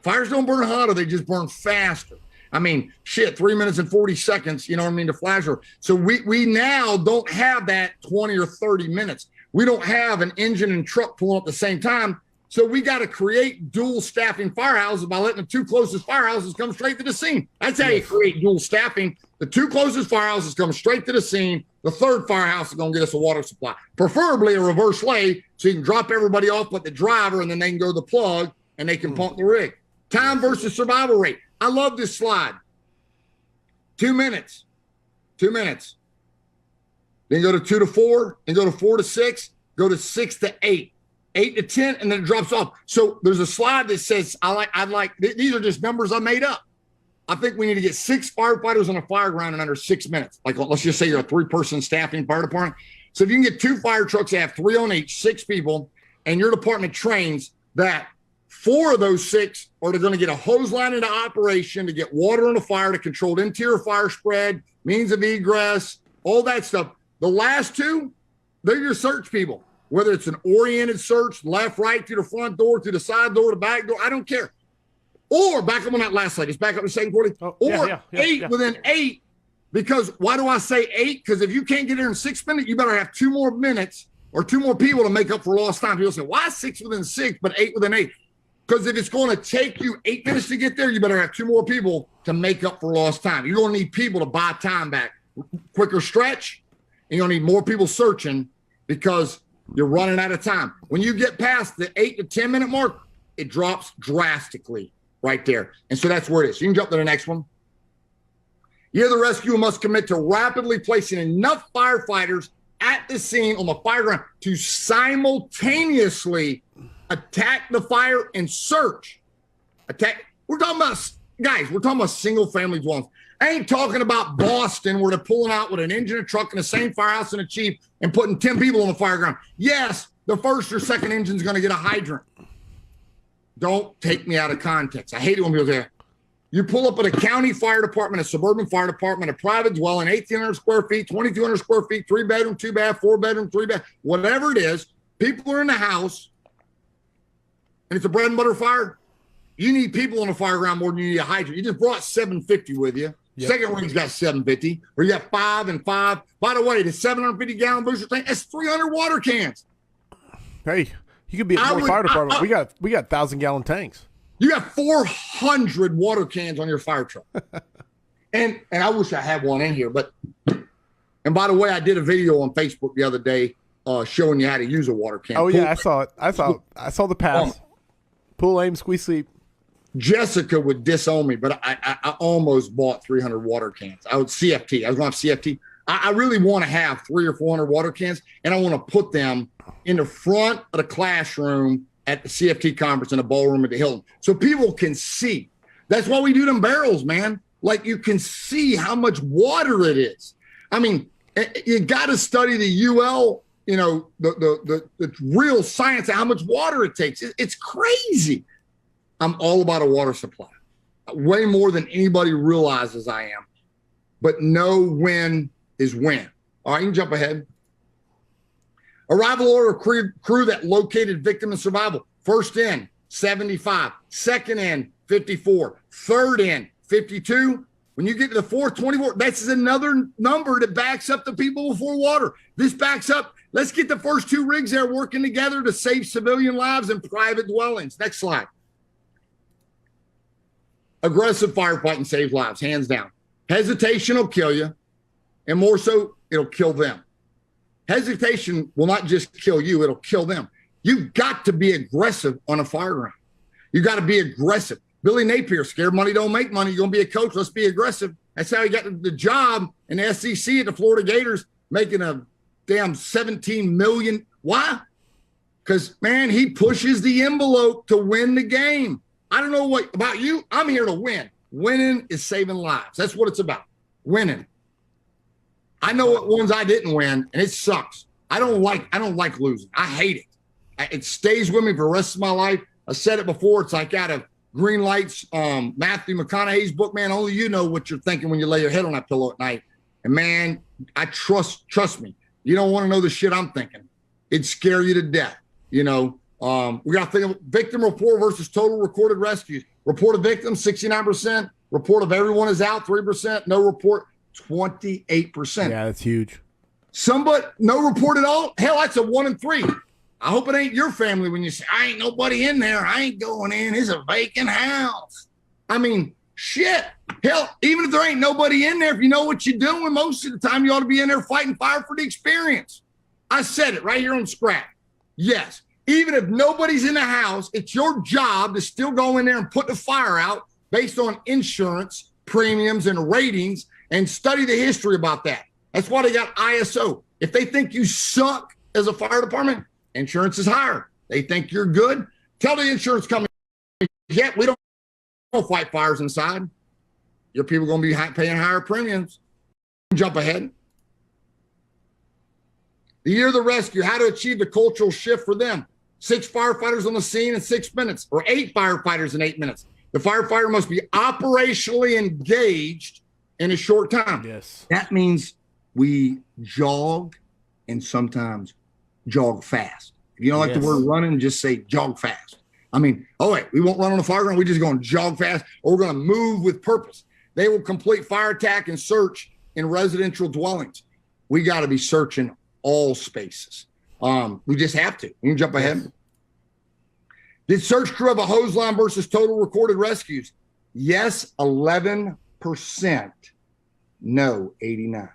Fires don't burn hotter, they just burn faster. I mean, 3 minutes and 40 seconds, to flasher. So we now don't have that 20 or 30 minutes. We don't have an engine and truck pulling up at the same time. So we got to create dual staffing firehouses by letting the two closest firehouses come straight to the scene. That's how you create dual staffing. The two closest firehouses come straight to the scene. The third firehouse is going to get us a water supply, preferably a reverse lay, so you can drop everybody off but the driver, and then they can go to the plug and they can pump the rig. Time versus survival rate. I love this slide. 2 minutes. 2 minutes. Then go to 2 to 4, then go to 4 to 6, go to 6 to 8, 8 to 10, and then it drops off. So there's a slide that says, these are just numbers I made up. I think we need to get 6 firefighters on a fire ground in under 6 minutes. Like, let's just say you're a 3-person staffing fire department. So if you can get 2 fire trucks that have 3 on each, 6 people, and your department trains that 4 of those 6 are going to get a hose line into operation to get water on the fire, to control interior fire spread, means of egress, all that stuff. The last 2, they're your search people, whether it's an oriented search, left, right, through the front door, through the side door, the back door, I don't care. Or back up on that last slide, just back up to second quarter, or 8 within 8. Because why do I say 8? Because if you can't get there in 6 minutes, you better have 2 more minutes or 2 more people to make up for lost time. People say, why 6 within 6, but 8 within 8? Because if it's going to take you 8 minutes to get there, you better have 2 more people to make up for lost time. You're going to need people to buy time back. Quicker stretch, and you're going to need more people searching because you're running out of time. When you get past the 8 to 10 minute mark, it drops drastically right there. And so that's where it is. You can jump to the next one. Here, the rescuer must commit to rapidly placing enough firefighters at the scene on the fire ground to simultaneously attack the fire and search. We're talking about, guys, we're talking about single-family dwellings. I ain't talking about Boston where they're pulling out with an engine, a truck, and the same firehouse and a chief and putting 10 people on the fire ground. Yes, the first or second engine's going to get a hydrant. Don't take me out of context. I hate it when people say, you pull up at a county fire department, a suburban fire department, a private dwelling, 1,800 square feet, 2,200 square feet, 3-bedroom, 2-bath, 4-bedroom, 3-bath, whatever it is. People are in the house, and it's a bread and butter fire. You need people on the fire ground more than you need a hydrant. You just brought 750 with you. Yep. Second ring's got 750, or you got 5 and 5. By the way, the 750-gallon booster tank, that's 300 water cans. Hey, you could be at more fire department. We got 1,000-gallon tanks. You got 400 water cans on your fire truck. and I wish I had one in here, and by the way, I did a video on Facebook the other day showing you how to use a water can. Oh yeah, I saw it. I saw the pass. Pull, aim, squeeze, sleep. Jessica would disown me, but I almost bought 300 water cans. I was going to have CFT. I really want to have 300 or 400 water cans, and I want to put them in the front of the classroom at the CFT conference in the ballroom at the Hilton, so people can see. That's why we do them barrels, man. Like, you can see how much water it is. I mean, you got to study the UL, the real science of how much water it takes. It's crazy. I'm all about a water supply, way more than anybody realizes I am. But know when is when. All right, you can jump ahead. Arrival order crew that located victim and survival. First in, 75. Second in, 54. Third in, 52. When you get to the fourth, 24, that's another number that backs up the people before water. This backs up. Let's get the first 2 rigs there working together to save civilian lives and private dwellings. Next slide. Aggressive firefighting saves lives, hands down. Hesitation will kill you, and more so, it'll kill them. Hesitation will not just kill you, it'll kill them. You've got to be aggressive on a fire ground. You got to be aggressive. Billy Napier, scared money don't make money. You're going to be a coach. Let's be aggressive. That's how he got the job in the SEC at the Florida Gators, making a damn $17 million. Why? Because, man, he pushes the envelope to win the game. I don't know what about you. I'm here to win. Winning is saving lives. That's what it's about. Winning. I know what ones I didn't win, and it sucks. I don't like losing. I hate it. It stays with me for the rest of my life. I said it before. It's like out of Green Lights, Matthew McConaughey's book, man. Only you know what you're thinking when you lay your head on that pillow at night. And man, I trust me. You don't want to know the shit I'm thinking. It'd scare you to death. We got to think of victim report versus total recorded rescues. Report of victim, 69%. Report of everyone is out, 3%. No report, 28%. Yeah, that's huge. No report at all? Hell, that's a 1 in 3. I hope it ain't your family when you say, I ain't nobody in there. I ain't going in. It's a vacant house. I mean, shit. Hell, even if there ain't nobody in there, if you know what you're doing, most of the time you ought to be in there fighting fire for the experience. I said it right here on Scrap. Yes. Even if nobody's in the house, it's your job to still go in there and put the fire out based on insurance, premiums, and ratings, and study the history about that. That's why they got ISO. If they think you suck as a fire department, insurance is higher. They think you're good. Tell the insurance company, yeah, we don't fight fires inside. Your people are going to be paying higher premiums. Jump ahead. The year of the rescue, how to achieve the cultural shift for them. 6 firefighters on the scene in 6 minutes, or 8 firefighters in 8 minutes. The firefighter must be operationally engaged in a short time. Yes. That means we jog and sometimes jog fast. If you don't like the word running, just say jog fast. I mean, we won't run on the fire ground. We're just going to jog fast, or we're going to move with purpose. They will complete fire attack and search in residential dwellings. We got to be searching all spaces. We just have to. You can jump ahead. Did search crew have a hose line versus total recorded rescues? Yes, 11%. No, 89%.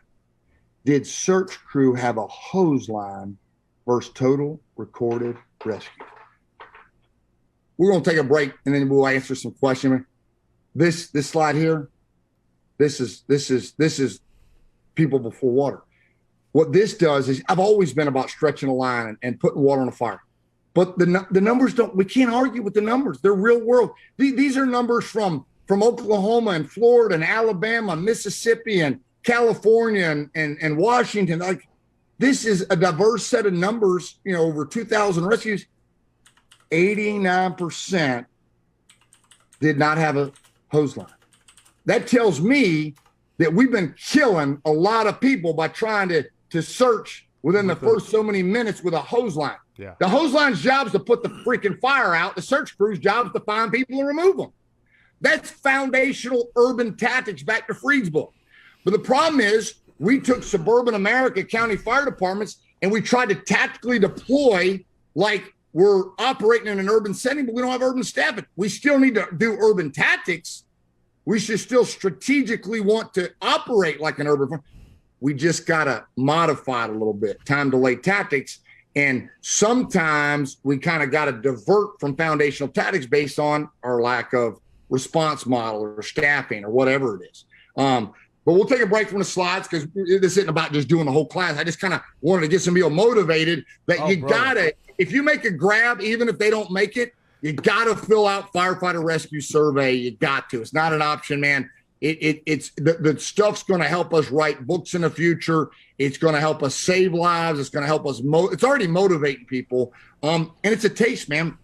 Did search crew have a hose line versus total recorded rescue? We're going to take a break and then we'll answer some questions. This slide here, this is people before water. What this does is, I've always been about stretching a line and putting water on a fire. But the numbers we can't argue with the numbers. They're real world. These are numbers from Oklahoma and Florida and Alabama, Mississippi and California and Washington. Like, this is a diverse set of numbers, over 2,000 rescues. 89% did not have a hose line. That tells me that we've been killing a lot of people by trying to search within the first so many minutes with a hose line. Yeah. The hose line's job is to put the freaking fire out. The search crew's job is to find people and remove them. That's foundational urban tactics back to Freed's book. But the problem is, we took suburban America county fire departments and we tried to tactically deploy like we're operating in an urban setting, but we don't have urban staffing. We still need to do urban tactics. We should still strategically want to operate like an urban. We just got to modify it a little bit. Time delay tactics. And sometimes we kind of got to divert from foundational tactics based on our lack of response model or staffing or whatever it is. But we'll take a break from the slides because this isn't about just doing the whole class. I just kind of wanted to get some people motivated that gotta, if you make a grab, even if they don't make it, you got to fill out firefighter rescue survey. You got to. It's not an option, man. It's the stuff's going to help us write books in the future. It's going to help us save lives. It's going to help us. It's already motivating people. And it's a taste, man.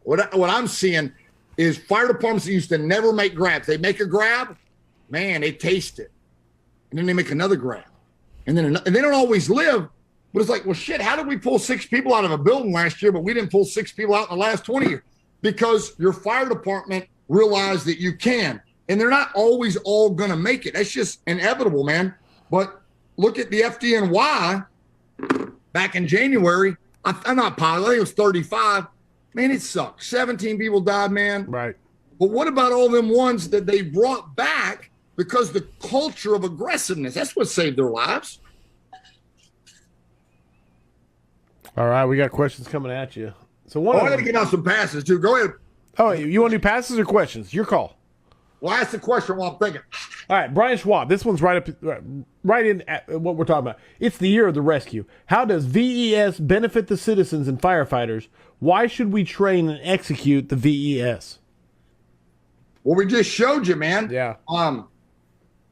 What I'm seeing is fire departments that used to never make grabs. They make a grab, man, they taste it, and then they make another grab, and then and they don't always live. But it's like, well, shit, how did we pull 6 people out of a building last year, but we didn't pull 6 people out in the last 20 years? Because your fire department realized that you can. And they're not always all going to make it. That's just inevitable, man. But look at the FDNY back in January. I'm not positive. I think it was 35. Man, it sucked. 17 people died, man. Right. But what about all them ones that they brought back because the culture of aggressiveness, that's what saved their lives. All right, we got questions coming at you. So I got to get out some passes, too. Go ahead. Oh, you want to do passes or questions? Your call. Well, ask the question while I'm thinking. All right, Brian Schwab. This one's right in at what we're talking about. It's the year of the rescue. How does VES benefit the citizens and firefighters? Why should we train and execute the VES? Well, we just showed you, man. Yeah.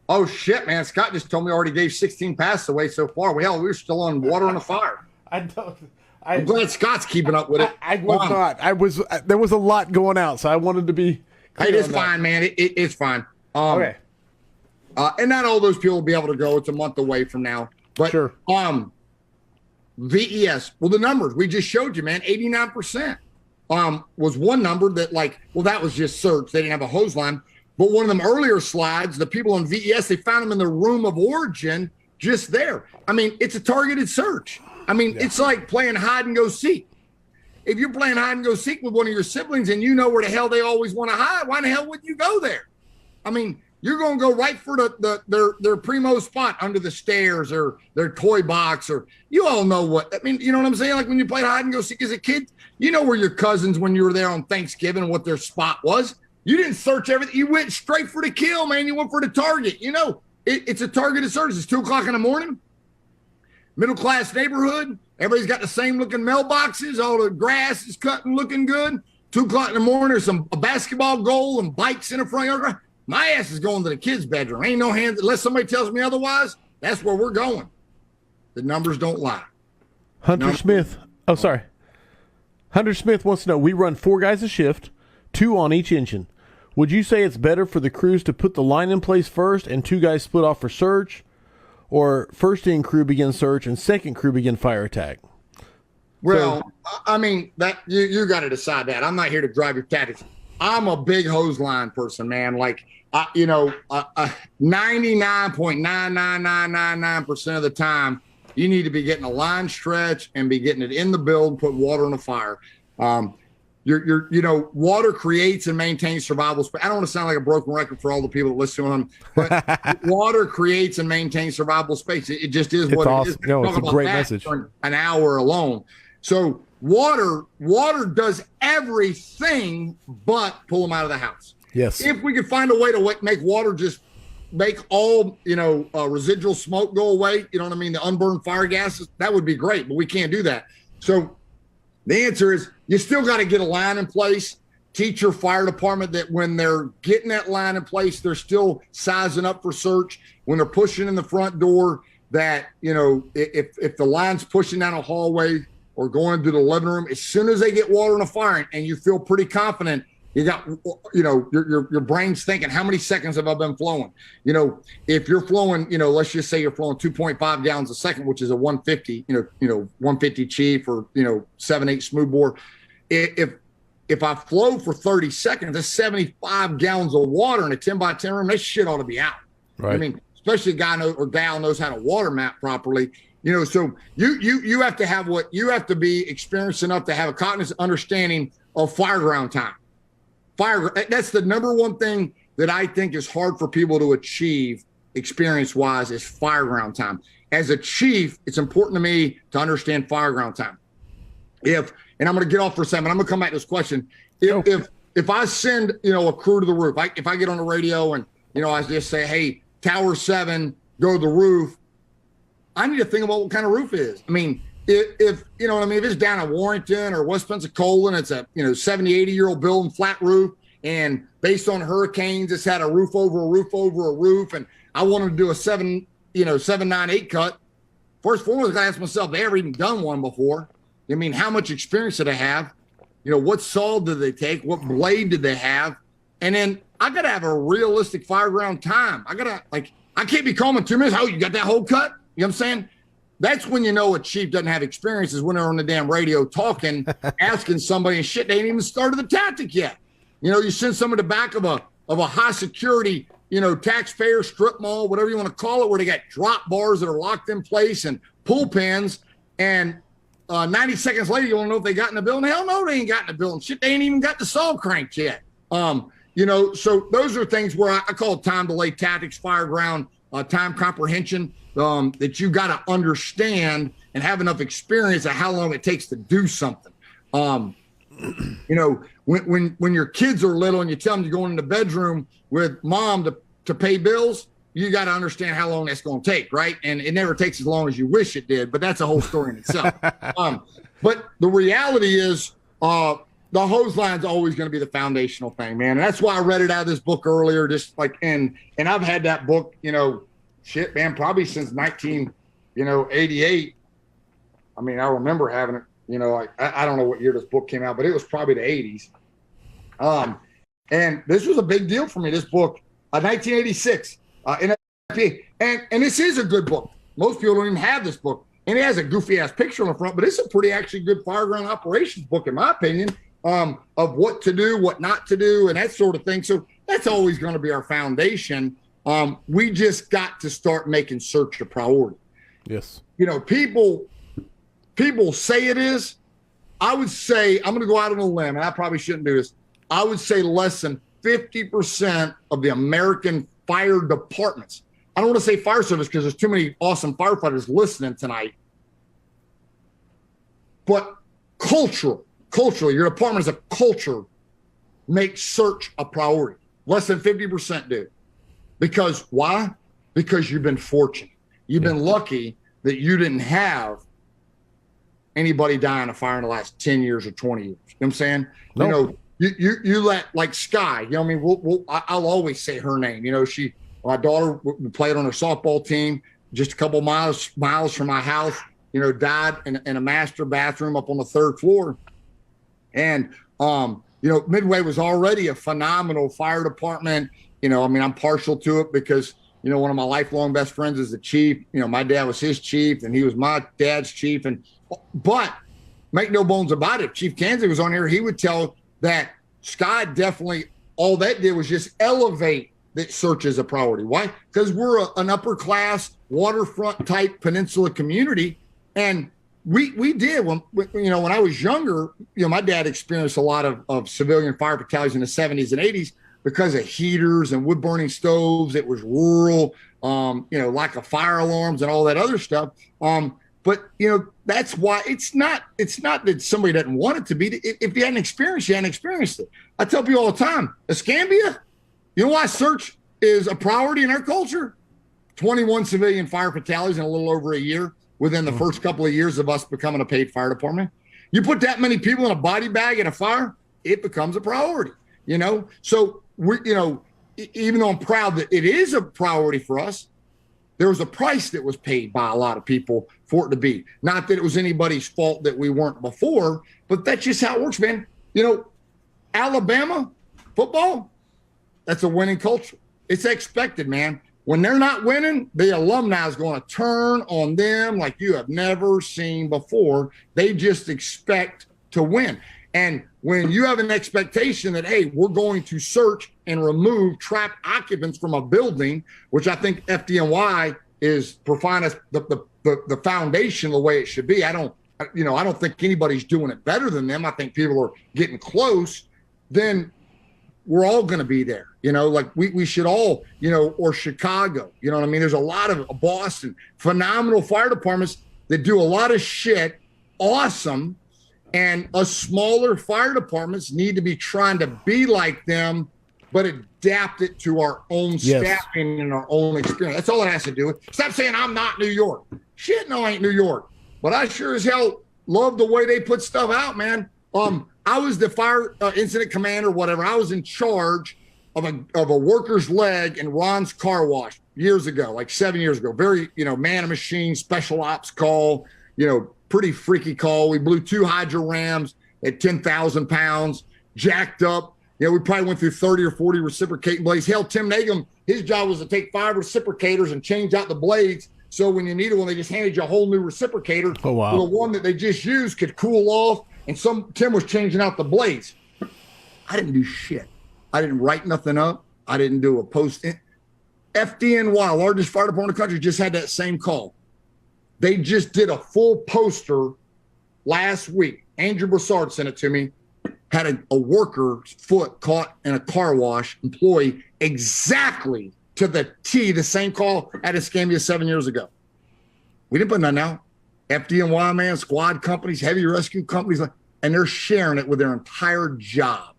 Oh shit, man! Scott just told me I already gave 16 passes away so far. Well, we were still on water on the fire. I'm glad Scott's keeping up with it. I was not. There was a lot going out, so I wanted to be. Hey, it's fine, man. It's fine. Okay. And not all those people will be able to go. It's a month away from now. But sure. VES. Well, the numbers we just showed you, man. 89% was one number that, like, well, that was just search. They didn't have a hose line. But one of them earlier slides, the people in VES, they found them in the room of origin, just there. I mean, it's a targeted search. I mean, It's like playing hide and go seek. If you're playing hide and go seek with one of your siblings and you know where the hell they always want to hide, why the hell wouldn't you go there? I mean, you're going to go right for their primo spot under the stairs or their toy box, or you all know what, I mean, you know what I'm saying? Like when you played hide and go seek as a kid, you know where your cousins, when you were there on Thanksgiving, what their spot was. You didn't search everything. You went straight for the kill, man. You went for the target. You know, it's a targeted search. It's 2:00 in the morning. Middle-class neighborhood. Everybody's got the same looking mailboxes. All the grass is cut and looking good. 2:00 in the morning, there's a basketball goal and bikes in the front yard. My ass is going to the kids' bedroom. Ain't no hands unless somebody tells me otherwise. That's where we're going. The numbers don't lie. Hunter Smith. Oh, sorry. Hunter Smith wants to know, we run 4 guys a shift, 2 on each engine. Would you say it's better for the crews to put the line in place first and 2 guys split off for search, or first in crew begin search and second crew begin fire attack? Well, I mean, that you got to decide that. I'm not here to drive your tactics. I'm a big hose line person, man. Like, 99.99999% of the time, you need to be getting a line stretch and be getting it in the build and put water on the fire. Water creates and maintains survival space. I don't want to sound like a broken record for all the people that listen to them, but water creates and maintains survival space. It just is what it is. No, it's a great message. For an hour alone. So water does everything but pull them out of the house. Yes. If we could find a way to make water just make all, residual smoke go away, you know what I mean? The unburned fire gases, that would be great, but we can't do that. So the answer is you still got to get a line in place. Teach your fire department that when they're getting that line in place, they're still sizing up for search. When they're pushing in the front door, that, if the line's pushing down a hallway or going to the living room, as soon as they get water in the fire and you feel pretty confident, you got, your brain's thinking, how many seconds have I been flowing? If you're flowing, let's just say you're flowing 2.5 gallons a second, which is a 150, 150 Chief or, 7/8 smoothbore. If I flow for 30 seconds, that's 75 gallons of water in a 10 by 10 room. That shit ought to be out. Right. I mean, especially a guy or gal knows how to water map properly. So you have to have you have to be experienced enough to have a cognizant understanding of fire ground time. That's the number one thing that I think is hard for people to achieve experience-wise is fire ground time. As a chief, it's important to me to understand fire ground time. And I'm going to get off for a second, I'm going to come back to this question. If I send, a crew to the roof, if I get on the radio and, I just say, hey, Tower 7, go to the roof, I need to think about what kind of roof it is. I mean, if it's down in Warrington or West Pensacola and it's a 70, 80-year-old building, flat roof, and based on hurricanes, it's had a roof over a roof over a roof, and I want to do a 798 cut. First and foremost, I ask myself, they ever even done one before? I mean, how much experience did they have? What saw did they take? What blade did they have? And then I got to have a realistic fire ground time. I can't be calm in 2 minutes. Oh, you got that whole cut? You know what I'm saying? That's when a chief doesn't have experience, is when they're on the damn radio talking, asking somebody and shit. They ain't even started the tactic yet. You send someone to the back of a high security, taxpayer strip mall, whatever you want to call it, where they got drop bars that are locked in place and pull pins. And 90 seconds later, you want to know if they got in the building? Hell no, they ain't got in the building. Shit, they ain't even got the saw cranked yet. So those are things where I call it time delay tactics, fire ground, time comprehension. That you got to understand and have enough experience of how long it takes to do something. When your kids are little and you tell them you're going in the bedroom with mom to pay bills, you got to understand how long that's going to take, right? And it never takes as long as you wish it did, but that's a whole story in itself. But the reality is the hose line's always going to be the foundational thing, man. And that's why I read it out of this book earlier, just like, and I've had that book, shit, man, probably since 1988. I mean, I remember having it, I don't know what year this book came out, but it was probably the 80s. And this was a big deal for me, this book, 1986. And this is a good book. Most people don't even have this book. And it has a goofy ass picture on the front, but it's a pretty actually good fire ground operations book, in my opinion, of what to do, what not to do, and that sort of thing. So that's always going to be our foundation. We just got to start making search a priority. Yes. People say it is. I would say, I'm going to go out on a limb, and I probably shouldn't do this. I would say less than 50% of the American fire departments, I don't want to say fire service because there's too many awesome firefighters listening tonight, but culturally, your department as a culture makes search a priority. Less than 50% do. Because why? Because you've been fortunate. You've been lucky that you didn't have anybody die in a fire in the last 10 years or 20 years. You know what I'm saying? Nope. You let, like Sky, I'll always say her name. My daughter played on her softball team just a couple miles from my house. died in a master bathroom up on the 3rd floor. And, Midway was already a phenomenal fire department. I'm partial to it because, one of my lifelong best friends is the chief. My dad was his chief and he was my dad's chief. But make no bones about it, Chief Kansi was on here. He would tell that Scott definitely, all that did was just elevate that search as a priority. Why? Because we're an upper class waterfront type peninsula community. And we did when I was younger, my dad experienced a lot of civilian fire battalions in the 70s and 80s because of heaters and wood burning stoves. It was rural, lack of fire alarms and all that other stuff. But that's why it's not that somebody doesn't want it to be. If you hadn't experienced, you hadn't experienced it. I tell people all the time, Escambia, you know why search is a priority in our culture? 21 civilian fire battalions in a little over a year within the first couple of years of us becoming a paid fire department. You put that many people in a body bag in a fire, it becomes a priority, So we're, even though I'm proud that it is a priority for us, there was a price that was paid by a lot of people for it to be. Not that it was anybody's fault that we weren't before, but that's just how it works, man. Alabama football, that's a winning culture. It's expected, man. When they're not winning, the alumni is going to turn on them like you have never seen before. They just expect to win. And when you have an expectation that, hey, we're going to search and remove trapped occupants from a building, which I think FDNY is providing us the foundation the way it should be. I don't think anybody's doing it better than them. I think people are getting close. Then we're all going to be there. We should all, or Chicago, there's a lot of Boston, phenomenal fire departments that do a lot of shit. Awesome. And us smaller fire departments need to be trying to be like them, but adapt it to our own staffing and our own experience. That's all it has to do with. Stop saying I'm not New York. Shit, no, I ain't New York. But I sure as hell love the way they put stuff out, man. I was the fire incident commander, whatever. I was in charge of a worker's leg in Ron's car wash years ago, like 7 years ago. Very, man of machine, special ops call, pretty freaky call. We blew 2 hydro rams at 10,000 pounds, jacked up. We probably went through 30 or 40 reciprocating blades. Hell, Tim Nagum, his job was to take 5 reciprocators and change out the blades. So when you needed one, they just handed you a whole new reciprocator. Oh, wow. So the one that they just used could cool off. And Tim was changing out the blades. I didn't do shit. I didn't write nothing up. I didn't do a post. FDNY, largest fire department in the country, just had that same call. They just did a full poster last week. Andrew Broussard sent it to me. Had a worker's foot caught in a car wash, employee, exactly to the T, the same call at Escambia 7 years ago. We didn't put nothing out. FDNY, man, squad companies, heavy rescue companies, and they're sharing it with their entire job.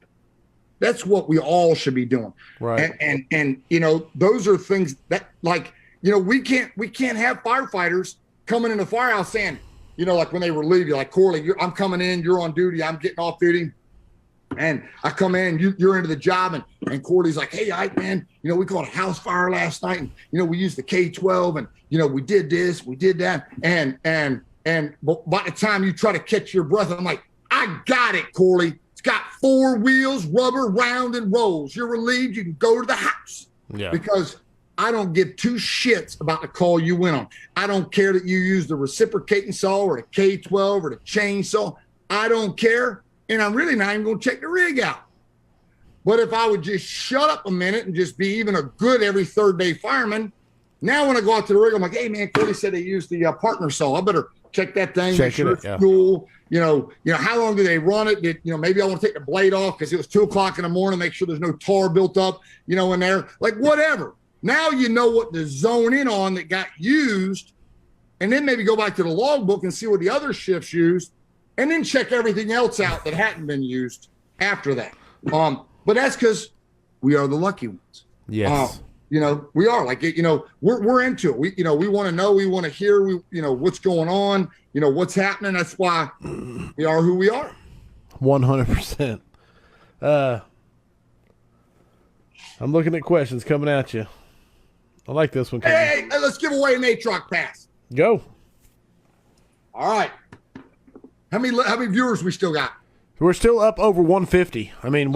That's what we all should be doing. Right. And those are things that, we can't have firefighters coming in the firehouse saying, like when they relieve you, like, Corley, I'm coming in, you're on duty, I'm getting off duty. And I come in, you're into the job, and Corley's like, hey, man, we caught a house fire last night, and we used the K-12, and we did this, we did that, and by the time you try to catch your breath, I'm like, I got it, Corley. It's got 4 wheels, rubber, round, and rolls. You're relieved. You can go to the house. Yeah. Because I don't give 2 shits about the call you went on. I don't care that you use the reciprocating saw or the K-12 or the chainsaw. I don't care. And I'm really not even going to check the rig out. But if I would just shut up a minute and just be even a good every third day fireman, now when I go out to the rig, I'm like, hey, man, Cody said they used the partner saw. I better check that thing. Check it, yeah. Cool. How long do they run it? Maybe I want to take the blade off because it was 2:00 in the morning, make sure there's no tar built up, in there. Like, whatever. Now you know what to zone in on that got used, and then maybe go back to the logbook and see what the other shifts used, and then check everything else out that hadn't been used after that. But that's because we are the lucky ones. Yes. We are we're into it. We want to know, we want to hear, what's going on, what's happening. That's why we are who we are. 100%. I'm looking at questions coming at you. I like this one. Hey, let's give away an A-Truck pass. Go. All right. How many viewers we still got? We're still up over 150. I mean,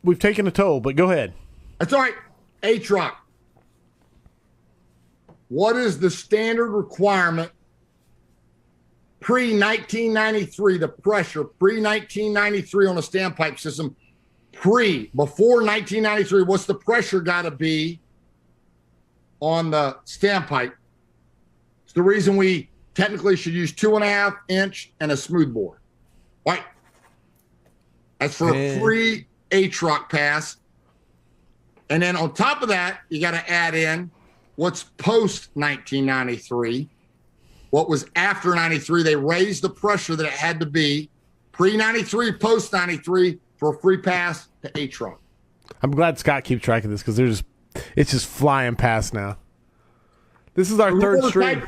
we've taken a toll, but go ahead. That's all right. A-Truck. What is the standard requirement pre-1993, the pressure, pre-1993 on a standpipe system, before 1993, what's the pressure got to be on the standpipe? It's the reason we technically should use 2.5 inch and a smooth bore. Right? That's for a free A-Truck pass. And then on top of that, you got to add in what's post 1993. What was after 93? They raised the pressure that it had to be pre 93, post 93 for a free pass to A-Truck. I'm glad Scott keeps track of this because it's just flying past now. This is our third stream.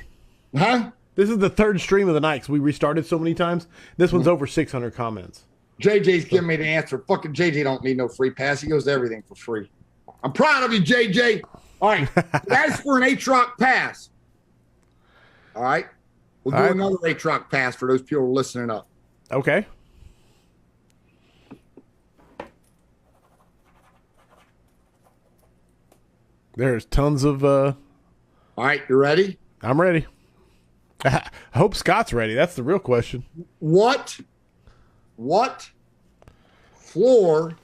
Huh? This is the third stream of the night because we restarted so many times. This one's over 600 comments. JJ's giving me the answer. Fucking JJ don't need no free pass. He goes to everything for free. I'm proud of you, JJ. All right. That's for an A-Truck pass. All right. We'll do another A-Truck pass for those people listening up. Okay. There's tons of... All right. You ready? I'm ready. I hope Scott's ready. That's the real question. What floor,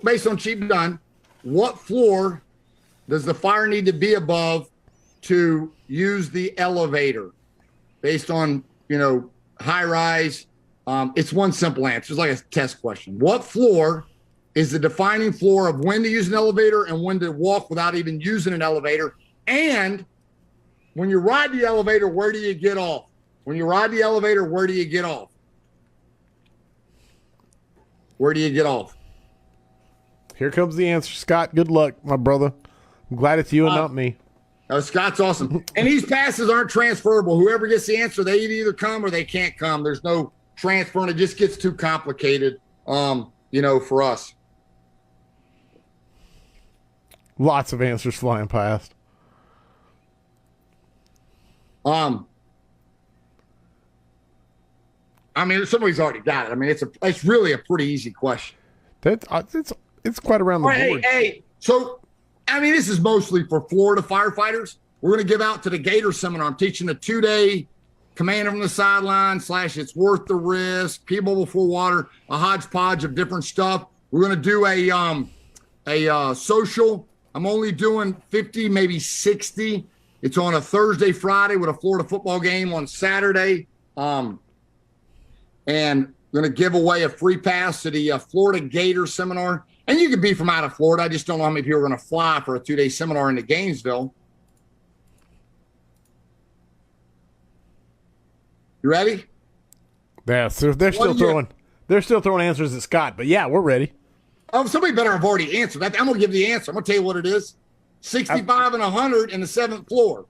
based on cheap done, what floor does the fire need to be above to use the elevator? Based on, high rise, it's one simple answer. It's like a test question. What floor is the defining floor of when to use an elevator and when to walk without even using an elevator? And when you ride the elevator, where do you get off? When you ride the elevator, where do you get off? Where do you get off? Here comes the answer, Scott. Good luck, my brother. I'm glad it's you and not me. Scott's awesome. And these passes aren't transferable. Whoever gets the answer, they either come or they can't come. There's no transfer, and it just gets too complicated, for us. Lots of answers flying past. Somebody's already got it. I mean, it's really a pretty easy question. It's quite around the board. Hey. So, this is mostly for Florida firefighters. We're going to give out to the Gator seminar. I'm teaching a 2-day command from the sideline / it's worth the risk, people before water, a hodgepodge of different stuff. We're going to do a social. I'm only doing 50, maybe 60. It's on a Thursday, Friday with a Florida football game on Saturday. And I'm going to give away a free pass to the Florida Gator seminar. And you could be from out of Florida. I just don't know how many people are going to fly for a 2-day seminar into Gainesville. You ready? Yeah, so they're still throwing answers at Scott, but yeah, we're ready. Oh, somebody better have already answered that. I'm going to give the answer. I'm going to tell you what it is. 65 and 100 in the 7th floor.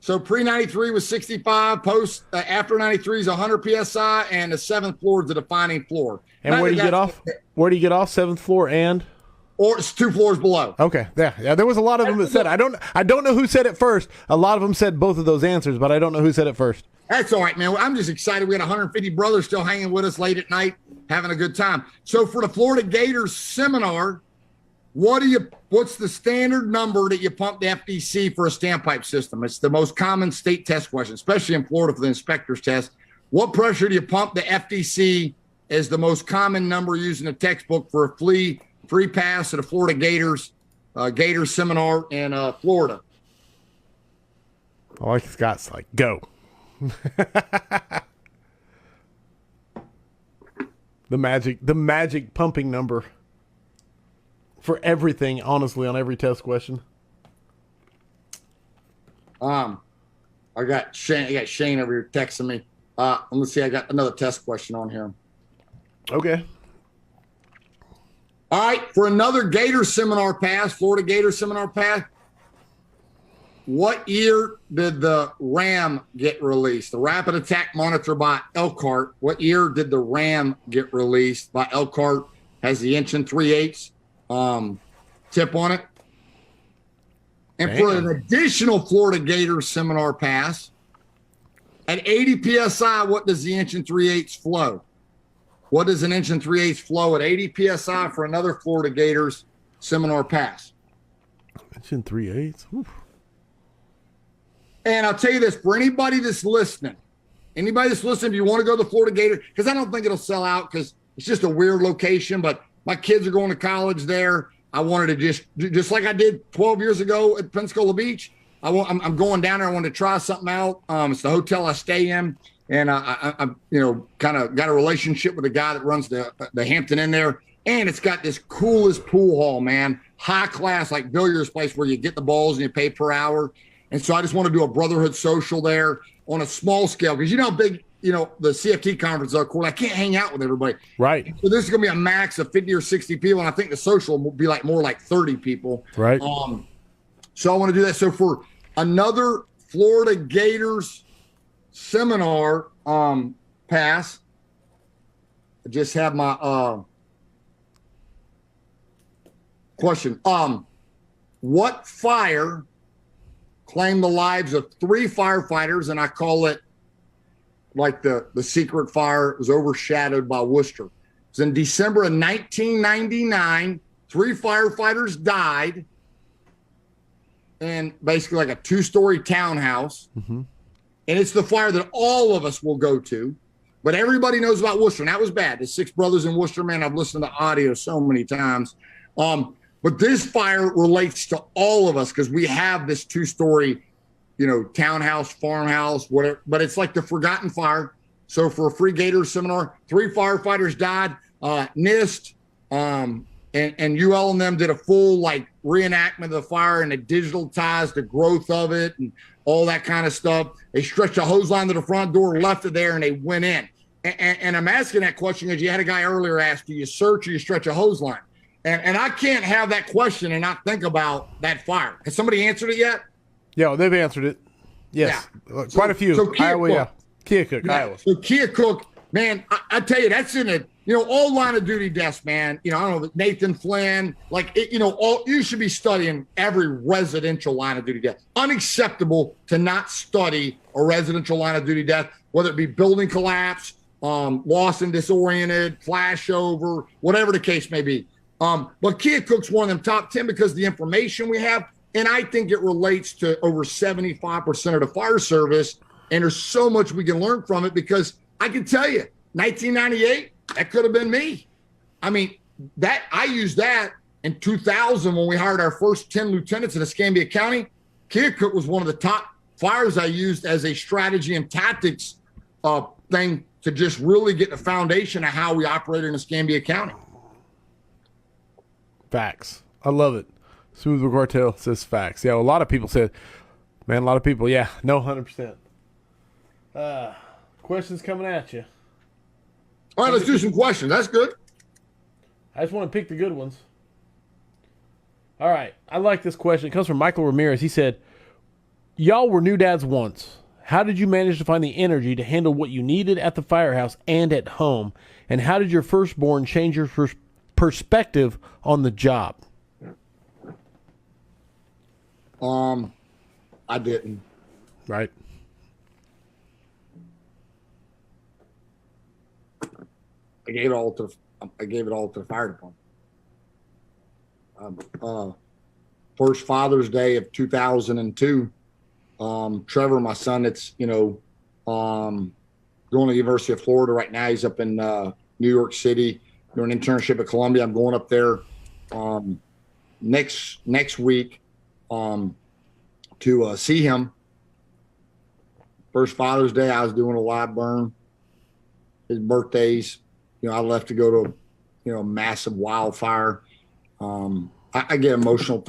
So pre-93 was 65, post after 93 is 100 PSI, and the 7th floor is the defining floor. And where do you get off? Where do you get off? 7th floor and? Or it's 2 floors below. Okay, yeah. There was a lot of them that said. I don't know who said it first. A lot of them said both of those answers, but I don't know who said it first. That's all right, man. I'm just excited. We got 150 brothers still hanging with us late at night, having a good time. So for the Florida Gators seminar, what's the standard number that you pump the FDC for a standpipe system? It's the most common state test question, especially in Florida for the inspector's test. What pressure do you pump the FDC as the most common number used in the textbook for a free pass at a Florida Gators seminar in Florida? I like Scott's like, go. The magic pumping number for everything, honestly, on every test question. I got Shane over here texting me. Let's see, I got another test question on here. Okay. All right, for another Gator seminar pass, Florida Gator seminar pass, what year did the RAM get released? The Rapid Attack Monitor by Elkhart. What year did the RAM get released by Elkhart? Has the inch and 3/8 tip on it. And for an additional Florida Gator seminar pass, At 80 psi, what does the inch and 3/8 flow? What does an inch and 3/8 flow at 80 psi for another Florida Gators seminar pass? Inch and 3/8. Oof. And I'll tell you this, for anybody that's listening, if you want to go to the Florida Gators, because I don't think it'll sell out because it's just a weird location, but my kids are going to college there. I wanted to just like I did 12 years ago at Pensacola Beach. I'm going down there. I wanted to try something out. It's the hotel I stay in, and I'm kind of got a relationship with the guy that runs the Hampton Inn there, and it's got this coolest pool hall, man, high class like billiards place where you get the balls and you pay per hour. And so I just want to do a brotherhood social there on a small scale because you know how big the CFT conference are. Cool. I can't hang out with everybody. Right. So this is going to be a max of 50 or 60 people, and I think the social will be more like 30 people. Right. So I want to do that. So for another Florida Gators seminar pass, I just have my question. What fire claimed the lives of 3 firefighters, and I call it like the secret fire. It was overshadowed by Worcester. It was in December of 1999. 3 firefighters died in basically like a 2-story townhouse. Mm-hmm. And it's the fire that all of us will go to, but everybody knows about Worcester. And that was bad. The 6 brothers in Worcester, man, I've listened to audio so many times. But this fire relates to all of us because we have this 2-story, townhouse, farmhouse, whatever. But it's like the forgotten fire. So for a free Gator seminar, 3 firefighters died. NIST and UL and them did a full reenactment of the fire, and it digitalized the growth of it and all that kind of stuff. They stretched a hose line to the front door, left it there, and they went in. And I'm asking that question because you had a guy earlier ask, do you search or you stretch a hose line? And I can't have that question and not think about that fire. Has somebody answered it yet? Yeah, they've answered it. Yes, yeah. Quite a few. So Keokuk, Iowa. So Keokuk, man, I tell you, that's in it. All line of duty deaths, man. I don't know, Nathan Flynn, you should be studying every residential line of duty death. Unacceptable to not study a residential line of duty death, whether it be building collapse, lost and disoriented, flashover, whatever the case may be. But Keokuk's one of them top 10 because of the information we have. And I think it relates to over 75% of the fire service. And there's so much we can learn from it because I can tell you, 1998, that could have been me. I mean, I used that in 2000 when we hired our first 10 lieutenants in Escambia County. Keokuk was one of the top fires I used as a strategy and tactics thing to just really get the foundation of how we operate in Escambia County. Facts. I love it. Smooth Cartel says facts. Yeah, a lot of people said, man, a lot of people, yeah, no, 100%. Questions coming at you. All right, let's do some questions. That's good. I just want to pick the good ones. All right. I like this question. It comes from Michael Ramirez. He said, y'all were new dads once. How did you manage to find the energy to handle what you needed at the firehouse and at home? And how did your firstborn change your perspective on the job? I didn't. Right. I gave it all to the fire department. First Father's Day of 2002, Trevor, my son, that's going to the University of Florida right now. He's up in New York City doing an internship at Columbia. I'm going up there next week to see him. First Father's Day, I was doing a live burn. His birthdays, I left to go to a massive wildfire. I get emotional.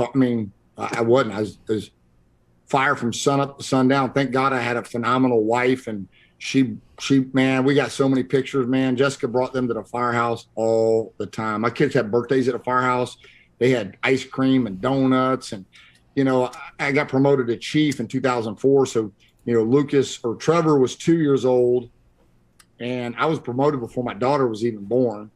I wasn't. I was fire from sun up to sundown. Thank God I had a phenomenal wife, and she, man, we got so many pictures, man. Jessica brought them to the firehouse all the time. My kids had birthdays at the firehouse. They had ice cream and donuts, and I got promoted to chief in 2004. So Trevor was 2 years old, and I was promoted before my daughter was even born.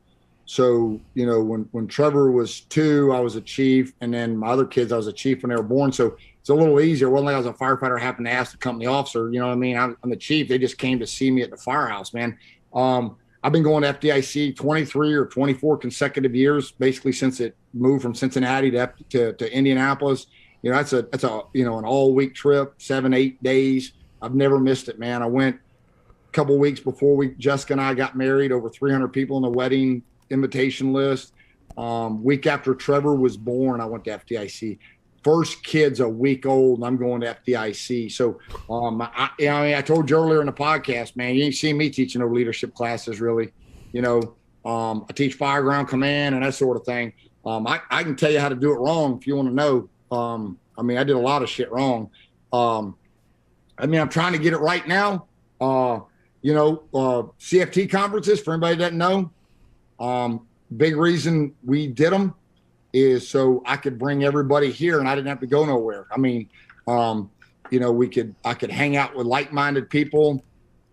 So, when Trevor was 2, I was a chief. And then my other kids, I was a chief when they were born. So it's it's a little easier. It wasn't like I was a firefighter, I happened to ask the company officer, you know what I mean? I'm the chief. They just came to see me at the Firehouse, man. I've been going to FDIC 23 or 24 consecutive years, basically since it moved from Cincinnati to Indianapolis. You know, that's a you know, an all week trip, 7-8 days. I've never missed it, man. I went a couple of weeks before Jessica and I got married, over 300 people on the wedding invitation list. Week after Trevor was born, I went to FDIC. First kid's a week old, and I'm going to FDIC. So, I told you earlier in the podcast, man, you ain't seen me teaching no leadership classes, really. You know, I teach fire ground command and that sort of thing. I can tell you how to do it wrong if you want to know. I did a lot of shit wrong. I'm trying to get it right now. CFT conferences, for anybody that doesn't know, big reason we did them is so I could bring everybody here and I didn't have to go nowhere. I could hang out with like-minded people.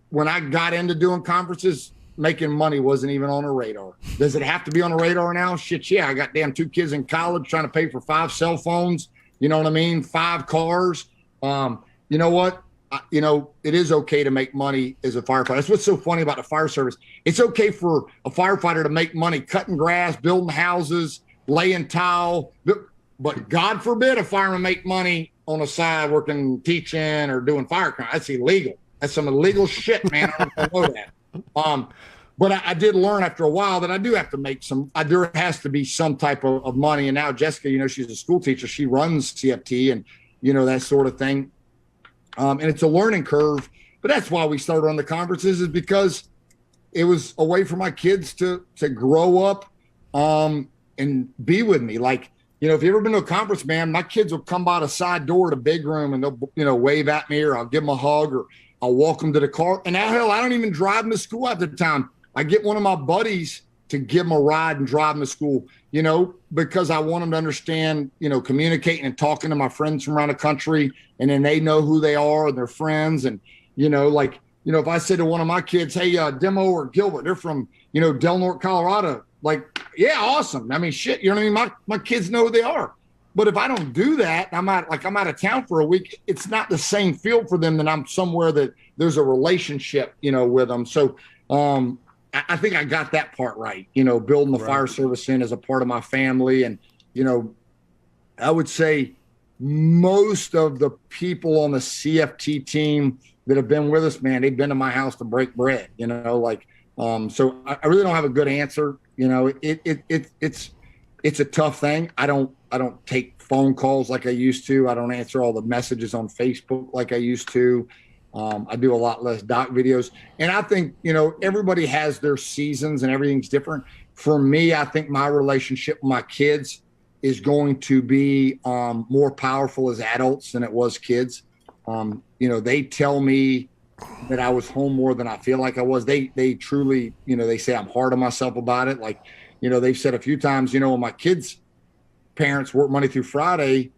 When I got into doing conferences, making money wasn't even on the radar. Does it have to be on the radar now? Shit, yeah. I got damn 2 kids in college trying to pay for 5 cell phones. You know what I mean? 5 cars. You know what? It is okay to make money as a firefighter. That's what's so funny about the fire service. It's okay for a firefighter to make money cutting grass, building houses, laying tile, but God forbid a fireman make money on the side working, teaching, or doing fire crime. That's illegal. That's some illegal shit, man. I don't know that. But I did learn after a while that I do have to make there has to be some type of money. And now Jessica, she's a school teacher. She runs CFT and, that sort of thing. And it's a learning curve. But that's why we started on the conferences, is because it was a way for my kids to grow up and be with me. Like, if you ever been to a conference, man, my kids will come by the side door to the big room and they'll, wave at me, or I'll give them a hug, or I'll walk them to the car. And hell, I don't even drive them to school at the time. I get one of my buddies to give them a ride and drive them to school, because I want them to understand, communicating and talking to my friends from around the country. And then they know who they are and their friends. And, if I said to one of my kids, hey, Demo or Gilbert, they're from, Del Norte, Colorado. Like, yeah, awesome. I mean, shit, you know what I mean? My kids know who they are. But if I don't do that, I'm out of town for a week, it's not the same feel for them that I'm somewhere that there's a relationship, with them. So I think I got that part right, building the fire service in as a part of my family. And, I would say most of the people on the CFT team that have been with us, man, they've been to my house to break bread, so I really don't have a good answer. It's a tough thing. I don't take phone calls like I used to. I don't answer all the messages on Facebook like I used to. I do a lot less doc videos. And I think, everybody has their seasons and everything's different. For me, I think my relationship with my kids is going to be more powerful as adults than it was kids. They tell me that I was home more than I feel like I was. They truly, they say I'm hard on myself about it. Like, they've said a few times, when my kids' parents work Monday through Friday,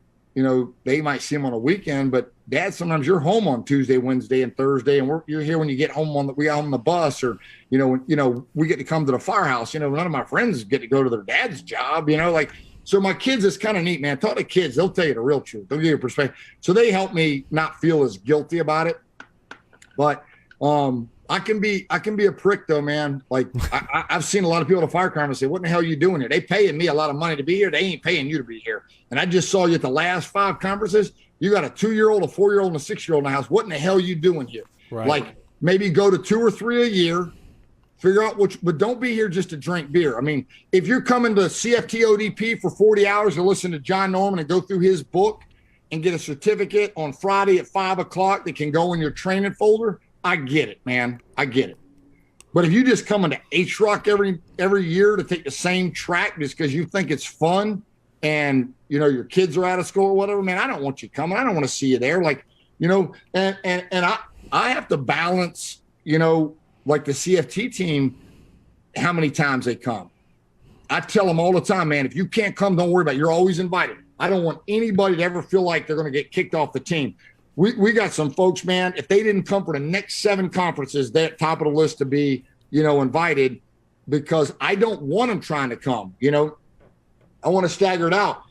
they might see them on a weekend, but Dad, sometimes you're home on Tuesday, Wednesday, and Thursday, and you're here when you get home we got on the bus, or we get to come to the Firehouse. None of my friends get to go to their dad's job. So my kids, is kind of neat, man. Talk to kids; they'll tell you the real truth. They'll give you a perspective. So they help me not feel as guilty about it. But I can be a prick though, man. Like I've seen a lot of people at a fire conference say, "What in the hell are you doing here? They paying me a lot of money to be here. They ain't paying you to be here." And I just saw you at the last 5 conferences. You got a 2-year-old, a 4-year-old, and a 6-year-old in the house. What in the hell are you doing here? Right. Like maybe go to 2 or 3 a year, figure out but don't be here just to drink beer. I mean, if you're coming to CFT ODP for 40 hours to listen to John Norman and go through his book and get a certificate on Friday at 5 o'clock that can go in your training folder, I get it, man. I get it. But if you just coming to H-Rock every year to take the same track just because you think it's fun and, your kids are out of school or whatever, man, I don't want you coming. I don't want to see you there. Like, and I have to balance, like the CFT team, how many times they come. I tell them all the time, man, if you can't come, don't worry about it. You're always invited. I don't want anybody to ever feel like they're going to get kicked off the team. We got some folks, man, if they didn't come for the next 7 conferences, they're at top of the list to be, invited, because I don't want them trying to come, I want to stagger it out.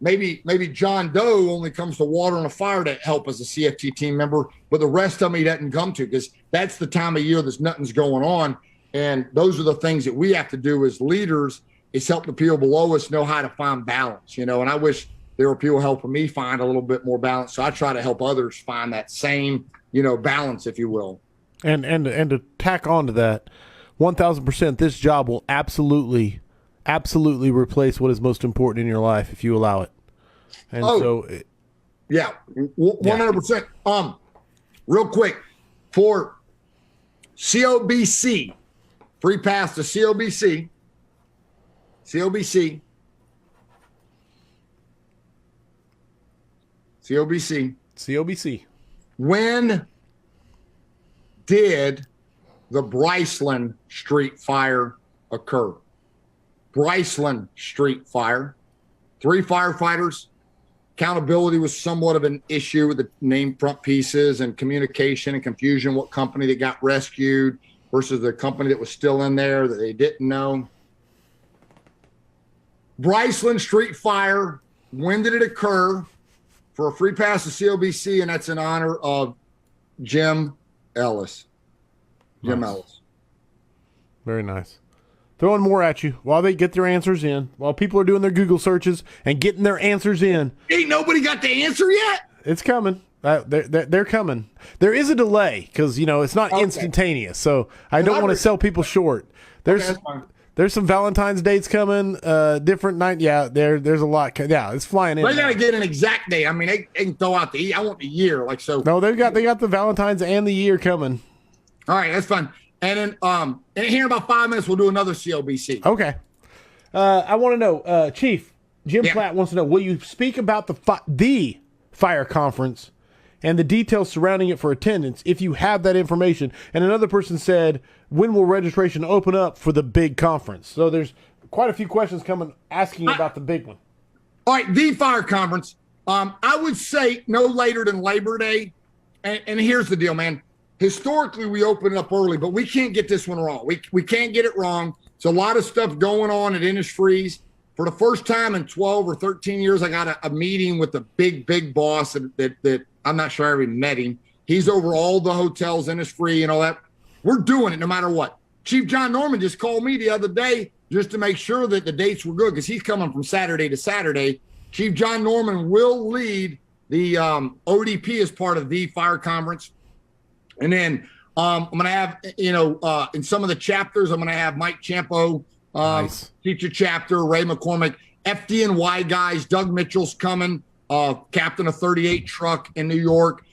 maybe John Doe only comes to water on a fire to help as a CFT team member, but the rest of them he doesn't come to because that's the time of year there's nothing's going on. And those are the things that we have to do as leaders is help the people below us know how to find balance, and I wish there were people helping me find a little bit more balance. So I try to help others find that same, balance, if you will. And to tack on to that, 1,000%, this job will absolutely replace what is most important in your life if you allow it. And yeah, 100%. Real quick, for COBC, free pass to COBC. When did the Bryceland Street Fire occur? Bryceland Street Fire. 3 firefighters. Accountability was somewhat of an issue with the name front pieces and communication and confusion. What company that got rescued versus the company that was still in there that they didn't know. Bryceland Street Fire. When did it occur? For a free pass to COBC, and that's in honor of Jim Ellis. Ellis. Very nice. Throwing more at you while they get their answers in, while people are doing their Google searches and getting their answers in. Ain't nobody got the answer yet? It's coming. They're coming. There is a delay because, it's not instantaneous, so I don't want to sell people short. There's some Valentine's dates coming, different night. Yeah, there's a lot. Yeah, it's flying in. They got to get an exact date. I mean, they can throw out I want the year. No, they got the Valentine's and the year coming. All right, that's fun. And then here in about 5 minutes, we'll do another COBC. Okay. I want to know, Chief, Jim Platt wants to know, will you speak about the fire conference and the details surrounding it for attendance if you have that information? And another person said, when will registration open up for the big conference? So there's quite a few questions coming asking about the big one. All right, the fire conference. I would say no later than Labor Day. And here's the deal, man. Historically, we open it up early, but we can't get this one wrong. We can't get it wrong. It's a lot of stuff going on at Innisfreeze. For the first time in 12 or 13 years, I got a meeting with the big boss that I'm not sure I ever met him. He's over all the hotels, Innisfree and all that. We're doing it no matter what. Chief John Norman just called me the other day just to make sure that the dates were good because he's coming from Saturday to Saturday. Chief John Norman will lead the ODP as part of the fire conference. And then I'm going to have, in some of the chapters, I'm going to have Mike Champo teach a chapter, Ray McCormick, FDNY guys, Doug Mitchell's coming, captain of 38 truck in New York.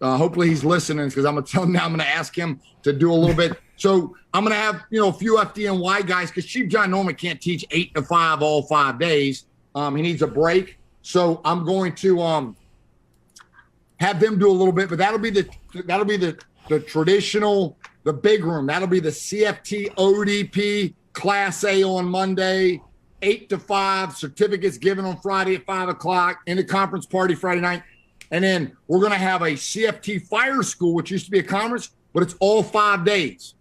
Hopefully he's listening because I'm going to tell him now I'm going to ask him to do a little bit. So I'm going to have, a few FDNY guys because Chief John Norman can't teach 8 to 5 all 5 days. He needs a break. So I'm going to have them do a little bit, but that'll be the traditional, the big room. That'll be the CFT ODP Class A on Monday, 8 to 5, certificates given on Friday at 5 o'clock, in the conference party Friday night. And then we're going to have a CFT Fire School, which used to be a conference, but it's all 5 days.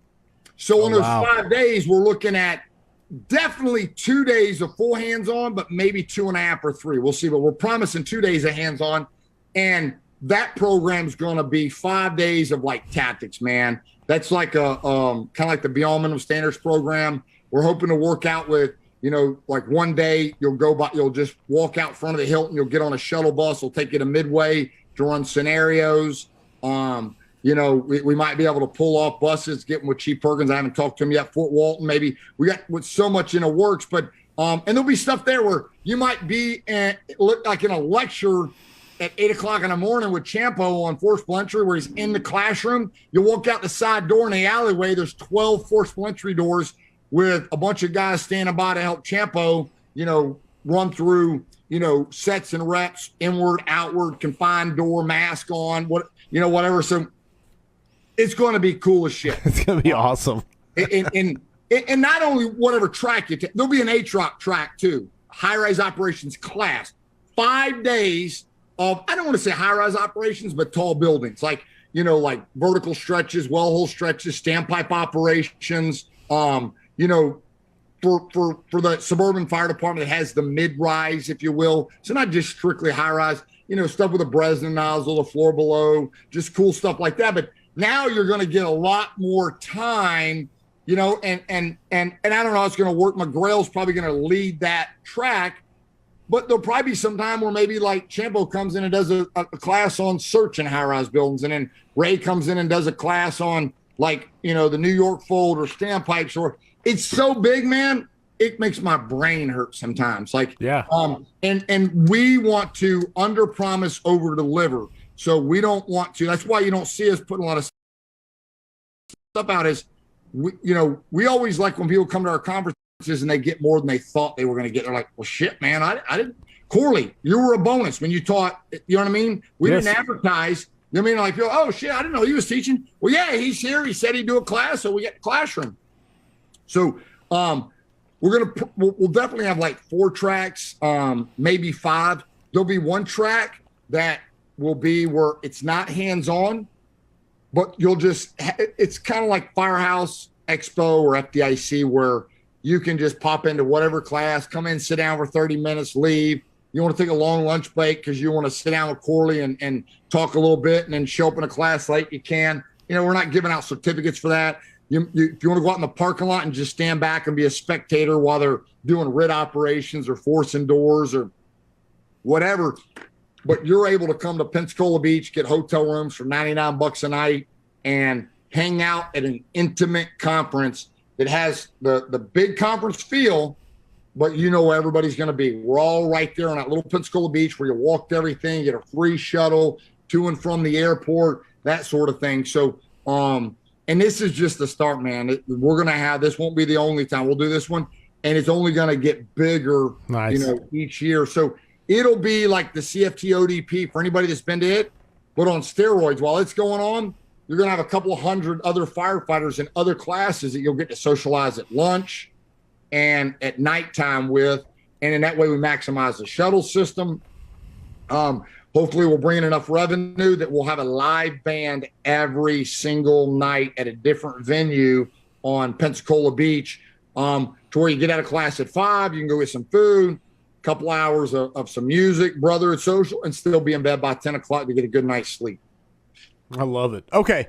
So on those 5 days, we're looking at definitely 2 days of full hands-on, but maybe 2.5 or 3. We'll see, but we're promising 2 days of hands-on. And that program's going to be 5 days of like tactics, man. That's like a kind of like the Beyond Minimum Standards program. We're hoping to work out with, like one day you'll just walk out front of the Hilton. You'll get on a shuttle bus. We'll take you to Midway to run scenarios. We might be able to pull off buses, getting with Chief Perkins. I haven't talked to him yet. Fort Walton, maybe. We got with so much in the works, but and there'll be stuff there where you might be like in a lecture at 8 o'clock in the morning with Champo on forcible entry where he's in the classroom. You walk out the side door in the alleyway. There's 12 forcible entry doors with a bunch of guys standing by to help Champo, run through, sets and reps, inward, outward, confined door, mask on, whatever. So it's going to be cool as shit. It's going to be awesome. And not only whatever track you take, there'll be an ATROC track too, high-rise operations class, 5 days of, I don't want to say high-rise operations, but tall buildings, like vertical stretches, well hole stretches, standpipe operations, for the suburban fire department that has the mid-rise, if you will. So not just strictly high-rise, stuff with a Bresnan nozzle, the floor below, just cool stuff like that. But now you're going to get a lot more time, and I don't know how it's going to work. McGrail's probably going to lead that track, but there'll probably be some time where maybe like Champo comes in and does a class on search in high-rise buildings, and then Ray comes in and does a class on the New York fold or standpipes. Or it's so big, man, it makes my brain hurt sometimes. And we want to under-promise, over-deliver. So we don't want to. That's why you don't see us putting a lot of stuff out. Is we always like when people come to our conferences and they get more than they thought they were going to get. They're like, well, shit, man, I didn't. Corley, you were a bonus when you taught. You know what I mean? We didn't advertise. You know what I mean? Like, oh shit, I didn't know he was teaching. Well, yeah, he's here. He said he'd do a class, so we get the classroom. So we'll definitely have like 4 tracks, maybe 5. There'll be one track that will be where it's not hands-on, but it's kind of like Firehouse Expo or FDIC, where you can just pop into whatever class, come in, sit down for 30 minutes, leave. You want to take a long lunch break because you want to sit down with Corley and talk a little bit and then show up in a class late, you can. We're not giving out certificates for that. If you want to go out in the parking lot and just stand back and be a spectator while they're doing RIT operations or forcing doors or whatever, but you're able to come to Pensacola Beach, get hotel rooms for $99 a night, and hang out at an intimate conference that has the big conference feel, but everybody's going to be. We're all right there on that little Pensacola Beach where you walk to everything, get a free shuttle to and from the airport, that sort of thing. So, and this is just the start, man. We're going to have, this won't be the only time we'll do this one, and it's only going to get bigger, each year. So it'll be like the CFT ODP for anybody that's been to it, but on steroids. While it's going on, you're going to have a couple of hundred other firefighters in other classes that you'll get to socialize at lunch and at nighttime with. And in that way, we maximize the shuttle system. Hopefully we'll bring in enough revenue that we'll have a live band every single night at a different venue on Pensacola Beach, to where you get out of class at 5, you can go get some food, a couple hours of some music, brother, and social, and still be in bed by 10 o'clock to get a good night's sleep. I love it. Okay.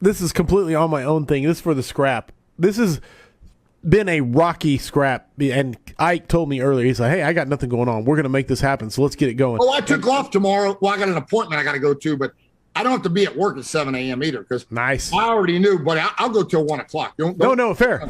This is completely on my own thing. This is for the scrap. This has been a rocky scrap, and Ike told me earlier, he's like, hey, I got nothing going on. We're going to make this happen, so let's get it going. Oh, I took off tomorrow. Well, I got an appointment I got to go to, but I don't have to be at work at 7 a.m. either, because nice. I already knew, but I'll go till 1 o'clock. No, fair.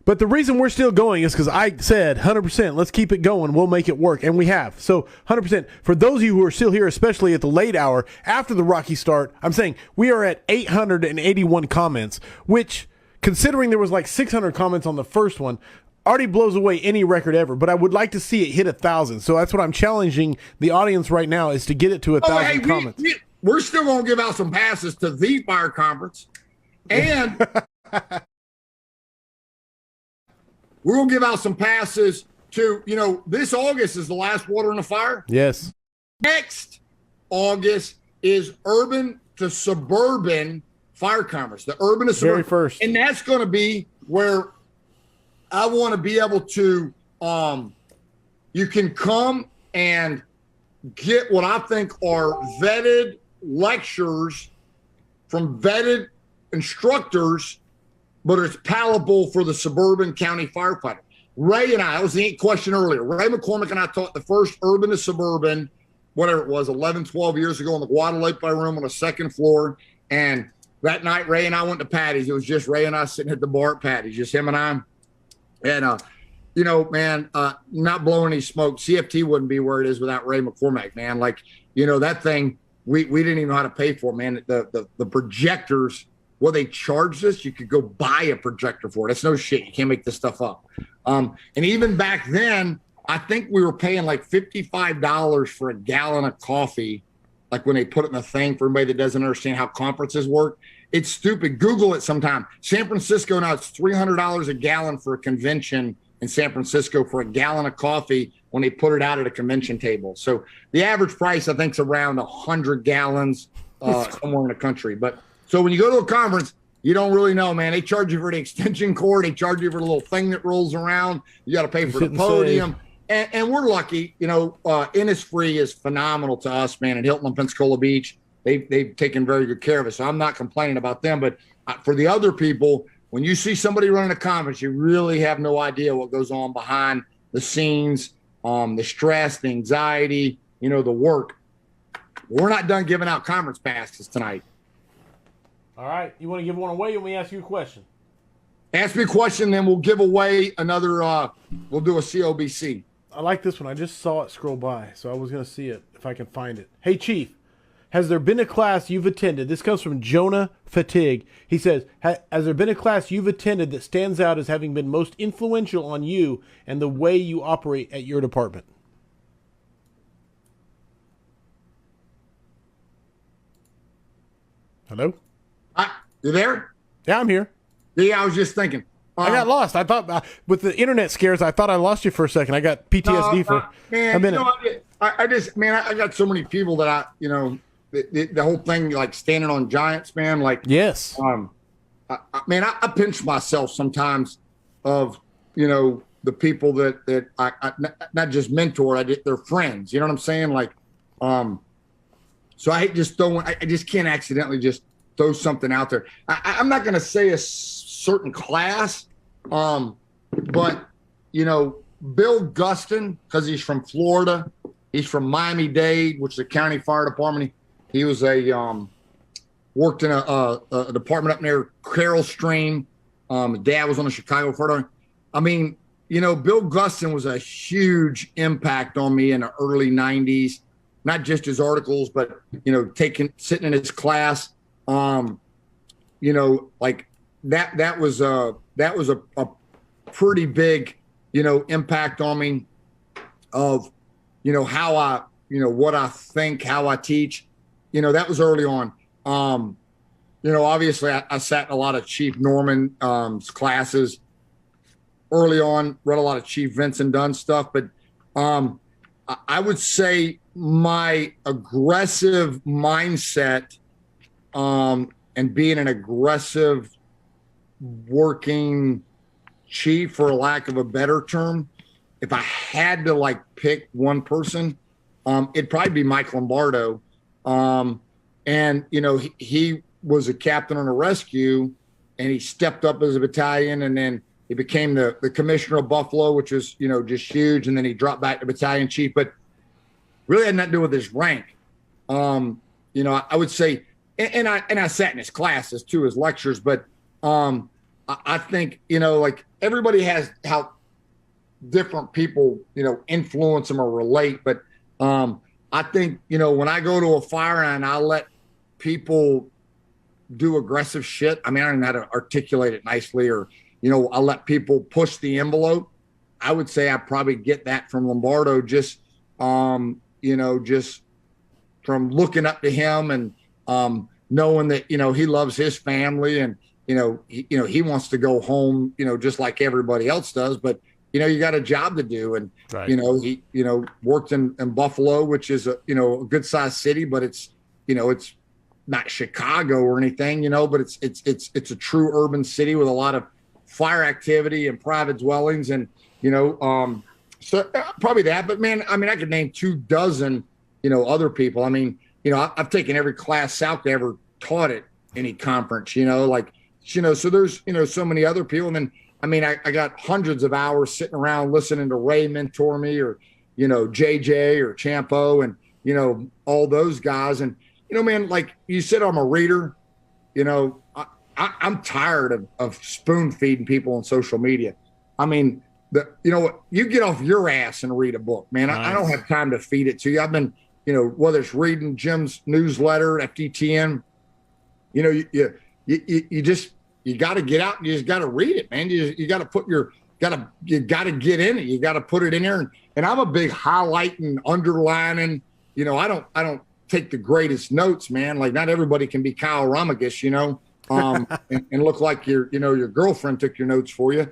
But the reason we're still going is because I said 100%, let's keep it going. We'll make it work. And we have. So 100%. For those of you who are still here, especially at the late hour after the rocky start, I'm saying we are at 881 comments, which, considering there was like 600 comments on the first one, already blows away any record ever. But I would like to see it hit 1,000. So that's what I'm challenging the audience right now, is to get it to 1,000 comments. We're still going to give out some passes to the fire conference. And we're going to give out some passes to, this August is the last Water in the Fire. Yes. Next August is urban to suburban fire conference, the urban to suburban. Very first. And that's going to be where I want to be able to, you can come and get what I think are vetted lectures from vetted instructors, but it's palatable for the suburban county firefighter. Ray and I, that was the question earlier. Ray McCormick and I taught the first urban to suburban, whatever it was, 11, 12 years ago in the Guadalupe room on the second floor. And that night, Ray and I went to Patty's. It was just Ray and I sitting at the bar at Patty's, just him and I. And, not blowing any smoke. CFT wouldn't be where it is without Ray McCormick, man. Like, that thing, we didn't even know how to pay for, man. The projectors, well, they charged us. You could go buy a projector for it. That's no shit. You can't make this stuff up. And even back then, I think we were paying like $55 for a gallon of coffee, like when they put it in the thing, for anybody that doesn't understand how conferences work. It's stupid. Google it sometime. San Francisco now, it's $300 a gallon for a convention in San Francisco for a gallon of coffee when they put it out at a convention table. So the average price, I think, is around 100 gallons somewhere in the country. But so when you go to a conference, you don't really know, man. They charge you for the extension cord. They charge you for the little thing that rolls around. You got to pay for the podium. And we're lucky, Innisfree is phenomenal to us, man. At Hilton on Pensacola Beach, they've taken very good care of us. So I'm not complaining about them. But for the other people, when you see somebody running a conference, you really have no idea what goes on behind the scenes, the stress, the anxiety, the work. We're not done giving out conference passes tonight. All right. You want to give one away? Or let me ask you a question. Ask me a question, then we'll give away another, we'll do a COBC. I like this one. I just saw it scroll by, so I was going to see it if I can find it. Hey, Chief, has there been a class you've attended? This comes from Jonah Fatigue. He says, has there been a class you've attended that stands out as having been most influential on you and the way you operate at your department? Hello? You there? Yeah, I'm here. Yeah, I was just thinking. I got lost. I thought with the internet scares, I thought I lost you for a second. I got PTSD for a minute. I got so many people that the whole thing, like standing on giants, man. Like, yes. I pinch myself sometimes of, the people that I not just mentor, they're friends. You know what I'm saying? Like, so I just can't accidentally just throw something out there. I'm not going to say a certain class, but Bill Guston, because he's from Florida, he's from Miami-Dade, which is a county fire department. He was worked in a department up near Carroll Stream. His dad was on the Chicago Fire Department. I mean, Bill Guston was a huge impact on me in the early 90s, not just his articles, but sitting in his class, like that was a pretty big, impact on me of, how I, what I think, how I teach, that was early on. Obviously I sat in a lot of Chief Norman's classes early on, read a lot of Chief Vincent Dunn stuff, but I would say my aggressive mindset and being an aggressive working chief, for lack of a better term, if I had to pick one person, it'd probably be Mike Lombardo. And he was a captain on a rescue, and he stepped up as a battalion, and then he became the commissioner of Buffalo, which was just huge, and then he dropped back to battalion chief, but really had nothing to do with his rank. I would say, and I sat in his classes too, his lectures, but I think, everybody has how different people, influence them or relate. But I think, when I go to a fire and I let people do aggressive shit, I don't know how to articulate it nicely, or, I let people push the envelope. I would say I probably get that from Lombardo, just from looking up to him and knowing that, he loves his family, and, he wants to go home, just like everybody else does, but, you got a job to do. And, right. He, worked in Buffalo, which is a good sized city, but it's not Chicago or anything, but it's a true urban city with a lot of fire activity and private dwellings. And, so probably that, but man, I could name 24, other people. I've taken every class South ever taught at any conference, so there's, so many other people. And then, I got hundreds of hours sitting around listening to Ray mentor me, or, JJ or Champo, and, all those guys. And, man, like you said, I'm a reader, I'm tired of spoon feeding people on social media. You get off your ass and read a book, man. Nice. I don't have time to feed it to you. I've been, whether it's reading Jim's newsletter, FDTN, you got to get out and you just got to read it, man. You got to put you got to get in it. You got to put it in there. And I'm a big highlighting, underlining, I don't take the greatest notes, man. Like not everybody can be Kyle Ramagus, and look like your girlfriend took your notes for you.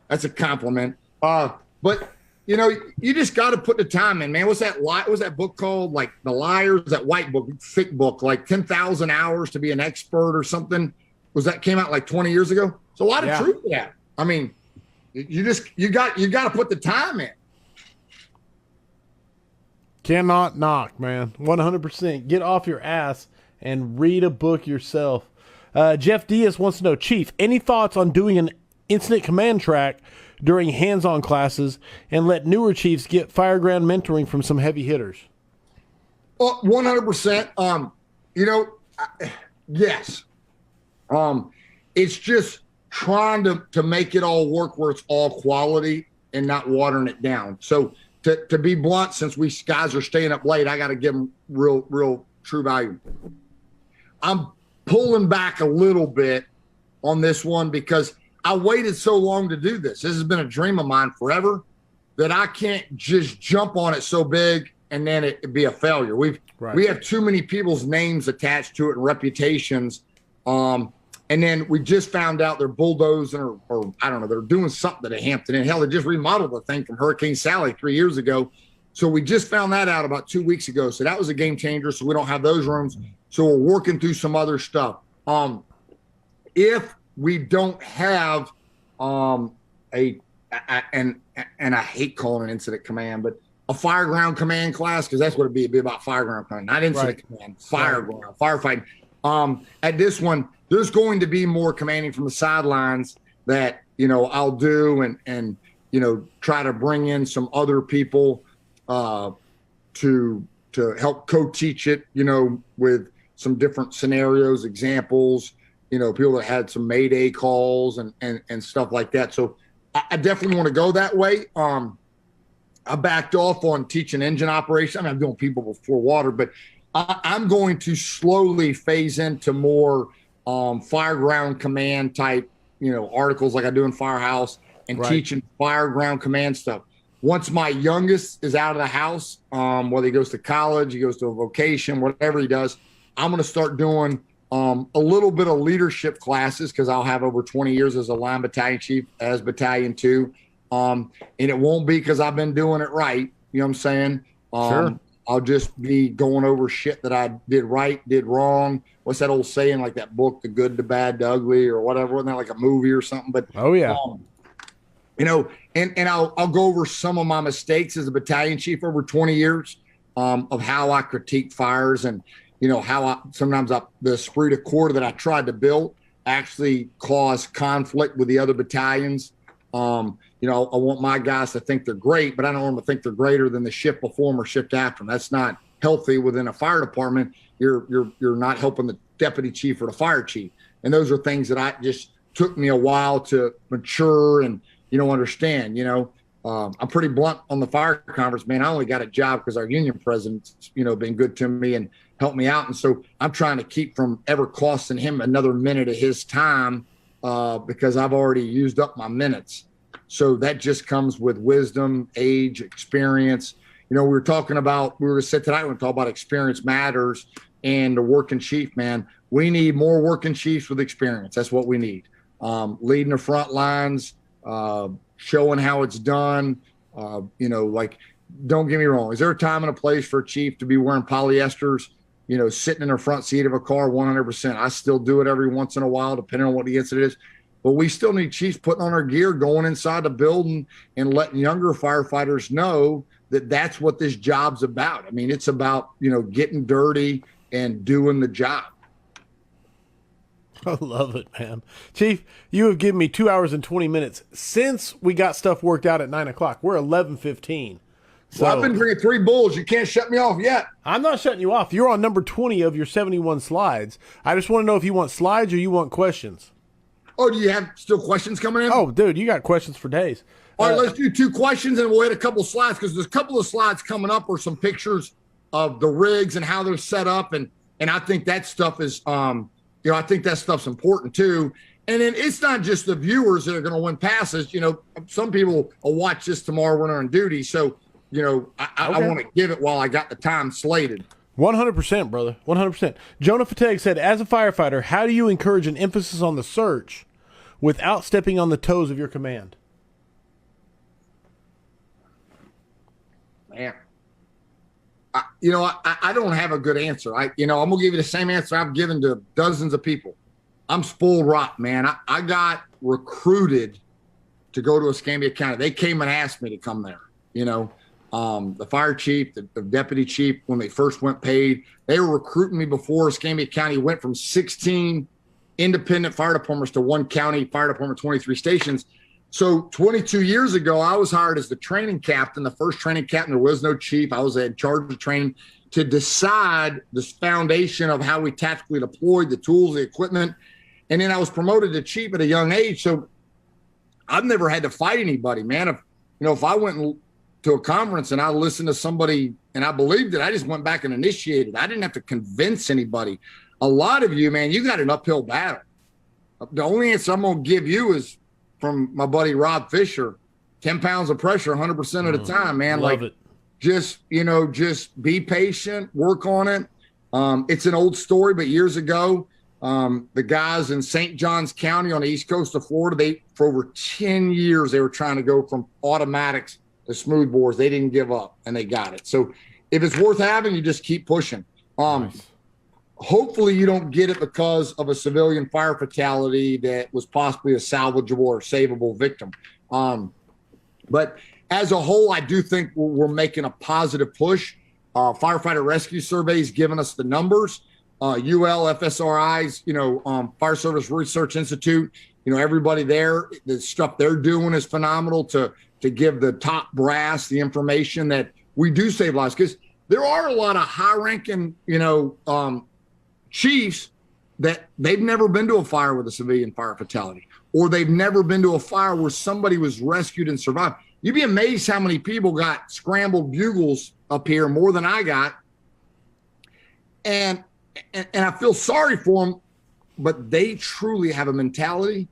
That's a compliment. But you just got to put the time in, man. What's that book called? Like The Liars, that white book, thick book, like 10,000 hours to be an expert or something. came out like 20 years ago. It's a lot of truth to that. I mean, you got to put the time in. Cannot knock, man. 100%. Get off your ass and read a book yourself. Jeff Diaz wants to know, Chief, any thoughts on doing an incident command track during hands-on classes and let newer chiefs get fireground mentoring from some heavy hitters? 100%. Yes. It's just trying to make it all work where it's all quality and not watering it down. So to be blunt, since we guys are staying up late, I got to give them real true value. I'm pulling back a little bit on this one because I waited so long to do this. This has been a dream of mine forever that I can't just jump on it so big and then it be a failure. We have too many people's names attached to it and reputations. And then we just found out they're bulldozing or I don't know, they're doing something at Hampton Inn. Hell, they just remodeled the thing from Hurricane Sally 3 years ago. So we just found that out about 2 weeks ago. So that was a game changer. So we don't have those rooms. So we're working through some other stuff. If we don't have and I hate calling it incident command, but a fireground command class, because that's what it'd be about fireground command, not incident command, fireground, firefighting. At this one, there's going to be more commanding from the sidelines that, I'll do and try to bring in some other people to help co-teach it, with some different scenarios, examples, people that had some Mayday calls and stuff like that. So I definitely want to go that way. I backed off on teaching engine operation. I mean, I'm doing people before water, but I'm going to slowly phase into more fireground command type, articles like I do in Firehouse and teaching fireground command stuff. Once my youngest is out of the house, whether he goes to college, he goes to a vocation, whatever he does, I'm going to start doing a little bit of leadership classes because I'll have over 20 years as a line battalion chief, as battalion 2. And it won't be because I've been doing it right. You know what I'm saying? Sure. I'll just be going over shit that I did right, did wrong. What's that old saying, like that book, The Good, the Bad, the Ugly, or whatever? Wasn't that like a movie or something? But and I'll go over some of my mistakes as a battalion chief over 20 years of how I critique fires and how sometimes the esprit de corps that I tried to build actually caused conflict with the other battalions. I want my guys to think they're great, but I don't want them to think they're greater than the shift before them or shift after them. That's not healthy within a fire department. You're not helping the deputy chief or the fire chief. And those are things that I just took me a while to mature and, understand. I'm pretty blunt on the fire conference, man. I only got a job because our union president's, been good to me and helped me out. And so I'm trying to keep from ever costing him another minute of his time because I've already used up my minutes. So that just comes with wisdom, age, experience. We were going to sit tonight, we're going to talk about experience matters and the working chief, man. We need more working chiefs with experience. That's what we need. Leading the front lines, showing how it's done. Don't get me wrong. Is there a time and a place for a chief to be wearing polyesters, sitting in the front seat of a car? 100%. I still do it every once in a while, depending on what the incident is. But we still need chiefs putting on our gear, going inside the building and letting younger firefighters know that that's what this job's about. I mean, it's about, getting dirty and doing the job. I love it, man. Chief, you have given me 2 hours and 20 minutes since we got stuff worked out at 9 o'clock. We're 11:15. So I've been drinking 3 bulls. You can't shut me off yet. I'm not shutting you off. You're on number 20 of your 71 slides. I just want to know if you want slides or you want questions. Oh, do you have still questions coming in? Oh, dude, you got questions for days. All right, let's do 2 questions and we'll hit a couple of slides because there's a couple of slides coming up or some pictures of the rigs and how they're set up. And I think that stuff is, I think that stuff's important too. And then it's not just the viewers that are going to win passes. Some people will watch this tomorrow when they're on duty. So, I want to give it while I got the time slated. 100%, brother. 100%. Jonah Fateg said, as a firefighter, how do you encourage an emphasis on the search without stepping on the toes of your command? Man, I don't have a good answer. I'm going to give you the same answer I've given to dozens of people. I'm spoiled rotten, man. I got recruited to go to Escambia County. They came and asked me to come there. The fire chief, the deputy chief, when they first went paid, they were recruiting me before Escambia County went from 16 independent fire departments to one county fire department, 23 stations. So 22 years ago, I was hired as the training captain, the first training captain. There was no chief. I was in charge of training to decide this foundation of how we tactically deployed the tools, the equipment. And then I was promoted to chief at a young age. So I've never had to fight anybody, man. If I went to a conference and I listened to somebody and I believed it, I just went back and initiated. I didn't have to convince anybody. A lot of you, man, you got an uphill battle. The only answer I'm going to give you is from my buddy Rob Fisher, 10 pounds of pressure 100% of the time, man. Love it. Just be patient, work on it. It's an old story, but years ago, the guys in St. Johns County on the east coast of Florida, for over 10 years, they were trying to go from automatics to smooth bores. They didn't give up, and they got it. So if it's worth having, you just keep pushing. Nice. Hopefully you don't get it because of a civilian fire fatality that was possibly a salvageable or savable victim. But as a whole, I do think we're making a positive push. Firefighter rescue surveys giving us the numbers. UL, FSRI's, Fire Service Research Institute, everybody there, the stuff they're doing is phenomenal to give the top brass the information that we do save lives. Because there are a lot of high-ranking, chiefs that they've never been to a fire with a civilian fire fatality, or they've never been to a fire where somebody was rescued and survived. You'd be amazed how many people got scrambled bugles up here, more than I got. And I feel sorry for them, but they truly have a mentality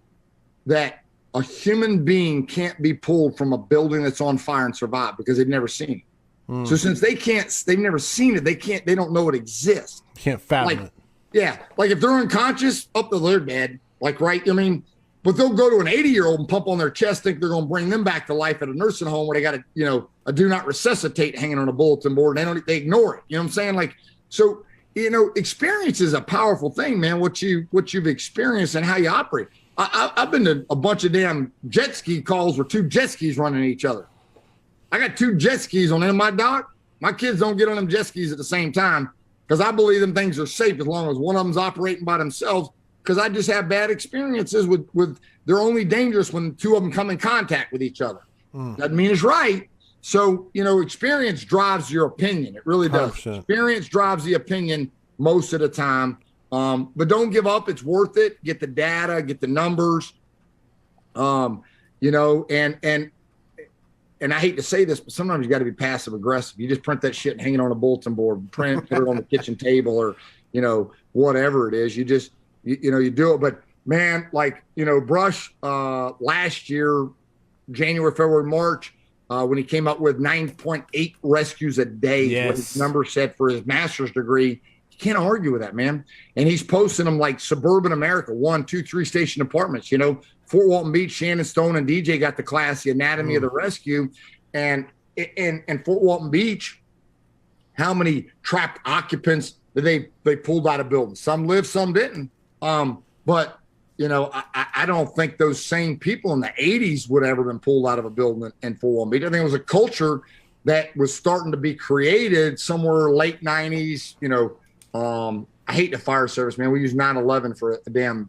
that a human being can't be pulled from a building that's on fire and survive because they've never seen it. So since they've never seen it, they don't know it exists. Can't fathom it. Yeah. Like if they're unconscious, up to their dead. Like, right. But they'll go to an 80-year-old and pump on their chest, think they're going to bring them back to life at a nursing home where they got a do not resuscitate hanging on a bulletin board. They ignore it. You know what I'm saying? Like, so, experience is a powerful thing, man. What you've experienced and how you operate. I've been to a bunch of damn jet ski calls where two jet skis running each other. I got two jet skis on in my dock. My kids don't get on them jet skis at the same time because I believe them things are safe as long as one of them's operating by themselves. Because I just have bad experiences with they're only dangerous when two of them come in contact with each other. Doesn't mean it's right. So, experience drives your opinion. It really does. 100%. Experience drives the opinion most of the time. But don't give up. It's worth it. Get the data, get the numbers. And I hate to say this, but sometimes you got to be passive aggressive. You just print that shit and hang it on a bulletin board, put it on the kitchen table, or, whatever it is. You just, you do it. But man, Brush, last year, January, February, March, when he came up with 9.8 rescues a day, what his number said for his master's degree, you can't argue with that, man. And he's posting them like suburban America, 1, 2, 3 station apartments, Fort Walton Beach, Shannon Stone and DJ got the class, The Anatomy of the Rescue. And in Fort Walton Beach, how many trapped occupants that they pulled out of buildings? Some lived, some didn't. But I don't think those same people in the 80s would ever been pulled out of a building in Fort Walton Beach. I think it was a culture that was starting to be created somewhere late 90s. I hate the fire service, man. We use 9/11 for a damn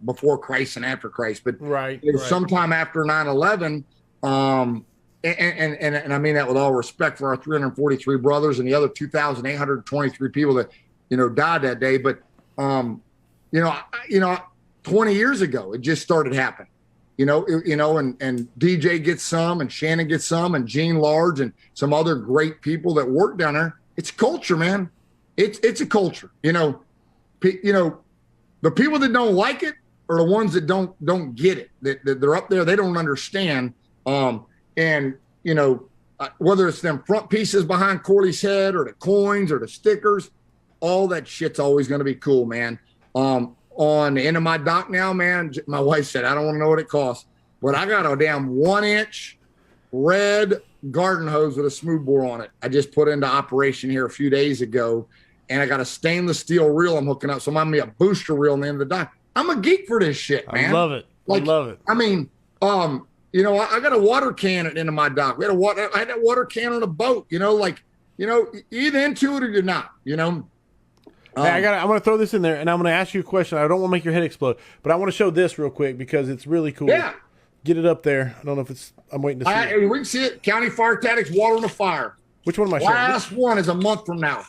before Christ and after Christ, but sometime after 9/11. And I mean that with all respect for our 343 brothers and the other 2,823 people that died that day. But 20 years ago, it just started happening. And DJ gets some, and Shannon gets some, and Gene Large, and some other great people that work down there. It's culture, man. It's a culture. The people that don't like it are the ones that don't get it. That they're up there, they don't understand. Whether it's them front pieces behind Corley's head or the coins or the stickers, all that shit's always going to be cool, man. On the end of my dock now, man, my wife said, I don't want to know what it costs, but I got a damn 1-inch red garden hose with a smooth bore on it. I just put into operation here a few days ago. and I got a stainless steel reel I'm hooking up. So I'm going to be a booster reel in the end of the dock. I'm a geek for this shit, man. I love it. I love it. I mean, I got a water can at the end of my dock. I had that water can on a boat, you're either into it or you're not, Hey, I'm going to throw this in there, and I'm going to ask you a question. I don't want to make your head explode, but I want to show this real quick because it's really cool. Yeah. Get it up there. I don't know if I'm waiting to see it. We can see it. County Fire Tactics, Water on the Fire. Which one am I showing? Last one is a month from now.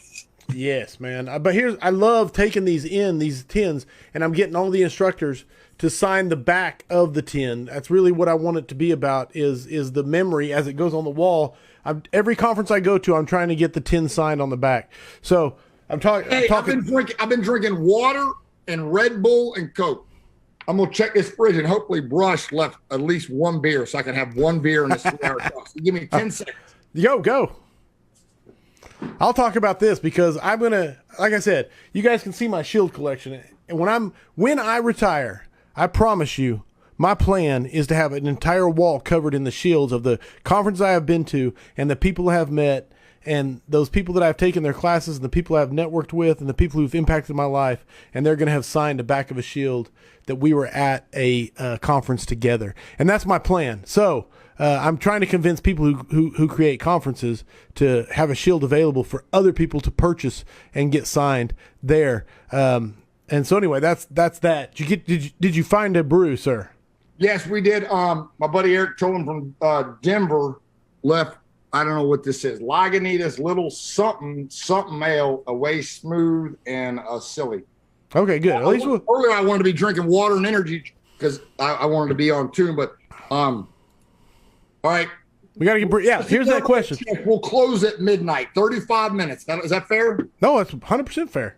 Yes, man. But I love taking these tins, and I'm getting all the instructors to sign the back of the tin. That's really what I want it to be about is the memory as it goes on the wall. Every conference I go to, I'm trying to get the tin signed on the back. So I'm talking. Hey, I've been drinking water and Red Bull and Coke. I'm gonna check this fridge, and hopefully Brush left at least one beer, so I can have one beer in this 3-hour talk. So give me 10 seconds. Go. I'll talk about this because I'm gonna, like I said, you guys can see my shield collection, and when I retire, I promise you, my plan is to have an entire wall covered in the shields of the conference I have been to, and the people I have met, and those people that I've taken their classes, and the people I've networked with, and the people who've impacted my life, and they're going to have signed the back of a shield that we were at a conference together. And that's my plan. So I'm trying to convince people who create conferences to have a shield available for other people to purchase and get signed there. And so anyway, that's that. Did you find a brew, sir? Yes, we did. My buddy Eric Tolan from Denver left. I don't know what this is. Lagunitas, little something ale, away smooth and silly. Okay, good. At least earlier I wanted to be drinking water and energy because I wanted to be on tune. But all right, we got to get. Yeah, here's that question. We'll close at midnight. 35 minutes. Is that fair? No, that's 100% fair.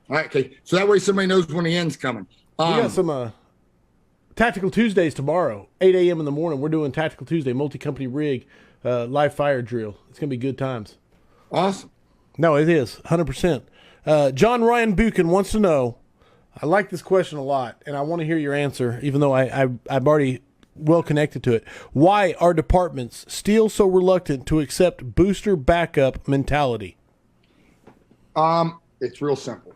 All right, okay. So that way somebody knows when the end's coming. We got some Tactical Tuesdays tomorrow, 8 a.m. in the morning. We're doing Tactical Tuesday, multi-company rig. Live fire drill. It's going to be good times. Awesome. No, it is 100%. John Ryan Buchan wants to know, I like this question a lot, and I want to hear your answer, even though I'm already well connected to it. Why are departments still so reluctant to accept booster backup mentality? It's real simple.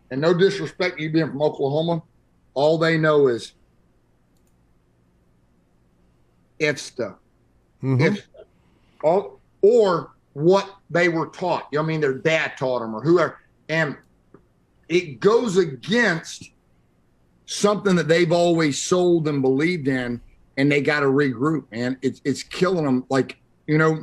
And no disrespect, you being from Oklahoma, all they know is if stuff. Mm-hmm. Or what they were taught. I mean, their dad taught them or whoever. And it goes against something that they've always sold and believed in, and they got to regroup, man. It's killing them. Like, I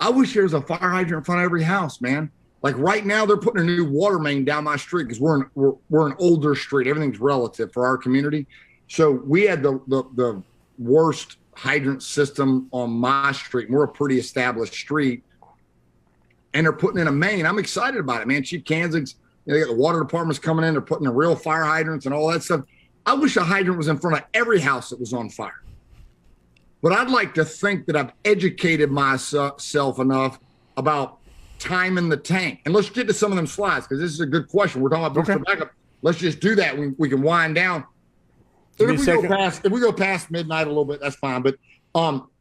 wish there was a fire hydrant in front of every house, man. Like right now, they're putting a new water main down my street because we're an older street. Everything's relative for our community. So we had the worst hydrant system on my street. We're a pretty established street, and they're putting in a main. I'm excited about it, man. Chief Kansas, they got the water departments coming in. They're putting in real fire hydrants and all that stuff. I wish a hydrant was in front of every house that was on fire. But I'd like to think that I've educated myself enough about timing the tank. And let's get to some of them slides because this is a good question. We're talking about booster backup. Let's just do that. We can wind down. If we go past midnight a little bit, that's fine. But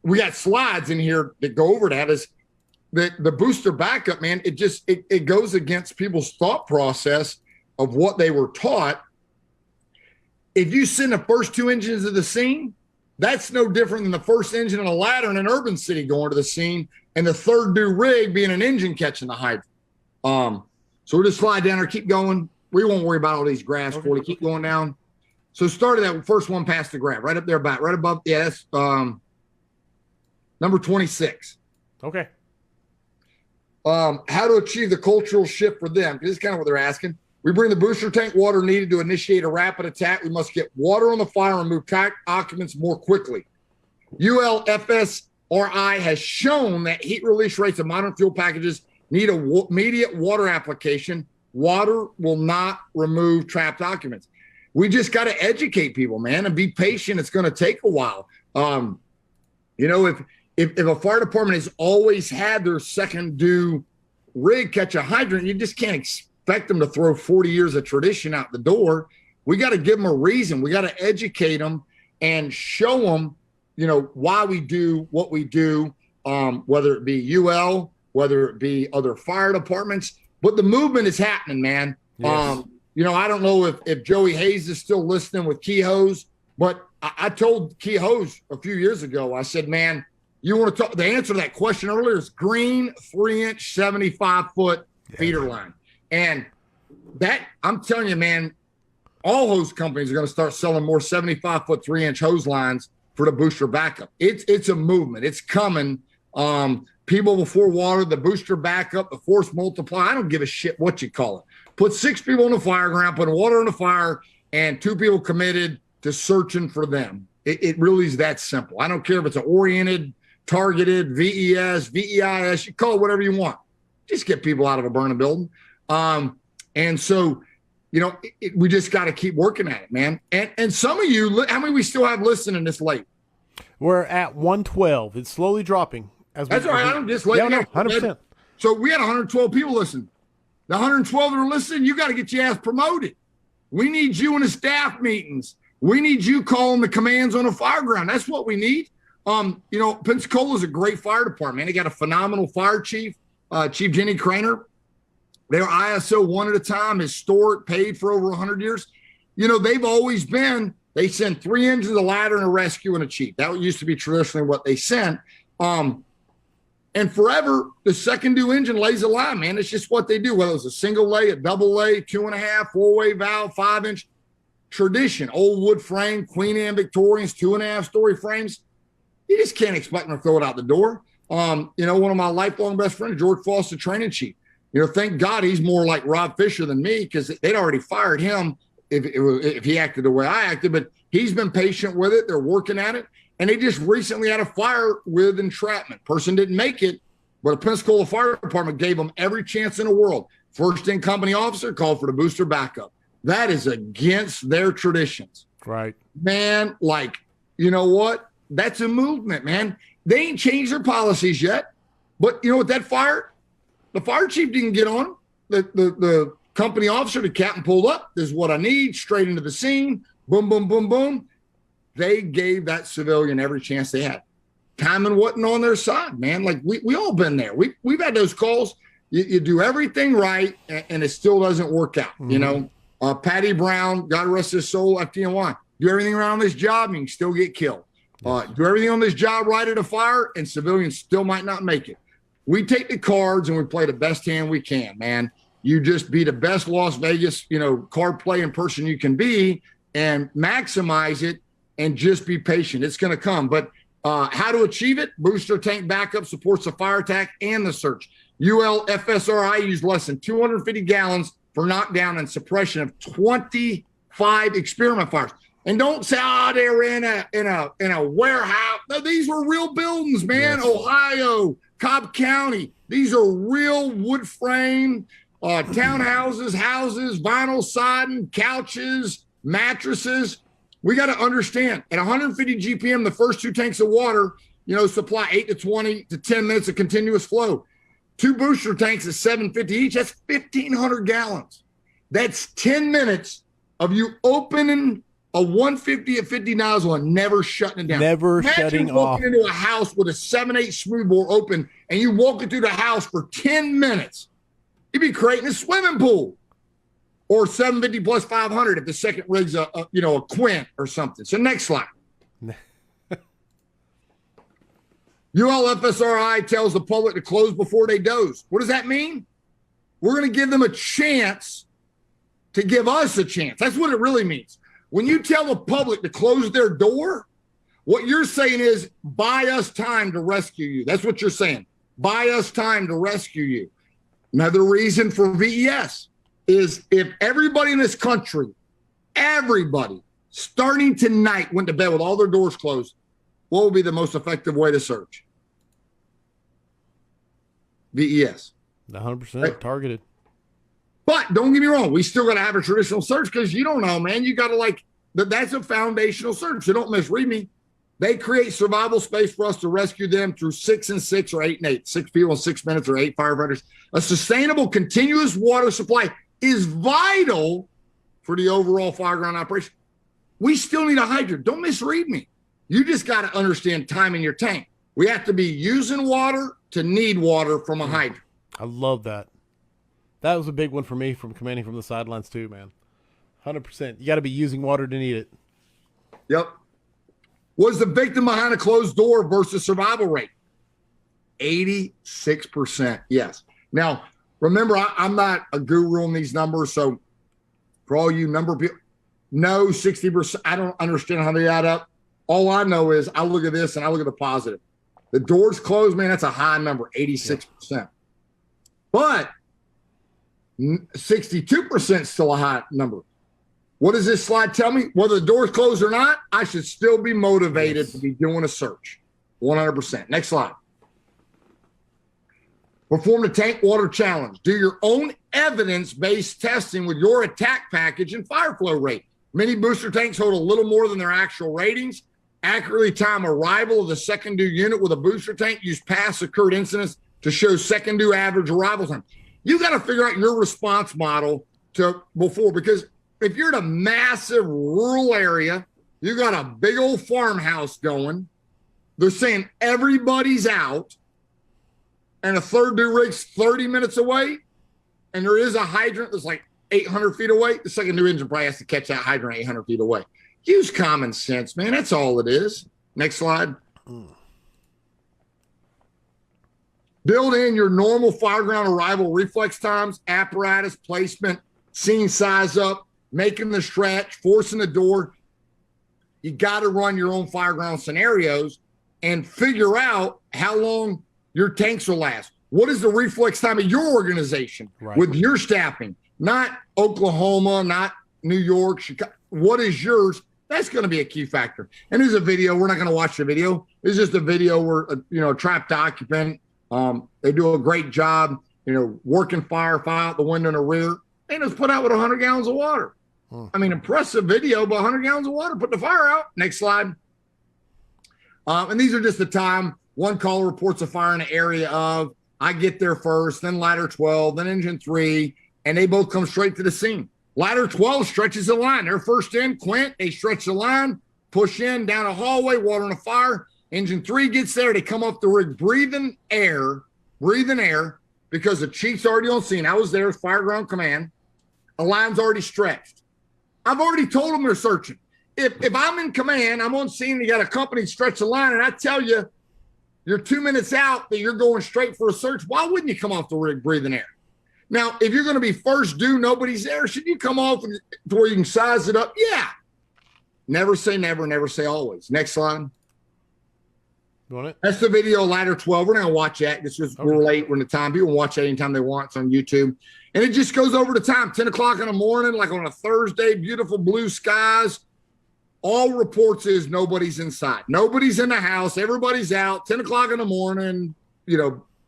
we got slides in here that go over that. Is the booster backup, man? It goes against people's thought process of what they were taught. If you send the first two engines to the scene, that's no different than the first engine in a ladder in an urban city going to the scene, and the third new rig being an engine catching the hydrant. So we'll just slide down there, keep going. We won't worry about all these graphs for you. Keep going down. So started that first one past the graph, right up there, about right above. Yeah, that's number 26. Okay. How to achieve the cultural shift for them? This is kind of what they're asking. We bring the booster tank water needed to initiate a rapid attack. We must get water on the fire and move occupants more quickly. ULFSRI has shown that heat release rates of modern fuel packages need immediate water application. Water will not remove trapped occupants. We just got to educate people, man, and be patient. It's going to take a while. If a fire department has always had their second due rig catch a hydrant, you just can't expect them to throw 40 years of tradition out the door. We got to give them a reason. We got to educate them and show them, why we do what we do, whether it be UL whether it be other fire departments. But the movement is happening, man. Yes. I don't know if Joey Hayes is still listening with Key Hose, but I told Key Hose a few years ago, I said, man, you want to talk, the answer to that question earlier is green 3-inch, 75-foot feeder line. And that, I'm telling you, man, all hose companies are going to start selling more 75-foot, 3-inch hose lines for the booster backup. It's a movement. It's coming. People before water, the booster backup, the force multiplier. I don't give a shit what you call it. Put 6 people on the fire ground, put water in the fire, and 2 people committed to searching for them. It really is that simple. I don't care if it's an oriented, targeted, VES, VEIS, you call it whatever you want. Just get people out of a burning building. And so, we just got to keep working at it, man. And some of you, how many we still have listening this late? We're at 112. It's slowly dropping. That's all right. I'm just letting you know. 100%. So we had 112 people listen. The 112 that are listening, you got to get your ass promoted. We need you in the staff meetings. We need you calling the commands on the fire ground. That's what we need. Pensacola is a great fire department. They got a phenomenal fire chief, Chief Jenny Craner. They're ISO 1 at a time, historic, paid for over 100 years. They've always been, they send 3 engines, a ladder, and a rescue, and a chief. That used to be traditionally what they sent. And forever, the second due engine lays a line, man. It's just what they do, whether it's a single lay, a double lay, 2.5, 4-way valve, 5-inch. Tradition, old wood frame, Queen Anne Victorians, 2.5-story frames. You just can't expect them to throw it out the door. One of my lifelong best friends, George Foster, training chief. Thank God he's more like Rob Fisher than me, because they'd already fired him if he acted the way I acted. But he's been patient with it. They're working at it. And they just recently had a fire with entrapment. Person didn't make it, but a Pensacola Fire Department gave them every chance in the world. First in company officer called for the booster backup. That is against their traditions. Right. Man, you know what? That's a movement, man. They ain't changed their policies yet. But you know what, the fire chief didn't get on. The company officer, the captain pulled up. This is what I need. Straight into the scene. Boom, boom, boom, boom. They gave that civilian every chance they had. Timing wasn't on their side, man. We all been there. We've had those calls. You do everything right, and it still doesn't work out. Mm-hmm. Patty Brown, God rest his soul, FDNY. Do everything right on this job, and you can still get killed. Do everything on this job right at a fire, and civilians still might not make it. We take the cards and we play the best hand we can, man. You just be the best Las Vegas, card playing person you can be, and maximize it, and just be patient. It's going to come. But how to achieve it? Booster tank backup supports the fire attack and the search. UL FSRI used less than 250 gallons for knockdown and suppression of 25 experiment fires. And don't say, they were in a warehouse. No, these were real buildings, man. Yes. Ohio, Cobb County. These are real wood frame townhouses, houses, vinyl siding, couches, mattresses. We got to understand, at 150 GPM, the first 2 tanks of water, supply 8 to 20 to 10 minutes of continuous flow. 2 booster tanks at 750 each. That's 1,500 gallons. That's 10 minutes of you opening a 150 at 50 nozzle and never shutting it down. Never Imagine shutting walking off. into a house with a 7/8 smoothbore open, and you walking through the house for 10 minutes. You'd be creating a swimming pool. Or 750 plus 500 if the second rig's a quint or something. So next slide. ULFSRI tells the public to close before they doze. What does that mean? We're going to give them a chance to give us a chance. That's what it really means. When you tell the public to close their door, what you're saying is buy us time to rescue you. That's what you're saying. Buy us time to rescue you. Another reason for VES is if everybody in this country, everybody, starting tonight, went to bed with all their doors closed, what would be the most effective way to search? VES. 100% right? Targeted. But don't get me wrong, we still got to have a traditional search because you don't know, man. You got to that's a foundational search. So don't misread me. They create survival space for us to rescue them through 6 and 6 or 8 and 8, 6 people in 6 minutes or 8 firefighters. A sustainable, continuous water supply is vital for the overall fireground operation. We still need a hydrant. Don't misread me. You just got to understand time in your tank. We have to be using water to need water from a hydrant. I love that. That was a big one for me from commanding from the sidelines too, man. 100%. You got to be using water to need it. Yep. Was the victim behind a closed door versus survival rate? 86%. Yes. Now, remember, I'm not a guru on these numbers, so for all you number of people, no, 60%. I don't understand how they add up. All I know is I look at this and I look at the positive. The door's closed, man, that's a high number, 86%. Yeah. But 62% is still a high number. What does this slide tell me? Whether the door's closed or not, I should still be motivated to be doing a search. 100%. Next slide. Perform the tank water challenge. Do your own evidence-based testing with your attack package and fire flow rate. Many booster tanks hold a little more than their actual ratings. Accurately time arrival of the second due unit with a booster tank. Use past occurred incidents to show second due average arrival time. You got to figure out your response model to before, because if you're in a massive rural area, you got a big old farmhouse going. They're saying everybody's out, and a third due rig's 30 minutes away, and there is a hydrant that's like 800 feet away. The second due engine probably has to catch that hydrant 800 feet away. Use common sense, man. That's all it is. Next slide. Build in your normal fireground arrival reflex times, apparatus placement, scene size up, making the stretch, forcing the door. You got to run your own fireground scenarios and figure out how long your tanks will last. What is the reflex time of your organization with your staffing? Not Oklahoma, not New York, Chicago. What is yours? That's going to be a key factor. And there's a video. We're not going to watch the video. It's just a video where, a trapped occupant, they do a great job, working fire out the window in the rear. And it's put out with 100 gallons of water. I mean, impressive video, but 100 gallons of water, put the fire out. Next slide. And these are just the time. One caller reports a fire in the area of, I get there first, then ladder 12, then engine 3, and they both come straight to the scene. Ladder 12 stretches the line. They're first in, Quint, they stretch the line, push in, down a hallway, water on a fire. Engine 3 gets there, they come up the rig, breathing air, because the chief's already on scene. I was there as fireground command. A line's already stretched. I've already told them they're searching. If I'm in command, I'm on scene, you got a company stretch the line, and I tell you, you're 2 minutes out that you're going straight for a search, why wouldn't you come off the rig breathing air? Now, if you're going to be first due, nobody's there, should you come off to where you can size it up? Yeah. Never say never, never say always. Next slide. You want it? That's the video, ladder 12. We're not going to watch that. It's just we're late. We're in the time. People can watch that anytime they want. It's on YouTube. And it just goes over the time, 10 o'clock in the morning, like on a Thursday, beautiful blue skies. All reports is nobody's inside. Nobody's in the house. Everybody's out. 10 o'clock in the morning,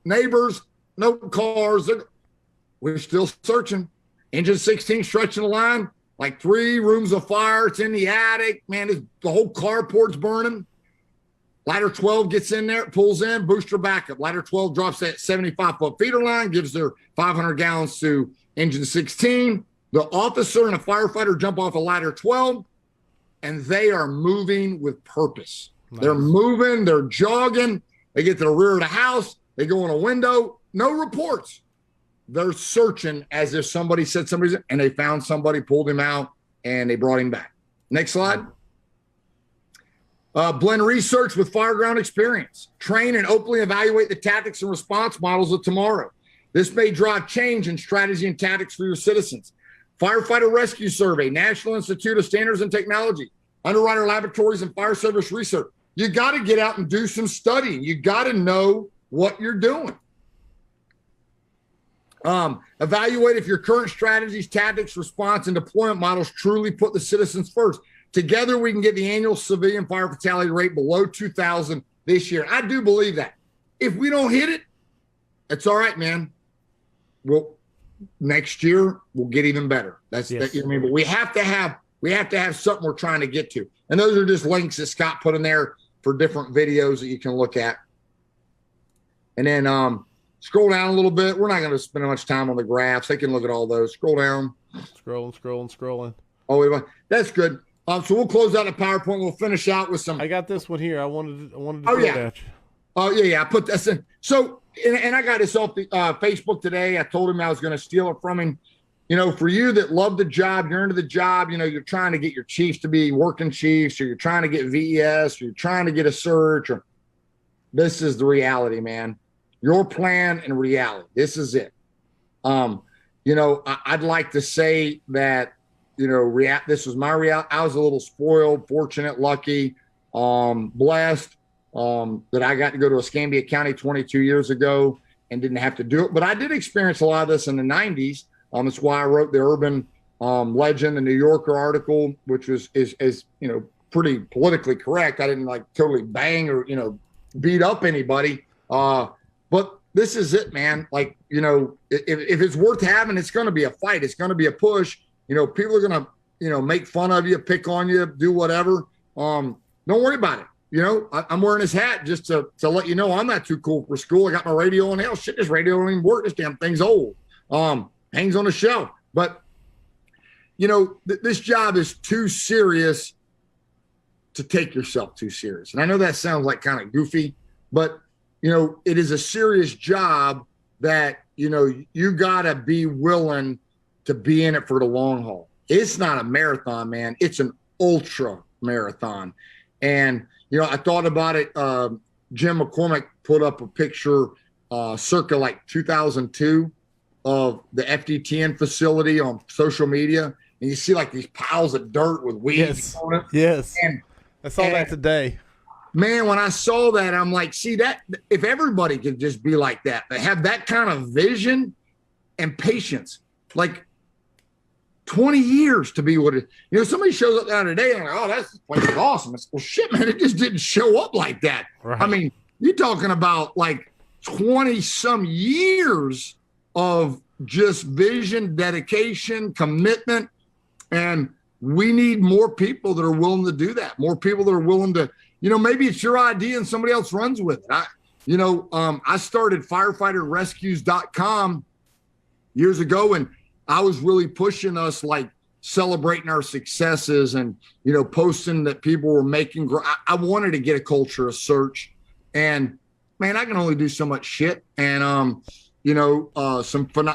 neighbors, no cars. We're still searching. Engine 16 stretching the line, like 3 rooms of fire. It's in the attic. Man, the whole carport's burning. Ladder 12 gets in there, pulls in, booster backup. Ladder 12 drops that 75-foot feeder line, gives their 500 gallons to engine 16. The officer and a firefighter jump off of ladder 12, and they are moving with purpose. Nice. They're moving, they're jogging. They get to the rear of the house. They go in a window. No reports. They're searching as if somebody said somebody's, and they found somebody, pulled him out, and they brought him back. Next slide. Blend research with fireground experience. Train and openly evaluate the tactics and response models of tomorrow. This may drive change in strategy and tactics for your citizens. Firefighter Rescue Survey, National Institute of Standards and Technology, Underwriter Laboratories, and Fire Service Research. You got to get out and do some studying. You got to know what you're doing. Evaluate if your current strategies, tactics, response, and deployment models truly put the citizens first. Together, we can get the annual civilian fire fatality rate below 2,000 this year. I do believe that. If we don't hit it, it's all right, man. Well, next year we'll get even better. That's yes. That, but we have to have something we're trying to get to. And those are just links that Scott put in there for different videos that you can look at. And then scroll down a little bit. We're not going to spend much time on the graphs. They can look at all those. Scroll down. Scrolling. Oh, wait, that's good. So we'll close out the PowerPoint. We'll finish out with some. I got this one here. I wanted to throw it at you. Oh, yeah. I put this in. So and I got this off the Facebook today. I told him I was going to steal it from him. You know, for you that love the job, you're into the job, you know, you're trying to get your chiefs to be working chiefs, or you're trying to get VES, or you're trying to get a search, or this is the reality, man. Your plan and reality. This is it. You know, I'd like to say that, you know, this was my reality. I was a little spoiled, fortunate, lucky, blessed that I got to go to Escambia County 22 years ago and didn't have to do it. But I did experience a lot of this in the 90s. That's why I wrote the Urban Legend, the New Yorker article, which is you know, pretty politically correct. I didn't like totally bang or, you know, beat up anybody. But this is it, man. Like, you know, if it's worth having, it's going to be a fight. It's going to be a push. You know, people are going to, you know, make fun of you, pick on you, do whatever. Don't worry about it. You know, I'm wearing this hat just to let you know I'm not too cool for school. I got my radio on. Hell, shit, this radio don't even work. This damn thing's old. Hangs on the shelf. But, you know, this job is too serious to take yourself too serious. And I know that sounds like kind of goofy, but, you know, it is a serious job that, you know, you got to be willing to be in it for the long haul. It's not a marathon, man. It's an ultra marathon. And, you know, I thought about it. Jim McCormick put up a picture circa like 2002 of the FDTN facility on social media, and you see like these piles of dirt with weeds on it. Yes. And I saw that today. Man, when I saw that, I'm like, see that if everybody could just be like that, they have that kind of vision and patience, like 20 years to be what it, you know, somebody shows up down today and like, oh, this place is awesome. It's, well, shit, man, it just didn't show up like that. Right. I mean, you're talking about like 20 some years of just vision, dedication, commitment. And we need more people that are willing to do that. More people that are willing to, you know, maybe it's your idea and somebody else runs with it. I started firefighterrescues.com years ago, and I was really pushing us, like celebrating our successes and, you know, posting that people were making. I wanted to get a culture of search, and man, I can only do so much shit. And, you know,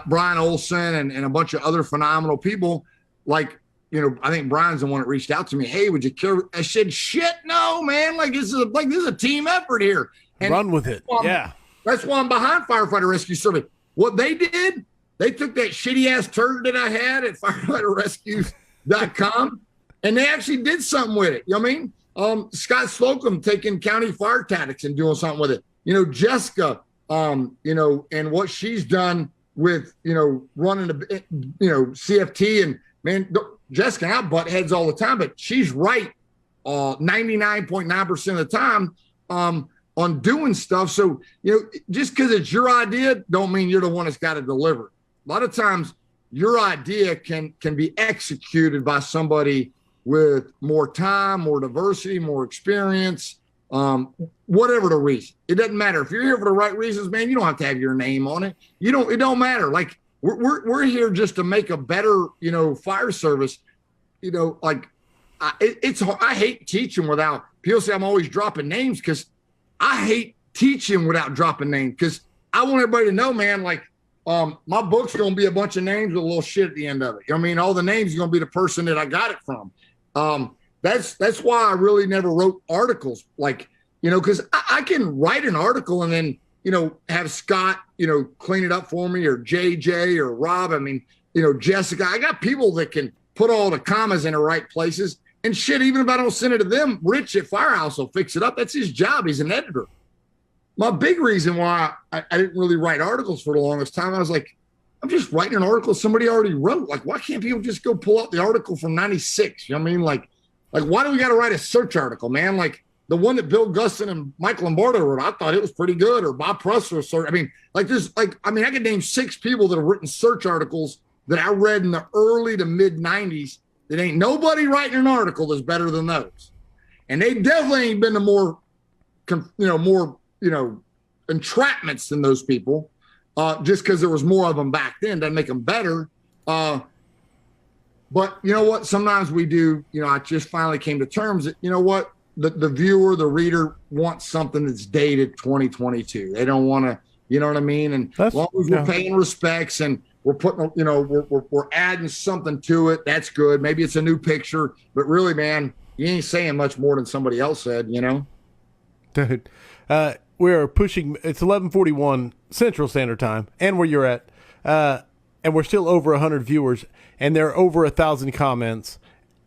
Brian Olson and a bunch of other phenomenal people. Like, you know, I think Brian's the one that reached out to me. Hey, would you care? I said, shit, no, man. Like this is a team effort here. And run with it. Yeah. That's why I'm behind Firefighter Rescue Survey. What they did, they took that shitty ass turd that I had at firefighterrescues.com and they actually did something with it. You know what I mean? Scott Slocum taking county fire tactics and doing something with it. You know, Jessica, you know, and what she's done with, you know, running the, you know, CFT, and man, Jessica and I butt heads all the time, but she's right 99.9% of the time on doing stuff. So, you know, just because it's your idea don't mean you're the one that's got to deliver. A lot of times your idea can be executed by somebody with more time, more diversity, more experience, whatever the reason. It doesn't matter. If you're here for the right reasons, man, you don't have to have your name on it. It don't matter. Like we're here just to make a better, you know, fire service. You know, like I hate teaching without, people say I'm always dropping names, because I hate teaching without dropping names, because I want everybody to know, man, like my book's going to be a bunch of names with a little shit at the end of it. I mean, all the names are going to be the person that I got it from. That's why I really never wrote articles, like, you know, because I can write an article and then, you know, have Scott, you know, clean it up for me, or JJ or Rob. I mean, you know, Jessica, I got people that can put all the commas in the right places and shit. Even if I don't send it to them, Rich at Firehouse will fix it up. That's his job. He's an editor. My big reason why I didn't really write articles for the longest time, I was like, I'm just writing an article somebody already wrote. Like, why can't people just go pull out the article from 96? You know what I mean? Like why do we got to write a search article, man? Like the one that Bill Gustin and Mike Lombardo wrote, I thought it was pretty good. Or Bob Prusser. I mean, like there's like, I mean, I could name 6 people that have written search articles that I read in the early to mid 90s. That ain't nobody writing an article that's better than those. And they definitely ain't been the more entrapments than those people. Just because there was more of them back then doesn't make them better. But you know what? Sometimes we do, you know, I just finally came to terms that, you know what? The viewer, the reader wants something that's dated 2022. They don't want to, You know what I mean? And as long as we're paying respects and we're putting, we're adding something to it, that's good. Maybe it's a new picture, but really, man, you ain't saying much more than somebody else said, Dude, we're pushing, it's 11:41 Central Standard Time, and where you're at, and we're still over 100 viewers, and there are over 1,000 comments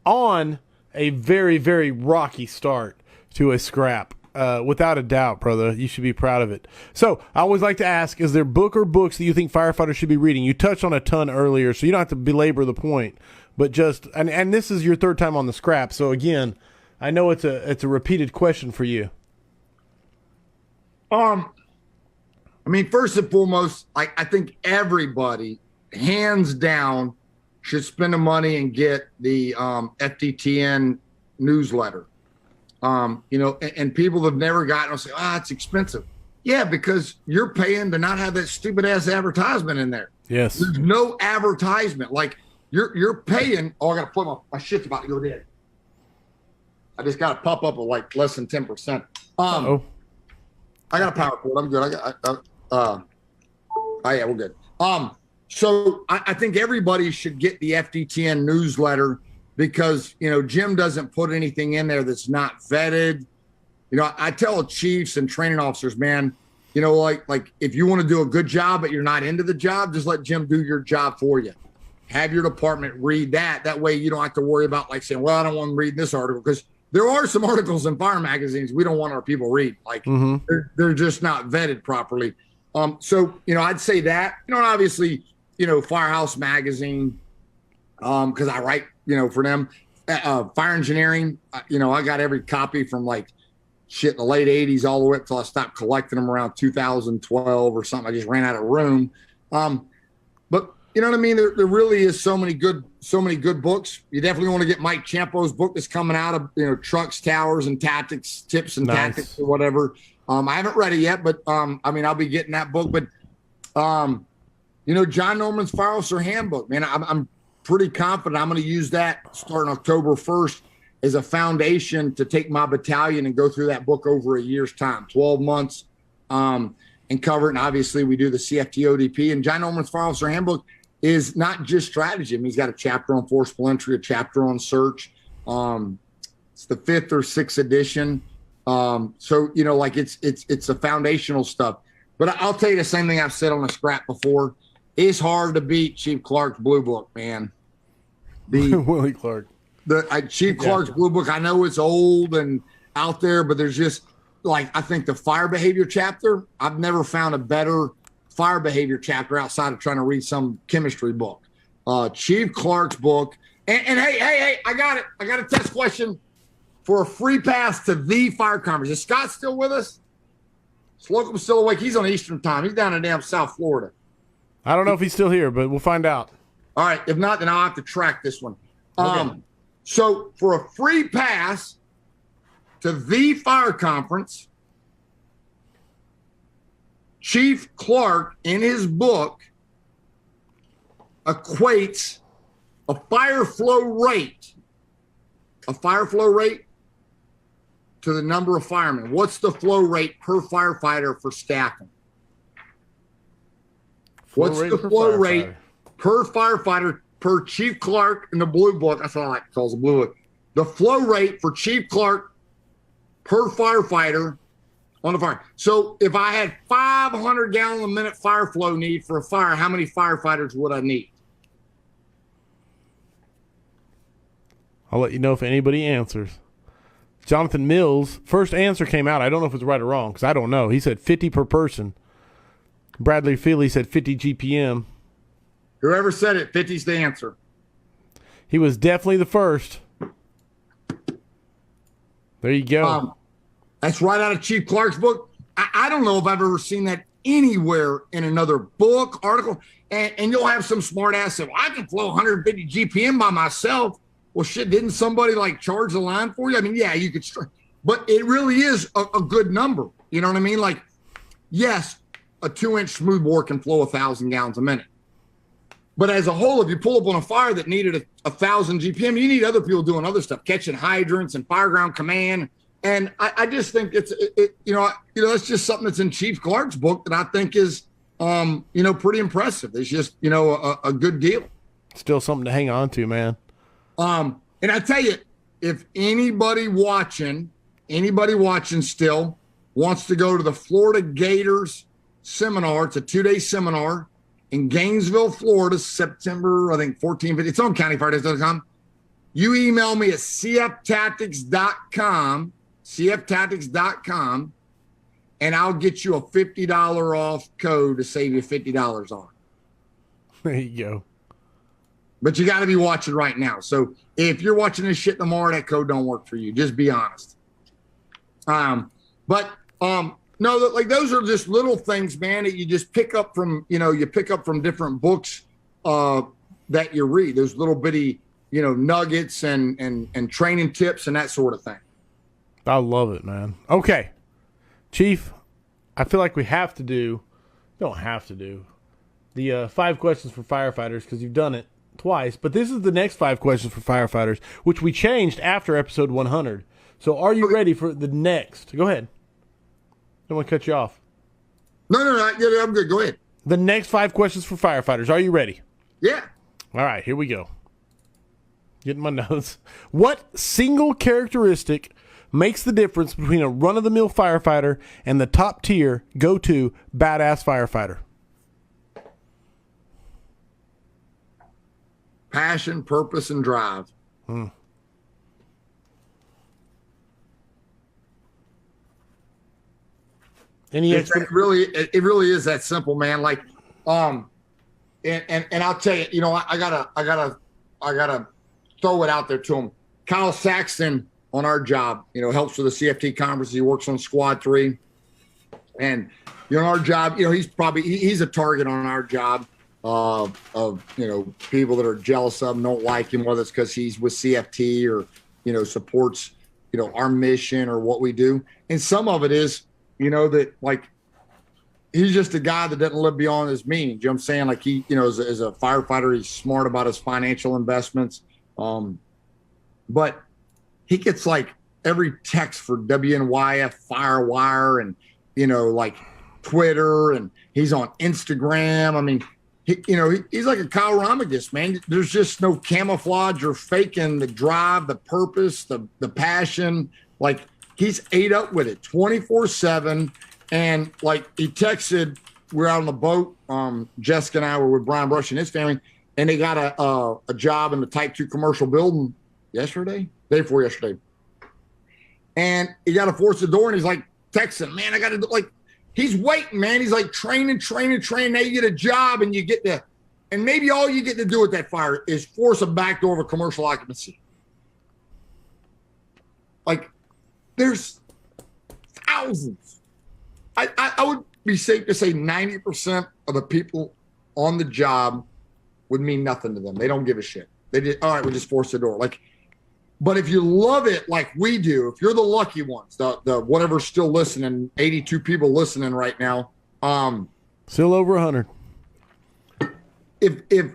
on a very, very rocky start to a scrap. Without a doubt, brother, you should be proud of it. So I always like to ask, is there book or books that you think firefighters should be reading? You touched on a ton earlier, so you don't have to belabor the point, but just, and this is your third time on the scrap. So again, I know it's a repeated question for you. First and foremost, I think everybody, hands down, should spend the money and get the FDTN newsletter. And people have never gotten will say, it's expensive. Yeah, because you're paying to not have that stupid ass advertisement in there. Yes. There's no advertisement. Like you're paying. Oh, I got to plug my shit's about to go dead. I just got to pop up at less than 10%. I got a power cord. I'm good. Yeah, we're good. So I think everybody should get the FDTN newsletter because, Jim doesn't put anything in there that's not vetted. I tell chiefs and training officers, man, like if you want to do a good job, but you're not into the job, just let Jim do your job for you. Have your department read that. That way you don't have to worry about saying, well, I don't want to read this article, because there are some articles in fire magazines we don't want our people read. They're just not vetted properly. So, I'd say that, and obviously, Firehouse magazine, because I write, for them, fire engineering, I got every copy from in the late 80s all the way up till I stopped collecting them around 2012 or something. I just ran out of room. But you know what I mean? There really is so many good books. You definitely want to get Mike Champo's book that's coming out of, trucks, towers, and tactics, tips and tactics or whatever. I haven't read it yet, but I'll be getting that book. But John Norman's Fire Officer Handbook, man, I'm pretty confident I'm going to use that starting October 1st as a foundation to take my battalion and go through that book over a year's time, 12 months, and cover it. And obviously we do the CFT ODP, and John Norman's Fire Officer Handbook is not just strategy. He's got a chapter on forcible entry, a chapter on search. It's the 5th or 6th edition. So, it's a foundational stuff. But I'll tell you the same thing I've said on the scrap before. It's hard to beat Chief Clark's Blue Book, man. Willie Clark. Chief Clark's Blue Book, I know it's old and out there, but there's just I think the fire behavior chapter, I've never found a better fire behavior chapter outside of trying to read some chemistry book. Chief Clark's book. And hey, I got it. I got a test question for a free pass to the fire conference. Is Scott still with us? Slocum's still awake. He's on Eastern time. He's down in damn South Florida. I don't know if he's still here, but we'll find out. All right. If not, then I'll have to track this one. Okay. So for a free pass to the fire conference, Chief Clark in his book equates a fire flow rate to the number of firemen. What's the flow rate per firefighter for staffing? What's the flow rate per firefighter per Chief Clark in the Blue Book? That's what I like to call the Blue Book. The flow rate for Chief Clark per firefighter on the fire. So if I had 500 gallon a minute fire flow need for a fire, how many firefighters would I need? I'll let you know if anybody answers. Jonathan Mills, first answer came out. I don't know if it's right or wrong because I don't know. He said 50 per person. Bradley Feely said 50 GPM. Whoever said it, 50's the answer. He was definitely the first. There you go. That's right out of Chief Clark's book. I don't know if I've ever seen that anywhere in another book, article. And you'll have some smart ass say, well, I can flow 150 GPM by myself. Well, shit, didn't somebody charge the line for you? I mean, yeah, you could, but it really is a good number. You know what I mean? Yes, a 2-inch smoothbore can flow 1,000 gallons a minute. But as a whole, if you pull up on a fire that needed 1,000 GPM, you need other people doing other stuff, catching hydrants and fireground command, I just think it's that's just something that's in Chief Clark's book that I think is pretty impressive. It's just a good deal. Still something to hang on to, man. And I tell you, if anybody watching still wants to go to the Florida Gators seminar, it's a 2-day seminar in Gainesville, Florida, September, I think 14th. It's on countyfiredays.com. You email me at cftactics.com, and I'll get you a $50 off code to save you $50 on. There you go. But you got to be watching right now. So if you're watching this shit tomorrow, that code don't work for you. Just be honest. No, like those are just little things, man, that you just pick up from, from different books that you read. Those little bitty, nuggets and training tips and that sort of thing. I love it, man. Okay. Chief, I feel like we don't have to do the 5 questions for firefighters because you've done it twice, but this is the next 5 questions for firefighters, which we changed after episode 100. So are you ready for the next? Go ahead. Don't want to cut you off. No, I'm good. Go ahead. The next 5 questions for firefighters. Are you ready? Yeah. All right, here we go. Getting my notes. What single characteristic makes the difference between a run-of-the-mill firefighter and the top-tier, go-to, badass firefighter? Passion, purpose, and drive. It really is that simple, man. Like, and I'll tell you, I gotta throw it out there to him. Kyle Saxton on our job, helps with the CFT conference. He works on Squad 3, and our job, he's a target on our job of people that are jealous of him, don't like him, whether it's because he's with CFT or supports our mission or what we do, and some of it is. That like he's just a guy that doesn't live beyond his means. You know what I'm saying? Like he, as a firefighter, he's smart about his financial investments. But he gets like every text for WNYF Firewire and, like Twitter, and he's on Instagram. I mean, he's like a Kyle Romagus, man. There's just no camouflage or faking the drive, the purpose, the passion. Like, he's ate up with it 24/7. And like he texted, we're out on the boat. Jessica and I were with Brian Brush and his family, and they got a job in the Type 2 commercial building day before yesterday. And he got to force the door, and he's like texting, man, I got to like, he's waiting, man. He's like training. Now you get a job and and maybe all you get to do with that fire is force a back door of a commercial occupancy. Like, there's thousands. I would be safe to say 90% of the people on the job would mean nothing to them. They don't give a shit. They just, all right, we just force the door. Like, but if you love it like we do, if you're the lucky ones, the whatever's still listening, 82 people listening right now. Still over 100. If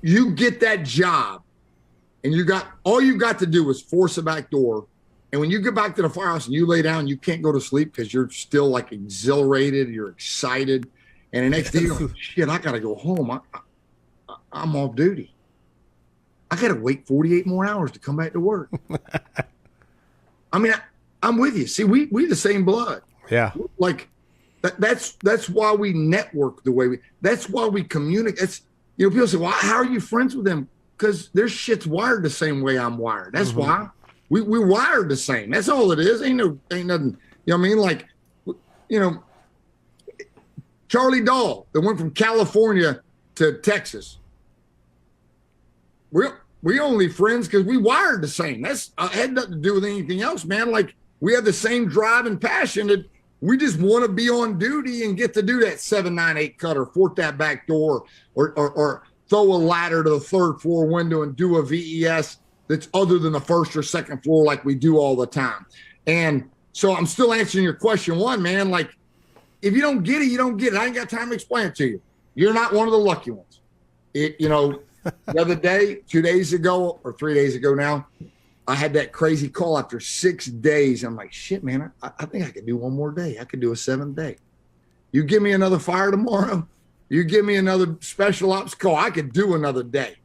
you get that job and all you got to do is force a back door, and when you get back to the firehouse and you lay down, you can't go to sleep because you're still like exhilarated, you're excited. And the next day you're like, shit, I got to go home. I'm off duty. I got to wait 48 more hours to come back to work. I mean, I'm with you. See, we the same blood. Yeah. Like that's why we network the way that's why we communicate. It's, people say, well, how are you friends with them? Because their shit's wired the same way I'm wired. That's why. We're wired the same. That's all it is. Ain't nothing. You know what I mean? Like, Charlie Dahl that went from California to Texas. We only friends because we wired the same. That's had nothing to do with anything else, man. Like, we have the same drive and passion that we just want to be on duty and get to do that 798 cut or fort that back door or throw a ladder to the 3rd floor window and do a VES that's other than the 1st or 2nd floor like we do all the time. And so I'm still answering your question 1, man. Like, if you don't get it, you don't get it. I ain't got time to explain it to you. You're not one of the lucky ones. The other day, 2 days ago or 3 days ago now, I had that crazy call after 6 days. I'm like, shit, man, I think I could do one more day. I could do a 7th day. You give me another fire tomorrow, you give me another special ops call, I could do another day.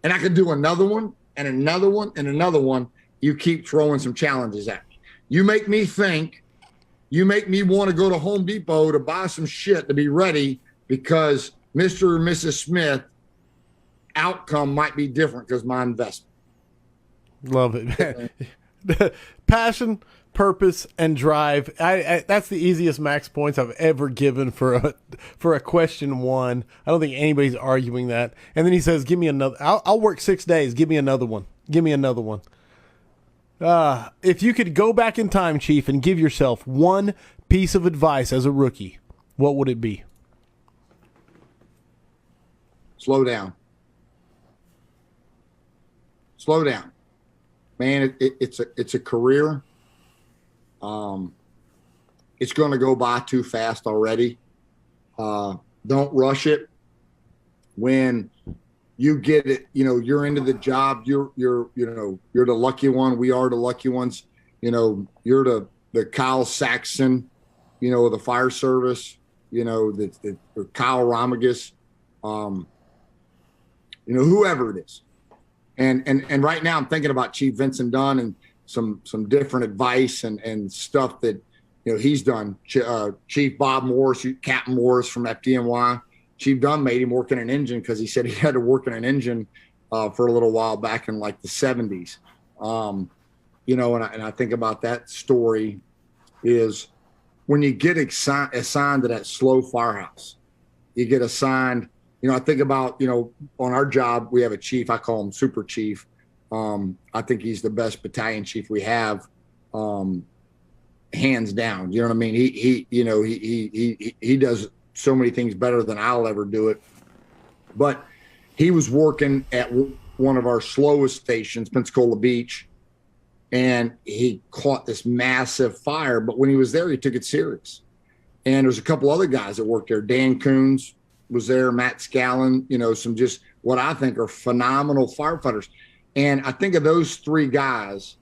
And I could do another one and another one and another one. You keep throwing some challenges at me. You make me think, you make me want to go to Home Depot to buy some shit to be ready because Mr. or Mrs. Smith outcome might be different because my investment. Love it. Passion, purpose, and drive. That's the easiest max points I've ever given for a question 1. I don't think anybody's arguing that. And then he says, give me another. I'll work 6 days. Give me another one. Give me another one. If you could go back in time, Chief, and give yourself one piece of advice as a rookie, what would it be? Slow down. Slow down. Man, it's a career. It's going to go by too fast already. Don't rush it. When you get it, you're into the job. You're the lucky one. We are the lucky ones. You're the Kyle Isakson, of the fire service. The Kyle Romagus, whoever it is. And right now I'm thinking about Chief Vincent Dunn and some different advice and stuff that he's done. Chief Bob Morris, Captain Morris from FDNY. Chief Dunn made him work in an engine because he said he had to work in an engine for a little while back in like the 70s. And I think about that story is when you get assigned to that slow firehouse, you get assigned. I think about, on our job, we have a chief. I call him Super Chief. I think he's the best battalion chief we have, hands down. You know what I mean? He does so many things better than I'll ever do it. But he was working at one of our slowest stations, Pensacola Beach, and he caught this massive fire. But when he was there, he took it serious. And there's a couple other guys that worked there. Dan Coons was there, Matt Scallon, some just what I think are phenomenal firefighters. And I think of those 3 guys,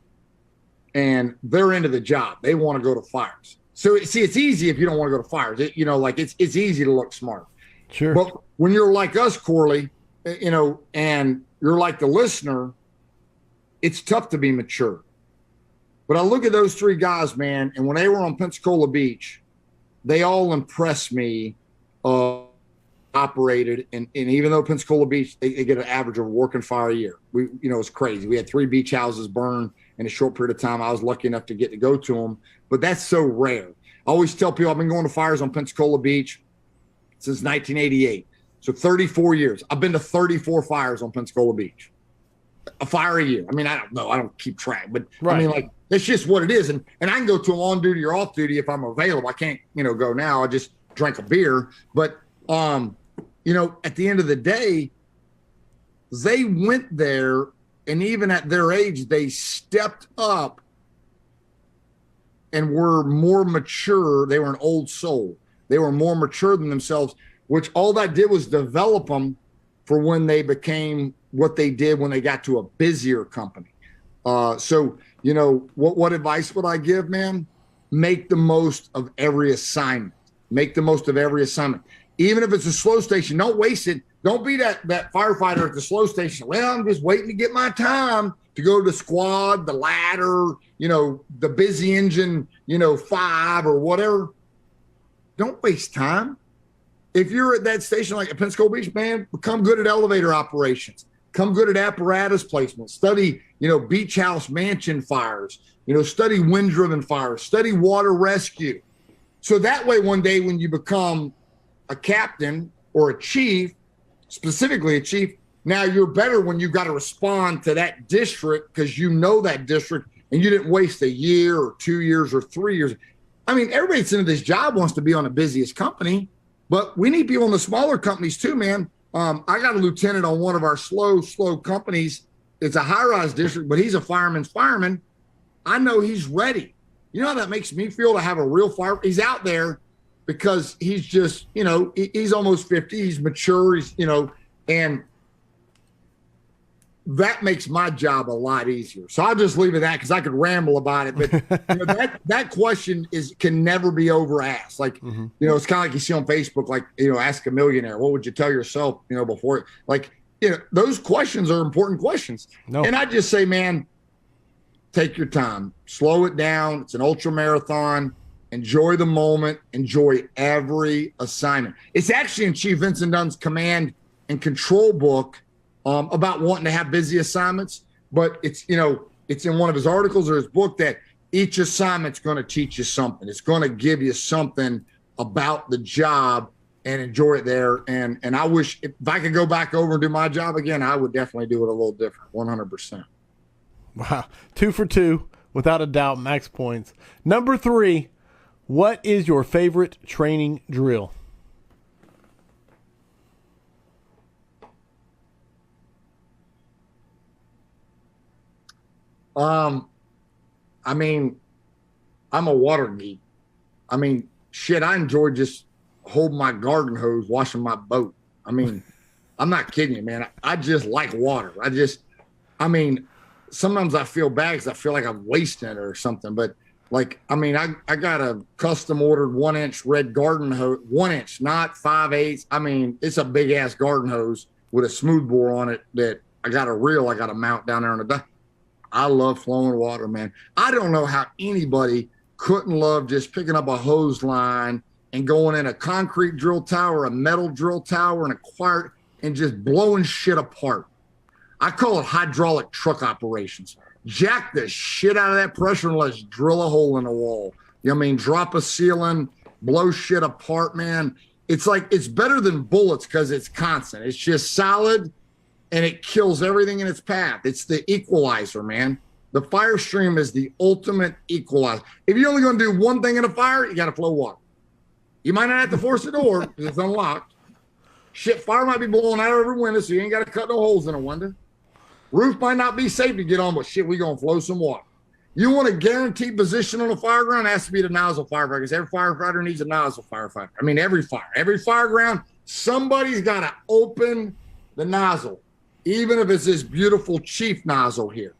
and they're into the job. They want to go to fires. So it's easy if you don't want to go to fires. It's easy to look smart. Sure. But when you're like us, Corley, and you're like the listener, it's tough to be mature. But I look at those 3 guys, man, and when they were on Pensacola Beach, they all impressed me. Operated, and even though Pensacola Beach, they get an average of a working fire a year. It's crazy. We had 3 beach houses burn in a short period of time. I was lucky enough to get to go to them, but that's so rare. I always tell people I've been going to fires on Pensacola Beach since 1988. So 34 years. I've been to 34 fires on Pensacola Beach. A fire a year. I mean, I don't know. I don't keep track, but right. I mean, like, that's just what it is. And I can go to them on duty or off duty if I'm available. I can't, go now. I just drank a beer, but, at the end of the day, they went there, and even at their age, they stepped up and were more mature. They were an old soul. They were more mature than themselves, which all that did was develop them for when they became what they did when they got to a busier company. So, what advice would I give, man? Make the most of every assignment. Make the most of every assignment. Even if it's a slow station, don't waste it. Don't be that firefighter at the slow station. Well, I'm just waiting to get my time to go to the squad, the ladder, the busy engine, 5 or whatever. Don't waste time. If you're at that station like at Pensacola Beach, man, become good at elevator operations. Come good at apparatus placement. Study, beach house mansion fires. Study wind-driven fires. Study water rescue. So that way one day when you become a captain or a chief, specifically a chief, now you're better when you got to respond to that district because that district and you didn't waste a year or 2 years or 3 years. I mean, everybody that's into this job wants to be on the busiest company, but we need people in the smaller companies too, man. I got a lieutenant on one of our slow companies. It's a high-rise district, but he's a fireman's fireman. I know he's ready. You know how that makes me feel to have a real fire? He's out there because he's just, he's almost 50. He's mature. He's, and that makes my job a lot easier. So I'll just leave it at that because I could ramble about it. But that question can never be over asked. Like, it's kind of like you see on Facebook, like, ask a millionaire, what would you tell yourself, before, like, those questions are important questions. No. And I just say, man, take your time, slow it down. It's an ultra marathon. Enjoy the moment. Enjoy every assignment. It's actually in Chief Vincent Dunn's command and control book about wanting to have busy assignments, but it's in one of his articles or his book that each assignment's going to teach you something. It's going to give you something about the job, and enjoy it there. And I wish if I could go back over and do my job again, I would definitely do it a little different. 100%. Wow. 2 for 2, without a doubt, max points. Number 3, what is your favorite training drill? I mean, I'm a water geek. I mean, shit, I enjoy just holding my garden hose, washing my boat. I mean, I'm not kidding you, man. I just like water. Sometimes I feel bad because I feel like I'm wasting it or something. But I got a custom ordered 1-inch red garden hose, 1 inch, not 5/8. I mean, it's a big ass garden hose with a smooth bore on it that I got a reel I got to mount down there on the dock. I love flowing water, man. I don't know how anybody couldn't love just picking up a hose line and going in a concrete drill tower, a metal drill tower, and a quart and just blowing shit apart. I call it hydraulic truck operations. Jack the shit out of that pressure and let's drill a hole in the wall. Drop a ceiling, blow shit apart, man. It's like, it's better than bullets because it's constant. It's just solid. And it kills everything in its path. It's the equalizer, man. The fire stream is the ultimate equalizer. If you're only going to do one thing in a fire, you got to flow water. You might not have to force the door because it's unlocked. Shit, fire might be blowing out of every window, so you ain't got to cut no holes in a window. Roof might not be safe to get on, but shit, we going to flow some water. You want a guaranteed position on a fire ground, it has to be the nozzle firefighter because every firefighter needs a nozzle firefighter. I mean, every fire ground, somebody's got to open the nozzle. Even if it's this beautiful Chief nozzle here,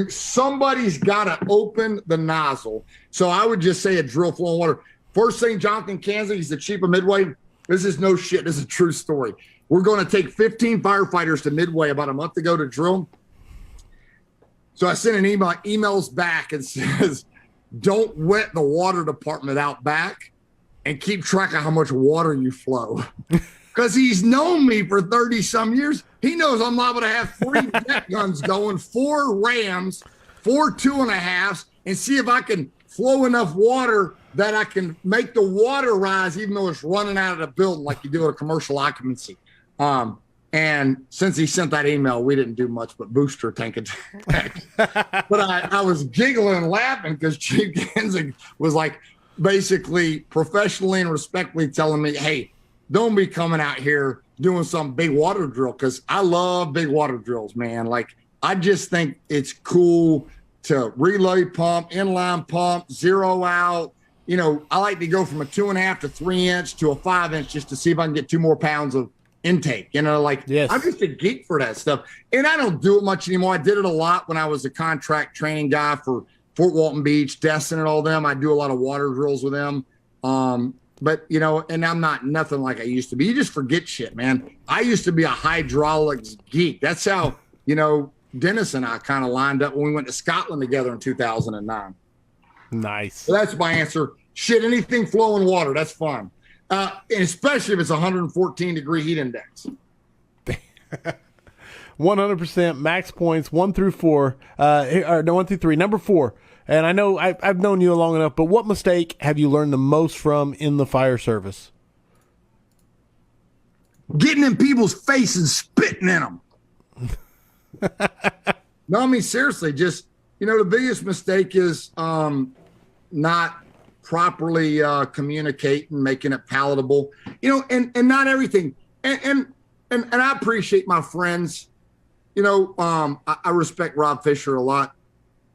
somebody's got to open the nozzle. So I would just say a drill flowing water. First thing, Jonathan Kansas, he's the chief of Midway. This is no shit. This is a true story. We're going to take 15 firefighters to Midway about a month ago to drill. So I sent an emails back and says, don't wet the water department out back and keep track of how much water you flow. Because he's known me for 30 some years. He knows I'm liable to have 3 jet guns going, 4 Rams, 4 2.5s, and see if I can flow enough water that I can make the water rise, even though it's running out of the building like you do at a commercial occupancy. And since he sent that email, we didn't do much but booster tank attack. But I was giggling and laughing because Chief Kansas was like basically professionally and respectfully telling me, hey, don't be coming out here doing some big water drill, because I love big water drills, man. Like, I just think it's cool to relay pump, inline pump, zero out. I like to go from a 2.5 to 3 inch to a 5 inch just to see if I can get 2 more pounds of intake. Yes. I'm just a geek for that stuff. And I don't do it much anymore. I did it a lot when I was a contract training guy for Fort Walton Beach, Destin and all them. I do a lot of water drills with them. But, and I'm not nothing like I used to be. You just forget shit, man. I used to be a hydraulics geek. That's how, Dennis and I kind of lined up when we went to Scotland together in 2009. Nice. So that's my answer. Shit, anything flowing water, that's fun. And especially if it's 114 degree heat index. 100% max points, 1 through 4. 1 through 3. Number 4. And I know I've known you long enough, but what mistake have you learned the most from in the fire service? Getting in people's faces, spitting in them. No, I mean, seriously, just, the biggest mistake is not properly communicating, making it palatable, and not everything. And I appreciate my friends. I respect Rob Fisher a lot.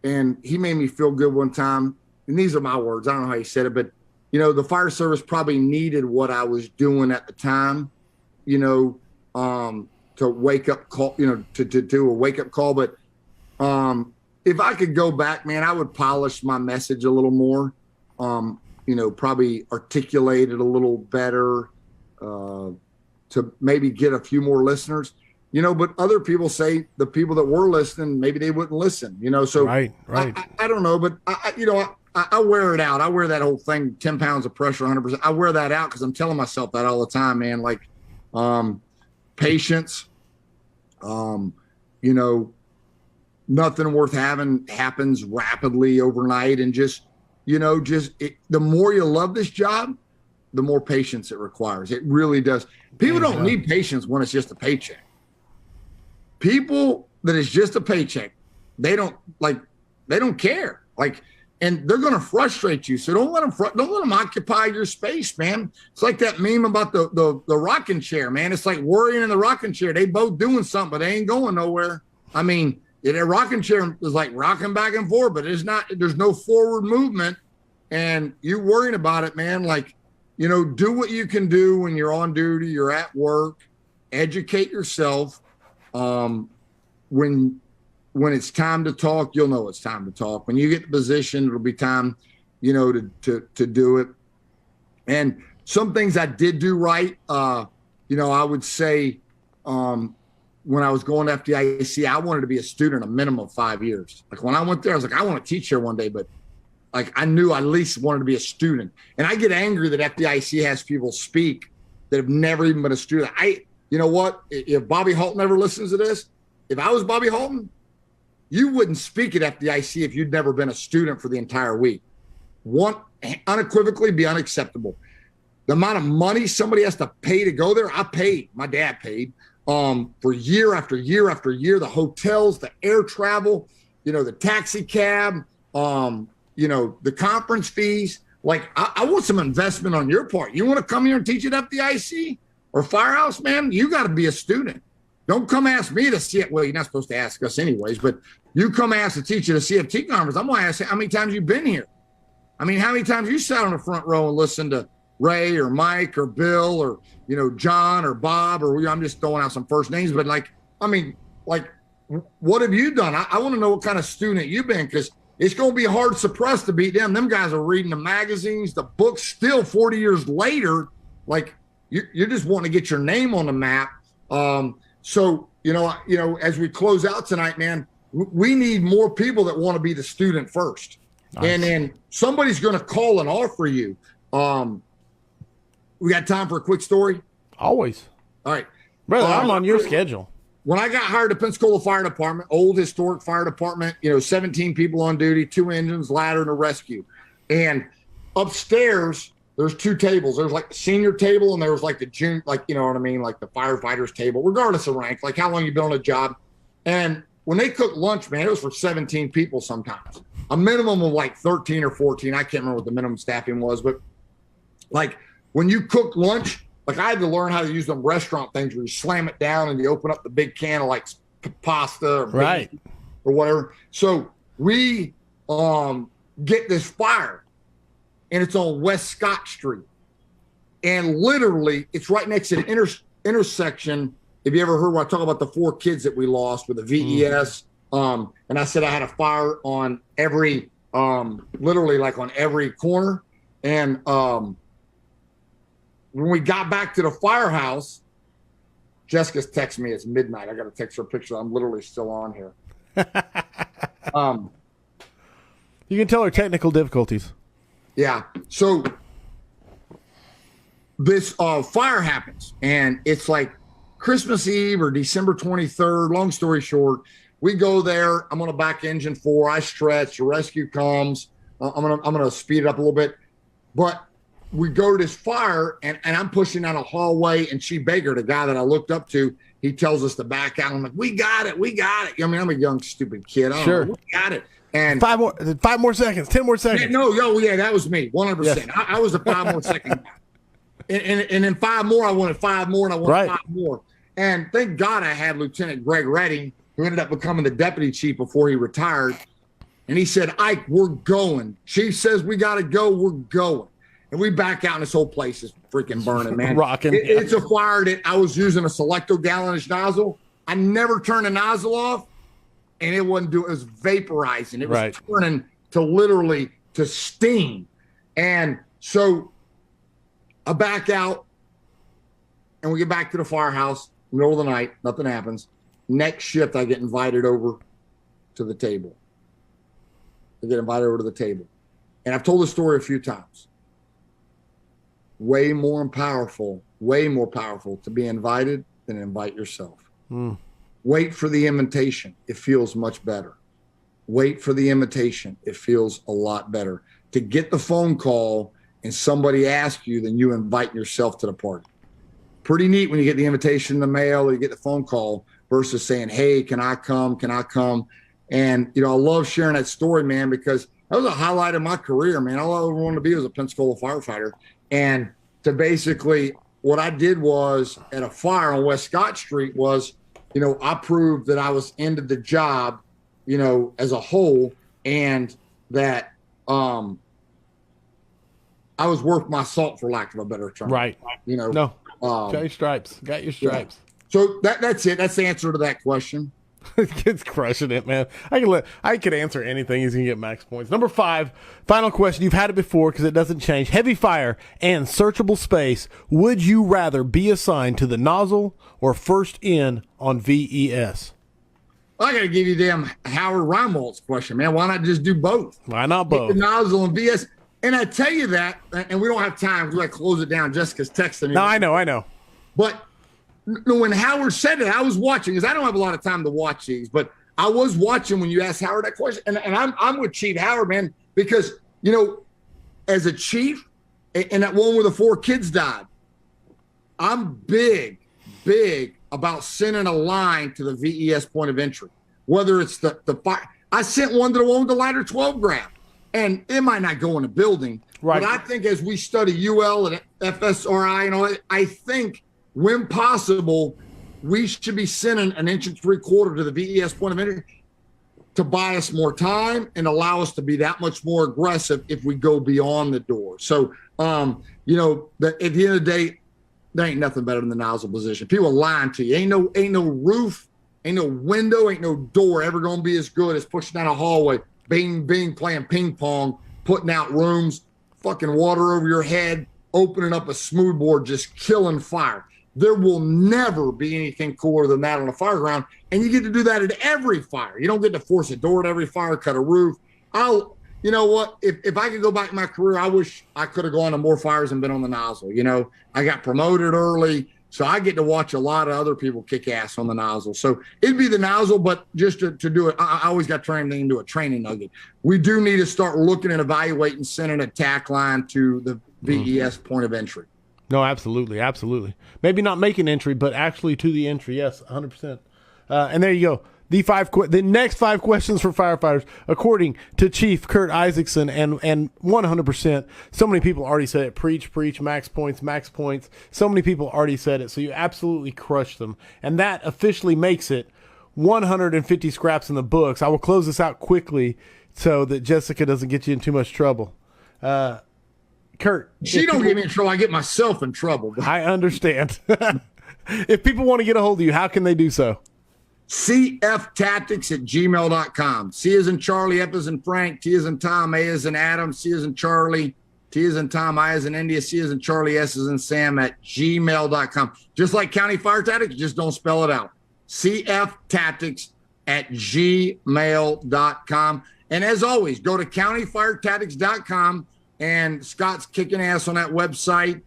And he made me feel good one time. And these are my words. I don't know how he said it, but, the fire service probably needed what I was doing at the time. wake up call, to do a wake up call. But if I could go back, man, I would polish my message a little more. Probably articulate it a little better to maybe get a few more listeners. But other people say the people that were listening, maybe they wouldn't listen. So right. I don't know, but I wear it out. I wear that whole thing, 10 pounds of pressure, 100%. I wear that out because I'm telling myself that all the time, man. Like, patience, nothing worth having happens rapidly overnight. And the more you love this job, the more patience it requires. It really does. People don't need patience when it's just a paycheck. People that it's just a paycheck, they don't care. And they're going to frustrate you. So don't let them occupy your space, man. It's like that meme about the rocking chair, man. It's like worrying in the rocking chair. They both doing something, but they ain't going nowhere. I mean, a rocking chair is like rocking back and forth, but there's no forward movement. And you worrying about it, man. Do what you can do when you're on duty, you're at work, educate yourself. When it's time to talk, you'll know it's time to talk. When you get the position, it'll be time, to do it. And some things I did do right. I would say, when I was going to FDIC, I wanted to be a student a minimum of 5 years. Like when I went there, I was like, I want to teach here one day, but I knew I at least wanted to be a student. And I get angry that FDIC has people speak that have never even been a student. You know what? If Bobby Halton ever listens to this, if I was Bobby Halton, you wouldn't speak at FDIC if you'd never been a student for the entire week. Unequivocally be unacceptable. The amount of money somebody has to pay to go there, I paid. My dad paid for year after year after year. The hotels, the air travel, the taxi cab, the conference fees. I want some investment on your part. You want to come here and teach at FDIC or Firehouse, man? You got to be a student. Don't come ask me to see it. Well, you're not supposed to ask us anyways, but you come ask the teacher to CFT conference. I'm going to ask you how many times you've been here. I mean, how many times you sat on the front row and listened to Ray or Mike or Bill or, John or Bob, or I'm just throwing out some first names, but what have you done? I want to know what kind of student you've been, because it's going to be hard to press to beat them. Them guys are reading the magazines, the books still 40 years later. You're just wanting to get your name on the map. So, as we close out tonight, man, we need more people that want to be the student first. Nice. And then somebody's going to call and offer you. We got time for a quick story? Always. All right. Brother, I'm on your schedule. When I got hired at Pensacola Fire Department, old historic fire department, 17 people on duty, 2 engines, ladder, and a rescue. And upstairs, there's 2 tables. There's the senior table, and there was the junior, you know what I mean? The firefighters table, regardless of rank, how long you've been on a job. And when they cooked lunch, man, it was for 17 people sometimes. A minimum of 13 or 14. I can't remember what the minimum staffing was, but when you cook lunch, I had to learn how to use them restaurant things where you slam it down and you open up the big can of pasta or right or whatever. So we get this fire, and it's on West Scott Street, and literally it's right next to the intersection. Have you ever heard when I talk about the 4 kids that we lost with the VES? And I said I had a fire on every, literally on every corner. And when we got back to the firehouse, Jessica's texting me. It's midnight. I got to text her a picture. I'm literally still on here. You can tell her technical difficulties. Yeah. So this fire happens, and it's Christmas Eve or December 23rd. Long story short, we go there. I'm on a back engine 4. I stretch. The rescue comes. I'm gonna speed it up a little bit, but we go to this fire, and I'm pushing down a hallway, and Chief Baker, the guy that I looked up to, he tells us to back out. I'm like, we got it. I mean, I'm a young, stupid kid. Sure. We got it. And 5 more seconds, 10 more seconds. Yeah, that was me, 100%. Yes. I was a 5 more second guy. And then 5 more, I wanted 5 more, and I wanted 5 more. And thank God I had Lieutenant Greg Redding, who ended up becoming the deputy chief before he retired. And he said, Ike, we're going. Chief says we got to go. We're going. and we back out, and this whole place is freaking burning, man. Rocking. It's a fire that I was using a Selecto-gallonage nozzle. I never turned the nozzle off, and it wasn't doing. It was vaporizing. It was turning to literally to steam, and so I back out, and we get back to the firehouse. Middle of the night, nothing happens. Next shift, I get invited over to the table. And I've told this story a few times. Way more powerful to be invited than invite yourself. Wait for the invitation. It feels much better. Wait for the invitation. It feels a lot better. To get the phone call and somebody asks you, then you invite yourself to the party. Pretty neat when you get the invitation in the mail or you get the phone call versus saying, hey, can I come? And, I love sharing that story, man, because that was a highlight of my career, man. All I ever wanted to be was a Pensacola firefighter. And to basically, what I did was at a fire on West Scott Street was, I proved that I was into the job, as a whole, and that I was worth my salt, for lack of a better term. Right. Got your stripes. Yeah. So that's it. That's the answer to that question. Kid's crushing it, man. I could answer anything. He's gonna get max points. Number 5, final question. You've had it before because it doesn't change. Heavy fire and searchable space. Would you rather be assigned to the nozzle or first in on VES? I gotta give you damn Howard Reinwald's question, man. Why not just do both? Why not both? Get the nozzle and VS. And I tell you that, and we don't have time. We got to close it down. Jessica's texting me. No, I know. But when Howard said it, I was watching, because I don't have a lot of time to watch these, but I was watching when you asked Howard that question. And I'm with Chief Howard, man, because, as a chief, and that one where the 4 kids died, I'm big about sending a line to the VES point of entry, whether it's the fire. I sent one to the one with the ladder 12 grab. And it might not go in a building, right? But I think as we study UL and FSRI, I think when possible, we should be sending an 1 3/4 to the VES point of entry to buy us more time and allow us to be that much more aggressive if we go beyond the door. So, at the end of the day, there ain't nothing better than the nozzle position. People are lying to you. Ain't no roof, ain't no window, ain't no door ever going to be as good as pushing down a hallway. Bing, playing ping pong, putting out rooms, fucking water over your head, opening up a smoothbore, just killing fire. There will never be anything cooler than that on a fire ground. And you get to do that at every fire. You don't get to force a door at every fire, cut a roof. You know what? If I could go back in my career, I wish I could have gone to more fires and been on the nozzle. I got promoted early. So I get to watch a lot of other people kick ass on the nozzle. So it'd be the nozzle, but just to do it, I always got turned into a training nugget. We do need to start looking and evaluating sending a tack line to the VES point of entry. No, absolutely. Maybe not making entry, but actually to the entry. Yes, 100%. And there you go. The next 5 questions for firefighters, according to Chief Curt Isakson, and 100%. So many people already said it. Preach, max points. So many people already said it. So you absolutely crushed them. And that officially makes it 150 scraps in the books. I will close this out quickly so that Jessica doesn't get you in too much trouble. Curt. She don't get me in trouble. I get myself in trouble. I understand. If people want to get a hold of you, how can they do so? cftactics@gmail.com. C as in Charlie, F as in Frank, T as in Tom, A as in Adam, C as in Charlie, T as in Tom, I as in India, C as in Charlie, S as in Sam @gmail.com. Just like County Fire Tactics, just don't spell it out. cftactics@gmail.com. And as always, go to countyfiretactics.com, and Scott's kicking ass on that website.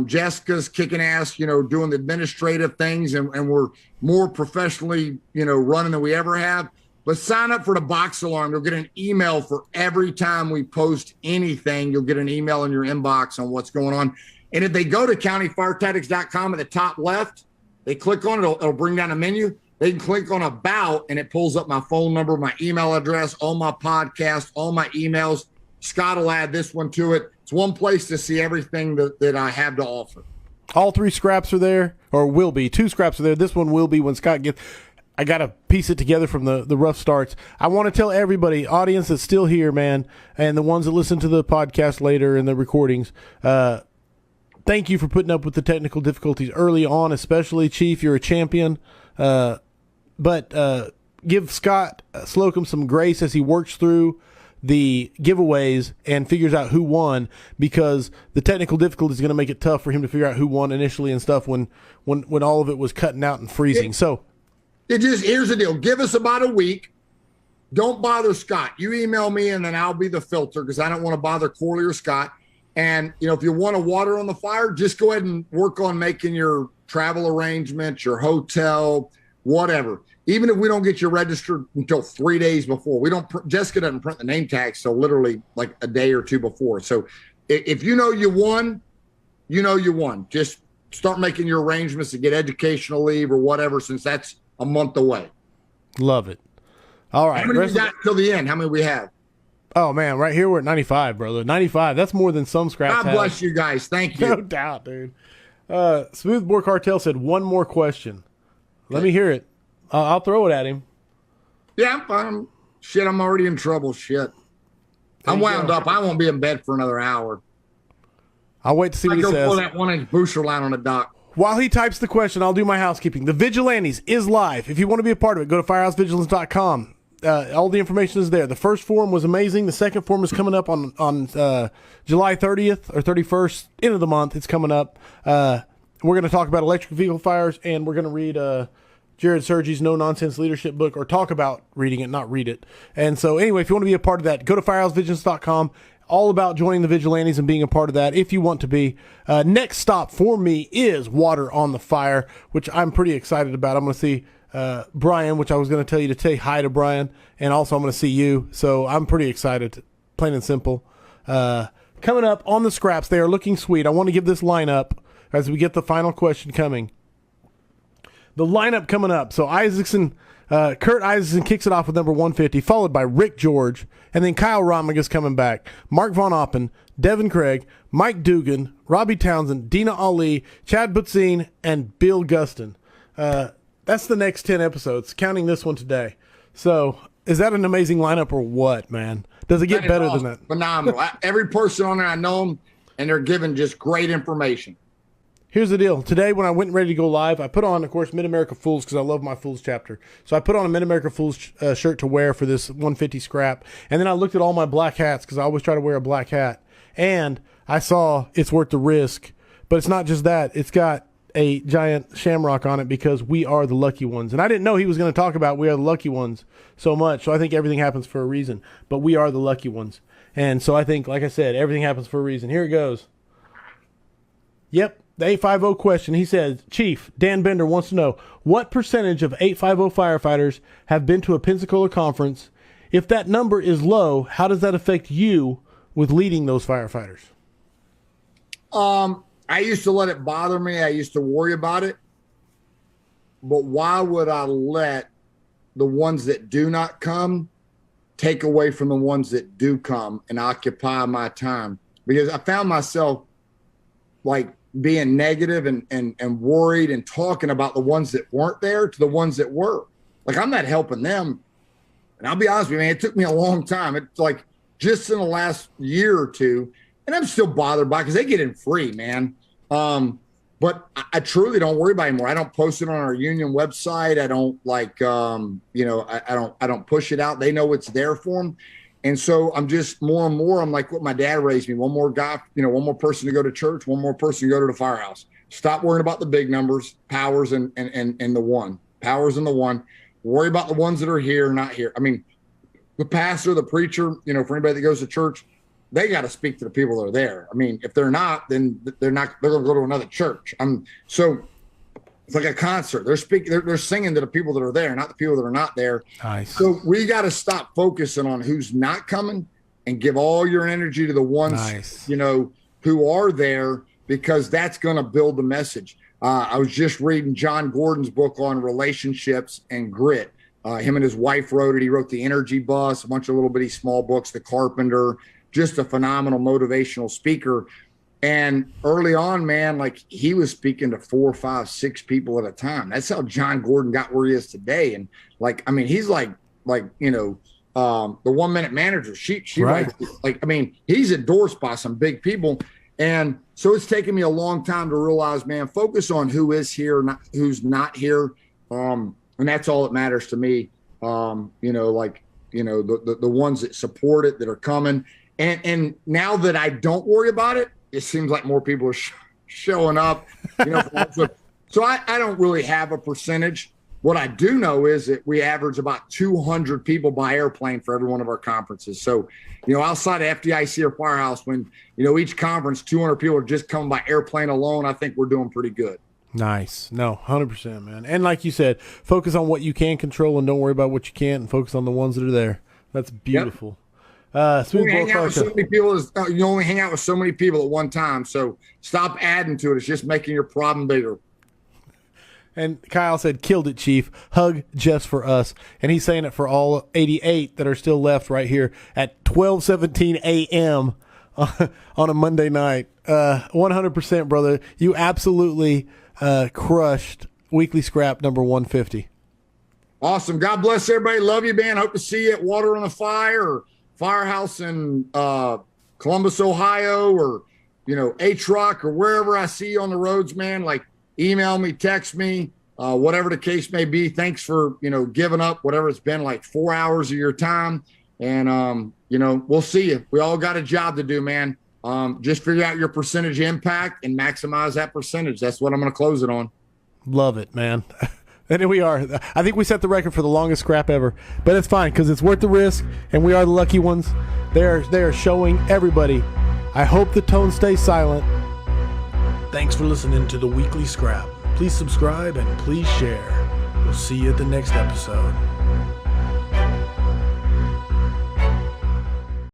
Jessica's kicking ass, doing the administrative things, and we're more professionally, running than we ever have. But sign up for the box alarm. You'll get an email for every time we post anything. You'll get an email in your inbox on what's going on. And if they go to countyfiretactics.com at the top left, they click on it, it'll bring down a menu. They can click on About, and it pulls up my phone number, my email address, all my podcasts, all my emails. Scott will add this one to it. It's one place to see everything that I have to offer. All 3 scraps are there, or will be. 2 scraps are there. This one will be when Scott gets. I got to piece it together from the rough starts. I want to tell everybody, audience that's still here, man, and the ones that listen to the podcast later and the recordings, thank you for putting up with the technical difficulties early on, especially, Chief. You're a champion. But give Scott Slocum some grace as he works through the giveaways and figures out who won, because the technical difficulty is going to make it tough for him to figure out who won initially and stuff when all of it was cutting out and freezing. Here's the deal. Give us about a week. Don't bother Scott. You email me and then I'll be the filter, because I don't want to bother Corley or Scott. And, if you want to water on the fire, just go ahead and work on making your travel arrangements, your hotel, whatever. Even if we don't get you registered until 3 days before, Jessica doesn't print the name tag, so literally like a day or two before. So if you know you won, you won. Just start making your arrangements to get educational leave or whatever, since that's a month away. Love it. All right. How many we got till the end? How many we have? Oh, man, right here we're at 95, brother. 95. That's more than some scraps. God bless you guys. Thank you. No doubt, dude. Smooth Boar Cartel said one more question. Let me hear it. I'll throw it at him. Yeah, I'm already in trouble. Shit. I'm wound up. I won't be in bed for another hour. I'll wait to see what he says. I go pull that 1-inch booster line on the dock. While he types the question, I'll do my housekeeping. The Vigilantes is live. If you want to be a part of it, go to firehousevigilance.com. All the information is there. The first forum was amazing. The second forum is coming up on July 30th or 31st, end of the month. It's coming up. We're going to talk about electric vehicle fires, and we're going to read Jared Sergi's No Nonsense Leadership book, or talk about reading it, not read it. And so anyway, if you want to be a part of that, go to firehousevigilance.com. All about joining the Vigilantes and being a part of that if you want to be. Next stop for me is Water on the Fire, which I'm pretty excited about. I'm going to see Brian, which I was going to tell you to say hi to Brian, and also I'm going to see you. So I'm pretty excited, plain and simple. Coming up on the scraps, they are looking sweet. I want to give this lineup as we get the final question coming. The lineup coming up. So Isakson, Curt Isakson kicks it off with number 150, followed by Rick George, and then Kyle Romigas coming back. Mark Von Oppen, Devin Craig, Mike Dugan, Robbie Townsend, Dina Ali, Chad Butzine, and Bill Gustin. That's the next 10 episodes, counting this one today. So is that an amazing lineup or what, man? Does it get better than that? Phenomenal. Every person on there, I know them, and they're giving just great information. Here's the deal. Today, when I went ready to go live, I put on, of course, Mid-America Fools, because I love my Fools chapter. So I put on a Mid-America Fools shirt to wear for this 150 scrap. And then I looked at all my black hats, because I always try to wear a black hat. And I saw it's worth the risk. But it's not just that. It's got a giant shamrock on it, because we are the lucky ones. And I didn't know he was going to talk about we are the lucky ones so much. So I think everything happens for a reason. But we are the lucky ones. And so I think, like I said, everything happens for a reason. Here it goes. Yep. The 850 question, he says, Chief, Dan Bender wants to know, what percentage of 850 firefighters have been to a Pensacola conference? If that number is low, how does that affect you with leading those firefighters? I used to let it bother me. I used to worry about it. But why would I let the ones that do not come take away from the ones that do come and occupy my time? Because I found myself like being negative and worried and talking about the ones that weren't there to the ones that were. Like, I'm not helping them. And I'll be honest with you, man, it took me a long time. It's like just in the last year or two, and I'm still bothered by it because they get in free, man. But I truly don't worry about it anymore. I don't post it on our union website. I don't I don't push it out. They know it's there for them. And so I'm just more and more, I'm like what my dad raised me. One more guy, one more person to go to church, one more person to go to the firehouse. Stop worrying about the big numbers, powers and the one. Powers and the one. Worry about the ones that are here, not here. I mean, the pastor, the preacher, for anybody that goes to church, they got to speak to the people that are there. I mean, if they're not, then they're going to go to another church. So it's like a concert. They're speaking, they're singing to the people that are there, not the people that are not there. Nice. So we got to stop focusing on who's not coming and give all your energy to the ones, who are there, because that's going to build the message. I was just reading John Gordon's book on relationships and grit. Him and his wife wrote it. He wrote The Energy Bus, a bunch of little bitty small books, The Carpenter, just a phenomenal motivational speaker. And early on, man, like he was speaking to 4, 5, 6 people at a time. That's how John Gordon got where he is today. And like, I mean, he's like, you know, the 1 minute manager. She Right. like, I mean, he's endorsed by some big people. And so it's taken me a long time to realize, man, focus on who is here, not who's not here. And that's all that matters to me. You know, like, you know, the ones that support it, that are coming. And now that I don't worry about it, it seems like more people are showing up, you know. So I don't really have a percentage. What I do know is that we average about 200 people by airplane for every one of our conferences. So, you know, outside of FDIC or Firehouse, when, you know, each conference, 200 people are just coming by airplane alone, I think we're doing pretty good. Nice. No, 100%, man. And like you said, focus on what you can control and don't worry about what you can't, and focus on the ones that are there. That's beautiful. Yep. You only hang out with so many people you only hang out with so many people at one time. So stop adding to it. It's just making your problem bigger. And Kyle said, killed it, Chief. Hug just for us. And he's saying it for all 88 that are still left right here at 12:17 a.m. on a Monday night. 100%, brother. You absolutely crushed Weekly Scrap number 150. Awesome. God bless everybody. Love you, man. Hope to see you at Water on the Fire or Firehouse in Columbus, Ohio, or, you know, A-Truck, or wherever I see you on the roads, man. Like, email me, text me, whatever the case may be. Thanks for, you know, giving up whatever it's been, like 4 hours of your time. And, you know, we'll see you. We all got a job to do, man. Just figure out your percentage impact and maximize that percentage. That's what I'm going to close it on. Love it, man. And here we are. I think we set the record for the longest scrap ever, but it's fine because it's worth the risk, and we are the lucky ones. They are showing everybody. I hope the tone stays silent. Thanks for listening to the Weekly Scrap. Please subscribe and please share. We'll see you at the next episode.